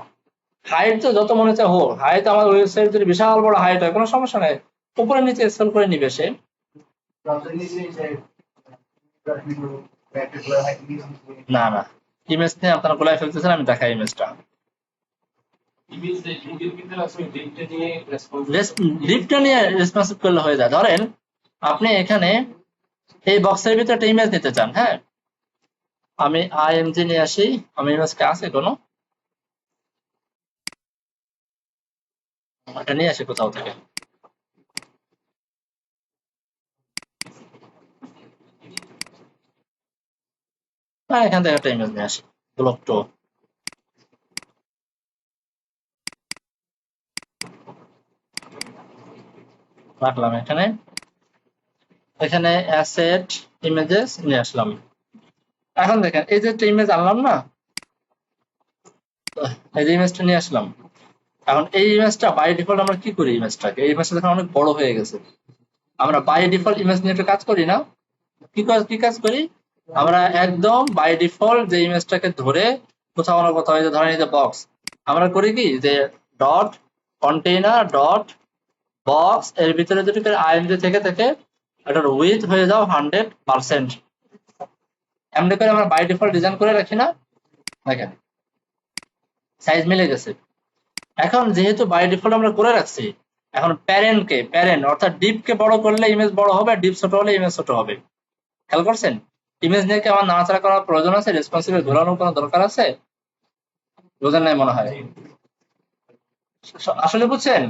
হাইট তো যত মনে চায় হোক, হাইট আমার ওয়েবসাইট যদি বিশাল বড় হাইট হয় কোনো সমস্যা নাই, উপরে নিচে স্ক্রল করে নিবে সে। না না, ইমেজ নিয়ে আপনারা গোলায় ফেলতেছেন, আমি দেখাই ইমেজটা। লিফটটা নিয়ে রেসপন্সিভ করলে হয়ে যায়। ধরেন আপনি এখানে এই বক্সের ভিতরে একটা ইমেজ নিতে চান, হ্যাঁ, আমি আইএমজি নিয়ে আসি, আমি ইমেজটা আছে কোনো, এটা নিয়ে আসি কোথাও থেকে, এখান থেকে একটা ইমেজ নিয়ে আসি, ব্লক টু, রাখলাম এখানে, এখানে অ্যাসেট ইমেজেস নিয়ে আসলাম। এখন দেখেন এই যে একটা ইমেজ আনলাম না, এই যে ইমেজটা নিয়ে আসলাম, এখন এই ইমেজটা বাই ডিফল্ট আমরা কি করি, ইমেজটাকে, এই ইমেজটা দেখেন অনেক বড় হয়ে গেছে, আমরা বাই ডিফল্ট ইমেজ নিয়ে একটা কাজ করি না, কি কাজ করি, আমরা একদম বাই ডিফল্ট যে ইমেজটাকে ধরে কোথাও না কোথাও, এই যে ধরেন এই যে বক্স, আমরা করি কি যে ডট কন্টেইনার ডট বক্স, এর ভিতরে যদি আইএমজি থেকে থেকে এটার উইথ হয়ে যাও 100%, এমনি করে আমরা বাই ডিফল্ট ডিজাইন করে রাখি না, দেখেন সাইজ মিলে গেছে। এখন যেহেতু বাই ডিফল্ট আমরা করে রাখছি, এখন প্যারেন্ট অর্থাৎ ডিপকে বড় করলে ইমেজ বড় হবে, ডিপ ছোট হলে ইমেজ ছোট হবে। খেয়াল করছেন? ইমেজ নিয়ে কি আমার নাড়াচাড়া করার প্রয়োজন আছে? রেসপন্সিবল ঘোরানোর কোনো দরকার আছে? বোঝেন নাই মনে হয়। আসলে বুঝছেন,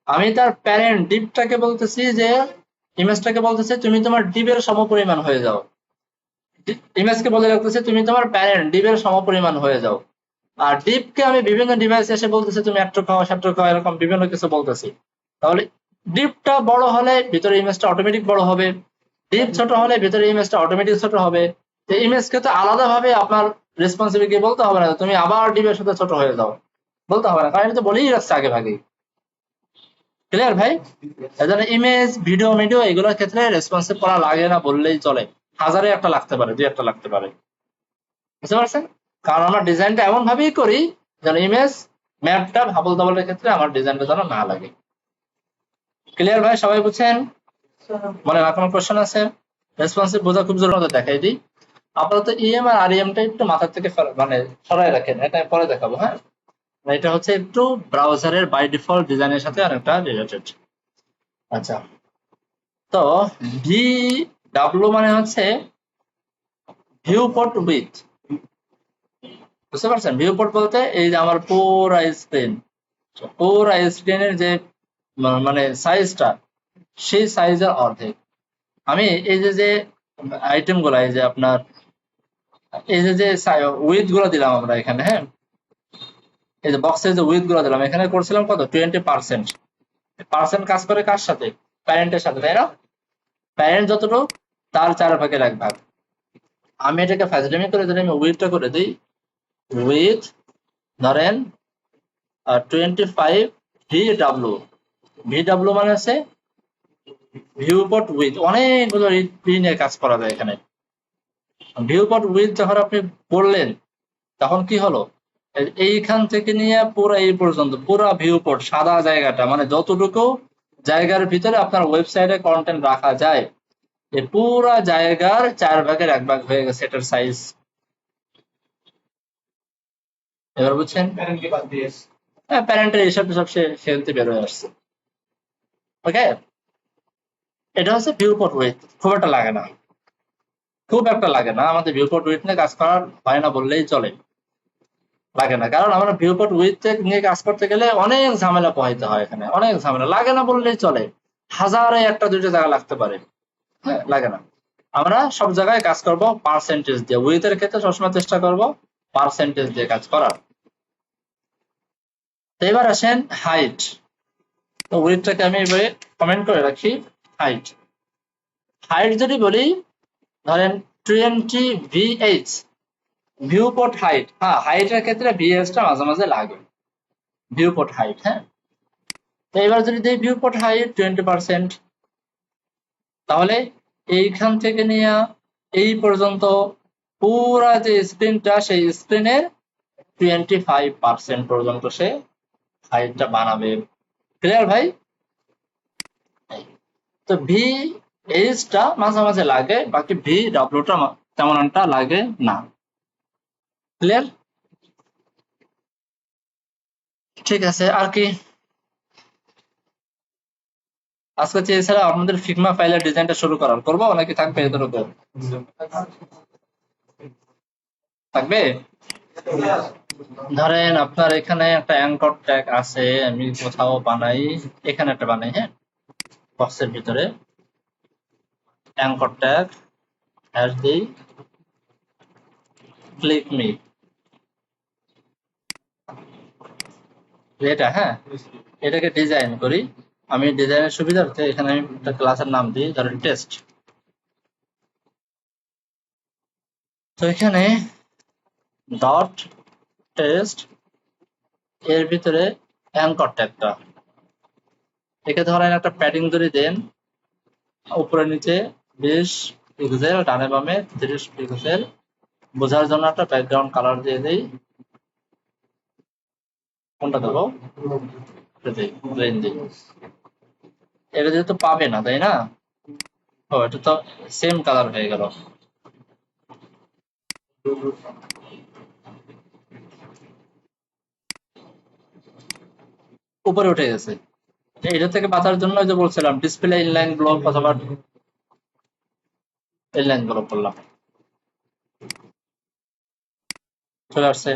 আমি তার প্যারেন্ট ডিপটাকে বলতেছি যে ইমেজটাকে বলতেছে তুমি তোমার ডিপের সমপরিমাণ হয়ে যাও, ইমেজকে বলে রাখতেছে তুমি তোমার প্যারেন্ট ডিপের সমপরিমাণ হয়ে যাও। আর ডিপকে আমি বিভিন্ন ডিভাইস এসে বলতেছি তুমি একটু খাও সেটু খাও, এরকম বিভিন্ন কিছু বলতেছি। তাহলে ডিপটা বড় হলে ভিতরে ইমেজটা অটোমেটিক বড় হবে, ডিপ ছোট হলে ভিতরে ইমেজটা অটোমেটিক ছোট হবে। তো ইমেজকে তো আলাদাভাবে আপনার রেসপন্সিবিলিটি বলতে হবে না তুমি আবার ডিপের সাথে ছোট হয়ে যাও, বলতে হবে না, কারণ এটা তো বলেই রাখছে আগে ভাগে। ক্লিয়ার ভাই? এজন্য ইমেজ ভিডিও এগুলোর ক্ষেত্রে রেসপন্সিভ করা লাগে না বললেই চলে। হাজারে একটা লাগতে পারে, দুই একটা লাগতে পারে, বুঝতে পারছেন? কারণ আমরা ডিজাইনটা এমন ভাবেই করি যেন ইমেজ ম্যাপটা হাবল দাবলের ক্ষেত্রে আমার ডিজাইনটা যেন না লাগে। ক্লিয়ার ভাই? সবাই বুঝছেন? মানে আর কোনো কোশ্চেন আছে? রেসপন্সিভ বোঝা খুব জরুরি, দেখাই দিই। আপাতত ইএম আর আরইএমটা একটু মাথার থেকে মানে সরাই রাখেন, এটা পরে দেখাবো। হ্যাঁ, এটা হচ্ছে একটু ব্রাউজারের বাই ডিফল্ট ডিজাইনের সাথে অনেকটা রিলেটেড। আচ্ছা, তো ভি ডাব্লিউ মানে হচ্ছে ভিউ পোর্ট উইথ, বুঝতে পারছেন? ভিউ পোর্ট বলতে এই যে আমার পুরা স্ক্রিনের যে মানে সাইজটা, সেই সাইজের অর্ধেক। আমি এই যে আইটেম গুলা, এই যে আপনার এই যে উইথ গুলো দিলাম আমরা এখানে, হ্যাঁ, এই যে বক্সের যে উইথ গুলো দিলাম এখানে করছিলাম কত 20%। পার্সেন্ট কাজ করে কার সাথে? প্যারেন্টের সাথে, তাই না? প্যারেন্ট যতটুকু তার 4/1 আমি এটাকে ফাজলামি করে যদি আমি উইথটা করে দিই, উইথ ধরেন 25 VW মানে হচ্ছে ভিউপোর্ট উইথ, অনেকগুলো নিয়ে কাজ করা যায় এখানে। ভিউপোর্ট উইথ যখন আপনি বললেন তখন কি হলো, এইখান থেকে নিয়ে পুরো এই পর্যন্ত পুরো ভিউপোর্ট সাদা জায়গাটা, মানে যতটুকু জায়গার ভিতরে আপনার ওয়েবসাইটে কন্টেন্ট রাখা যায়, এই পুরা জায়গার 4/1 হয়ে গেছে এটার সাইজ। এবার বুঝছেন? হ্যাঁ, প্যারেন্টের হিসাব টিসাব সে সেখান বের হয়ে আসছে। ওকে, এটা হচ্ছে ভিউপোর্ট উইথ। খুব একটা লাগে না আমাদের ভিউপোর্ট উইথ নিয়ে কাজ করার হয় না বললেই চলে। লাগে না, কারণ আমরা ভিউপোর্ট উইথ নিয়ে কাজ করতে গেলে অনেক ঝামেলা পোহাইতে হয়, এখানে অনেক ঝামেলা। লাগে না বললেই চলে, হাজারে একটা দুইটা জায়গা লাগতে পারে। হ্যাঁ, লাগে না। আমরা সব জায়গায় কাজ করব পার্সেন্টেজ দিয়ে, উইথ এর ক্ষেত্রে সবসময় চেষ্টা করব পার্সেন্টেজ দিয়ে কাজ করার। তো এবার আসেন হাইট। তো উইথটাকে আমি এবারে কমেন্ট করে রাখি। হাইট হাইট যদি বলি ধরেন 20 VH ভিউপোর্ট হাইট। হ্যাঁ, হাইটের ক্ষেত্রে ভিএস টা মাঝে মাঝে লাগে, ভিউপোর্ট হাইট। হ্যাঁ, তো এবার যদি দিই ভিউপোর্ট হাইট 20%, তাহলে এইখান থেকে নিয়ে এই পর্যন্ত পুরা যে স্ক্রিনটা, সেই স্ক্রিনের 25% পর্যন্ত সে হাইটটা বানাবে। ক্লিয়ার ভাই? তো ভি এইচটা মাঝে মাঝে লাগে, বাকি ভি ডাব্লিউটা তেমন একটা লাগে না। ক্লিয়ার? ঠিক আছে, আর কি আজকে চেয়েছিলাম আপনাদের ফিগমা ফাইলের ডিজাইনটা শুরু করবো নাকি থাকবে এদের উপর? থাকবে। ধরেন আপনার এখানে একটা অ্যাঙ্কর ট্যাগ আছে, আমি কোথাও বানাই, এখানে একটা বানাই, হ্যাঁ, বক্সের ভিতরে অ্যাঙ্কর ট্যাগ হ্যাশ দিই, ক্লিক মি, এটা, হ্যাঁ, এটাকে ডিজাইন করি। আমি ডিজাইনের সুবিধার্থে এখানে আমি একটা ক্লাসের নাম দিই, ধরেন টেস্ট। তো এখানে ডট টেস্ট এর ভিতরে অ্যাঙ্কর ট্যাগটা, একে ধরেন একটা প্যাডিং ধরে দেন, উপরে নিচে 20 পিক্সেল, ডানে বামে 30 পিক্সেল। বোঝার জন্য একটা ব্যাকগ্রাউন্ড কালার দিয়ে দেই। কোনটা দেবো? প্লেন দিই। এটা যেহেতু পাবে না, তাই না? ও, এটা তো সেম কালার হয়ে গেল। উপরে উঠে গেছে। এটা থেকে বাঁচার জন্য যে বলছিলাম ডিসপ্লে ইনলাইন ব্লক অথবা ইনলাইন ব্লক করলাম, চলে আসছে।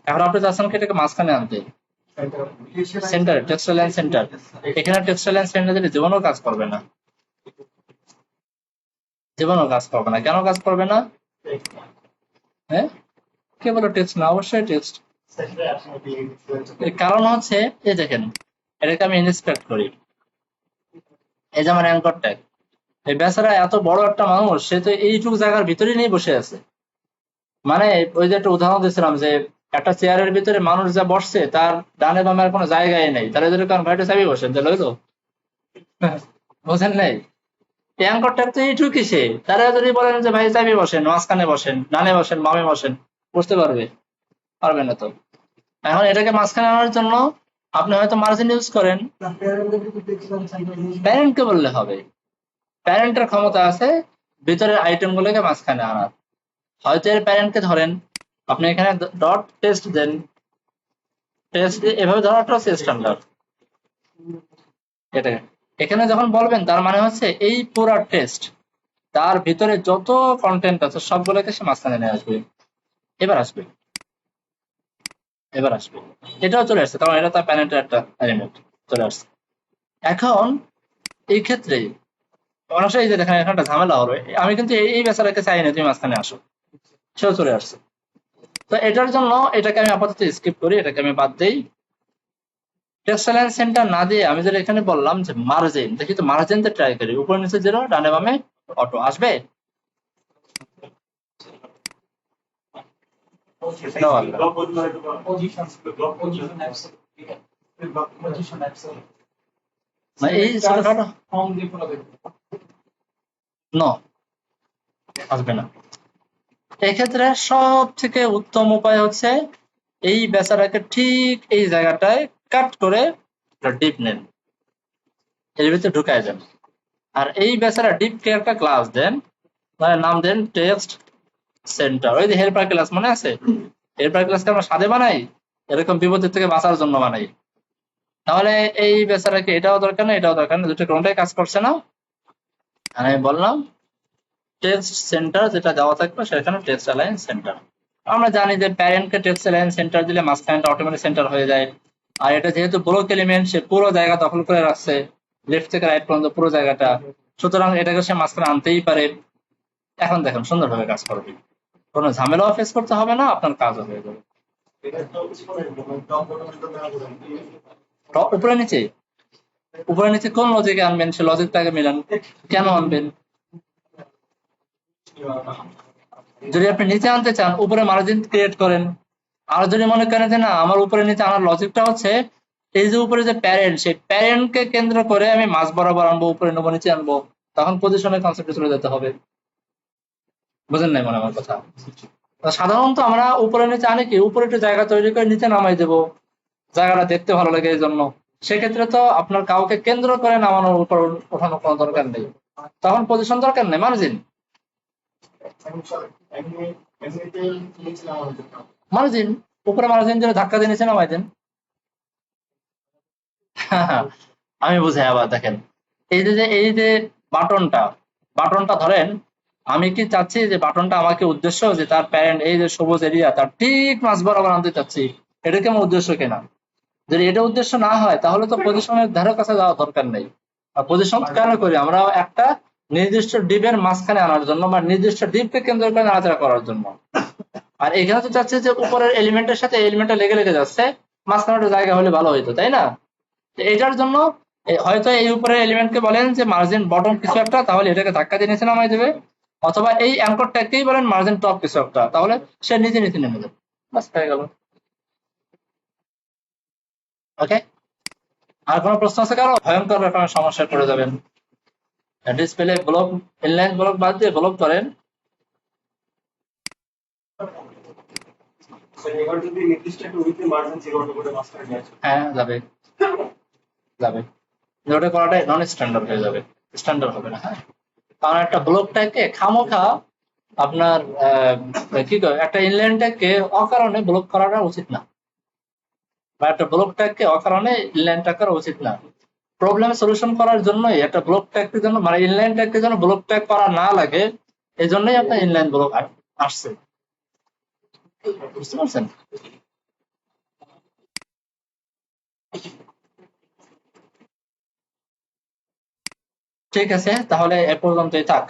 এখন আপনি চাচ্ছেন কি এটাকে মাঝখানে আনতে, সেন্টার, টেক্সটাইল লাইন সেন্টার। এখানে টেক্সটাইল লাইন সেন্টার দিলে জীবনেও কাজ করবে না, জীবনেও কাজ করবে না। কেন কাজ করবে না? হ্যাঁ, কে বলো টেক্সট না? অবশ্যই টেক্সট। এর কারণ হচ্ছে, এই দেখেন, এটাকে আমি ইন্সপেক্ট করি, এই যে আমার অ্যাঙ্কর ট্যাগ, এই বেচারা এত বড় একটা মানুষ, সে তো এইটুকু জায়গার ভিতরে নিয়ে বসে আছে। মানে ওই যে একটা উদাহরণ দিয়েছিলাম যে একটা চেয়ারের ভিতরে মানুষ যা বসছে তার ডানে বামে আর কোনো জায়গায় নেই, তাহলে যদি কনভার্টে চাবি বসেন তাহলে হইলো? বোঝেন নাই? অ্যাঙ্কর ট্যাগ তো এইটুকু, সে তারা যদি বলেন যে ভাই চাবি বসেন, মাঝখানে বসেন, ডানে বসেন, বামে বসেন, বুঝতে পারবে? পারবে না তো। এখন এটাকে মাঝখানে আনার জন্য আপনি হয়তো মার্জিন ইউজ করেন, প্যারেন্টকে বললে হবে। প্যারেন্টের ক্ষমতা আছে ভিতরের আইটেম গুলোকে মাঝখানে আনার। হয়তো এর প্যারেন্টকে ধরেন, আপনি এখানে ডট টেস্ট দেন, টেস্ট এভাবে ধরাটা হচ্ছে স্ট্যান্ডার্ড। এটা এখানে যখন বলবেন তার মানে হচ্ছে এই পুরো টেস্ট, তার ভিতরে যত কন্টেন্ট আছে সবগুলোকে সে মাঝখানে নিয়ে আসবে। এবার আসবে, এবার আসবে, এটাও চলে আসছে, কারণ এটা তার প্যারেন্টের একটা এলিমেন্ট চলে আসছে। এখন এই ক্ষেত্রে অনেক সময় এই যে দেখেন এখানে একটা ঝামেলা হলো, আমি কিন্তু এই বেচারাকে চাই না তুমি মাঝখানে আসো, সেও চলে আসছে। তো এটার জন্য এটাকে আমি আপাতত স্কিপ করি, এটাকে আমি বাদ দেই। টেক্সটাইল সেন্টার না দিয়ে আমি যেটা এখানে বললাম যে মার্জিন, দেখি তো মার্জিনতে ট্রাই করি, উপরে নিচে জিরো, ডানে বামে অটো, আসবে? No, মানে এই ছোটখাটো নো, আসবে না। এক্ষেত্রে সব থেকে উত্তম উপায় হচ্ছে এই বেচারাকে ঠিক এই জায়গাটায় কাট করে ডিপ নেন, এর ভিতরে ঢুকায় দেন। আর এই বেচারা ডিপকে একটা ক্লাস দেন, মানে নাম দেন টেক্সট সেন্টার। ওই যে হেল্পার ক্লাস মনে আছে? হেল্পার ক্লাসকে আমরা সাদে বানাই, এরকম বিপদের থেকে বাঁচার জন্য বানাই। তাহলে এই বেচারাকে এটাও দরকার না, এটাও দরকার না, দুটো কোনটাই কাজ করছে না। আমি বললাম টেক্সট সেন্টার যেটা দেওয়া থাকবে সেখানে টেক্সট অ্যালাইন সেন্টার। আমরা জানি যে প্যারেন্টকে টেক্সট অ্যালাইন সেন্টার দিলে মাঝখানটা অটোমেটিক সেন্টার হয়ে যায়। আর এটা যেহেতু ব্লক এলিমেন্ট, সে পুরো জায়গা দখল করে রাখছে, লেফট থেকে রাইট পর্যন্ত পুরো জায়গাটা, সুতরাং এটাকে সে মাঝখানে আনতেই পারে। এখন দেখেন সুন্দরভাবে কাজ করবে, কোনো ঝামেলাও ফেস করতে হবে না, আপনার কাজও হয়ে যাবে। উপরে নিচে, উপরে নিচে কোন লজিকে আনবেন, সে লজিকটাকে মিলান। কেন আনবেন? যদি আপনি নিচে আনতে চান উপরে মার্জিন ক্রিয়েট করেন। আর যদি মনে করেন যে না, আমার উপরে নিচে আনার লজিকটা হচ্ছে এই যে উপরে যে প্যারেন্ট, সেই প্যারেন্টকে কেন্দ্র করে আমি মাঝ বরাবর আনবো, উপরে নেবো, নিচে আনবো, তখন পজিশনের কনসেপ্টে চলে যেতে হবে। বুঝেন নাই মনে আমার কথা? সাধারণত আমরা উপরে নিচে আনি কি, উপরে একটু জায়গা তৈরি করে নিচে নামাই দেবো, জায়গাটা দেখতে ভালো লাগে এই জন্য। সেক্ষেত্রে তো আপনার কাউকে কেন্দ্র করে নামানোর উপর ওঠানোর কোনো দরকার নেই, তখন পজিশন দরকার নেই, মার্জিন, মার্জিন, উপরে মার্জিন দিলে ধাক্কা দিয়ে নিচে নামাই দেন। আমি বুঝাই আবার, দেখেন এই যে বাটনটা, বাটনটা ধরেন, আমি কি চাচ্ছি যে বাটনটা আমাকে উদ্দেশ্য যে তার প্যারেন্ট এই যে সবুজ এরিয়া তার ঠিক মাঝ বরাবর আনতে চাচ্ছি, এটা কি আমার উদ্দেশ্য কিনা? যদি এটা উদ্দেশ্য না হয় তাহলে তো পজিশনের ধারে কাছে যাওয়ার দরকার নেই। আর পজিশন কেন করি আমরা? একটা নির্দিষ্ট ডিপের মাঝখানে আনার জন্য, বা নির্দিষ্ট ডিপকে কেন্দ্র করে নাড়াচাড়া করার জন্য। আর এখানে তো চাচ্ছে যে উপরের এলিমেন্টের সাথে এলিমেন্টটা লেগে লেগে যাচ্ছে, মাঝখানে একটা জায়গা হলে ভালো হইতো, তাই না? এটার জন্য হয়তো এই উপরের এলিমেন্টকে বলেন যে মার্জিন বটম কিছু একটা, তাহলে এটাকে ধাক্কা দিয়ে নিচে নামাই দেবে। অথবা এই অ্যাঙ্কর ট্যাগকেই বলেন মার্জিন টপ কিছু একটা, তাহলে সে নিচে নিচে নেমে যাবে, বাস হয়ে গেল। ওকে, আর কোনো প্রশ্ন আছে কারো? ভয়ঙ্কর রকমের সমস্যায় পড়ে যাবেন। ডিসপ্লে ব্লক, ইনলাইন ব্লক বাদ দিয়ে ব্লক করেন। হ্যাঁ, যাবে, যাবে। ওটা করাটাই নন স্ট্যান্ডার্ড হয়ে যাবে, স্ট্যান্ডার্ড হবে না। হ্যাঁ, কারণ একটা ব্লক ট্যাগকে খামোখা আপনার কি কয়, একটা ইনলাইন ট্যাগকে অকারণে ব্লক করাটা উচিত না, বা একটা ব্লক ট্যাগকে অকারণে ইনলাইন ট্যাগ করা উচিত না। প্রবলেম সলিউশন করার জন্যই একটা ব্লক ট্যাগের জন্য মানে ইনলাইন ট্যাগের জন্য ব্লক ট্যাগ করা না লাগে, এই জন্যই আপনার ইনলাইন ব্লক আসছে। বুঝতে পারছেন? ঠিক আছে, তাহলে এ পর্যন্তই থাক।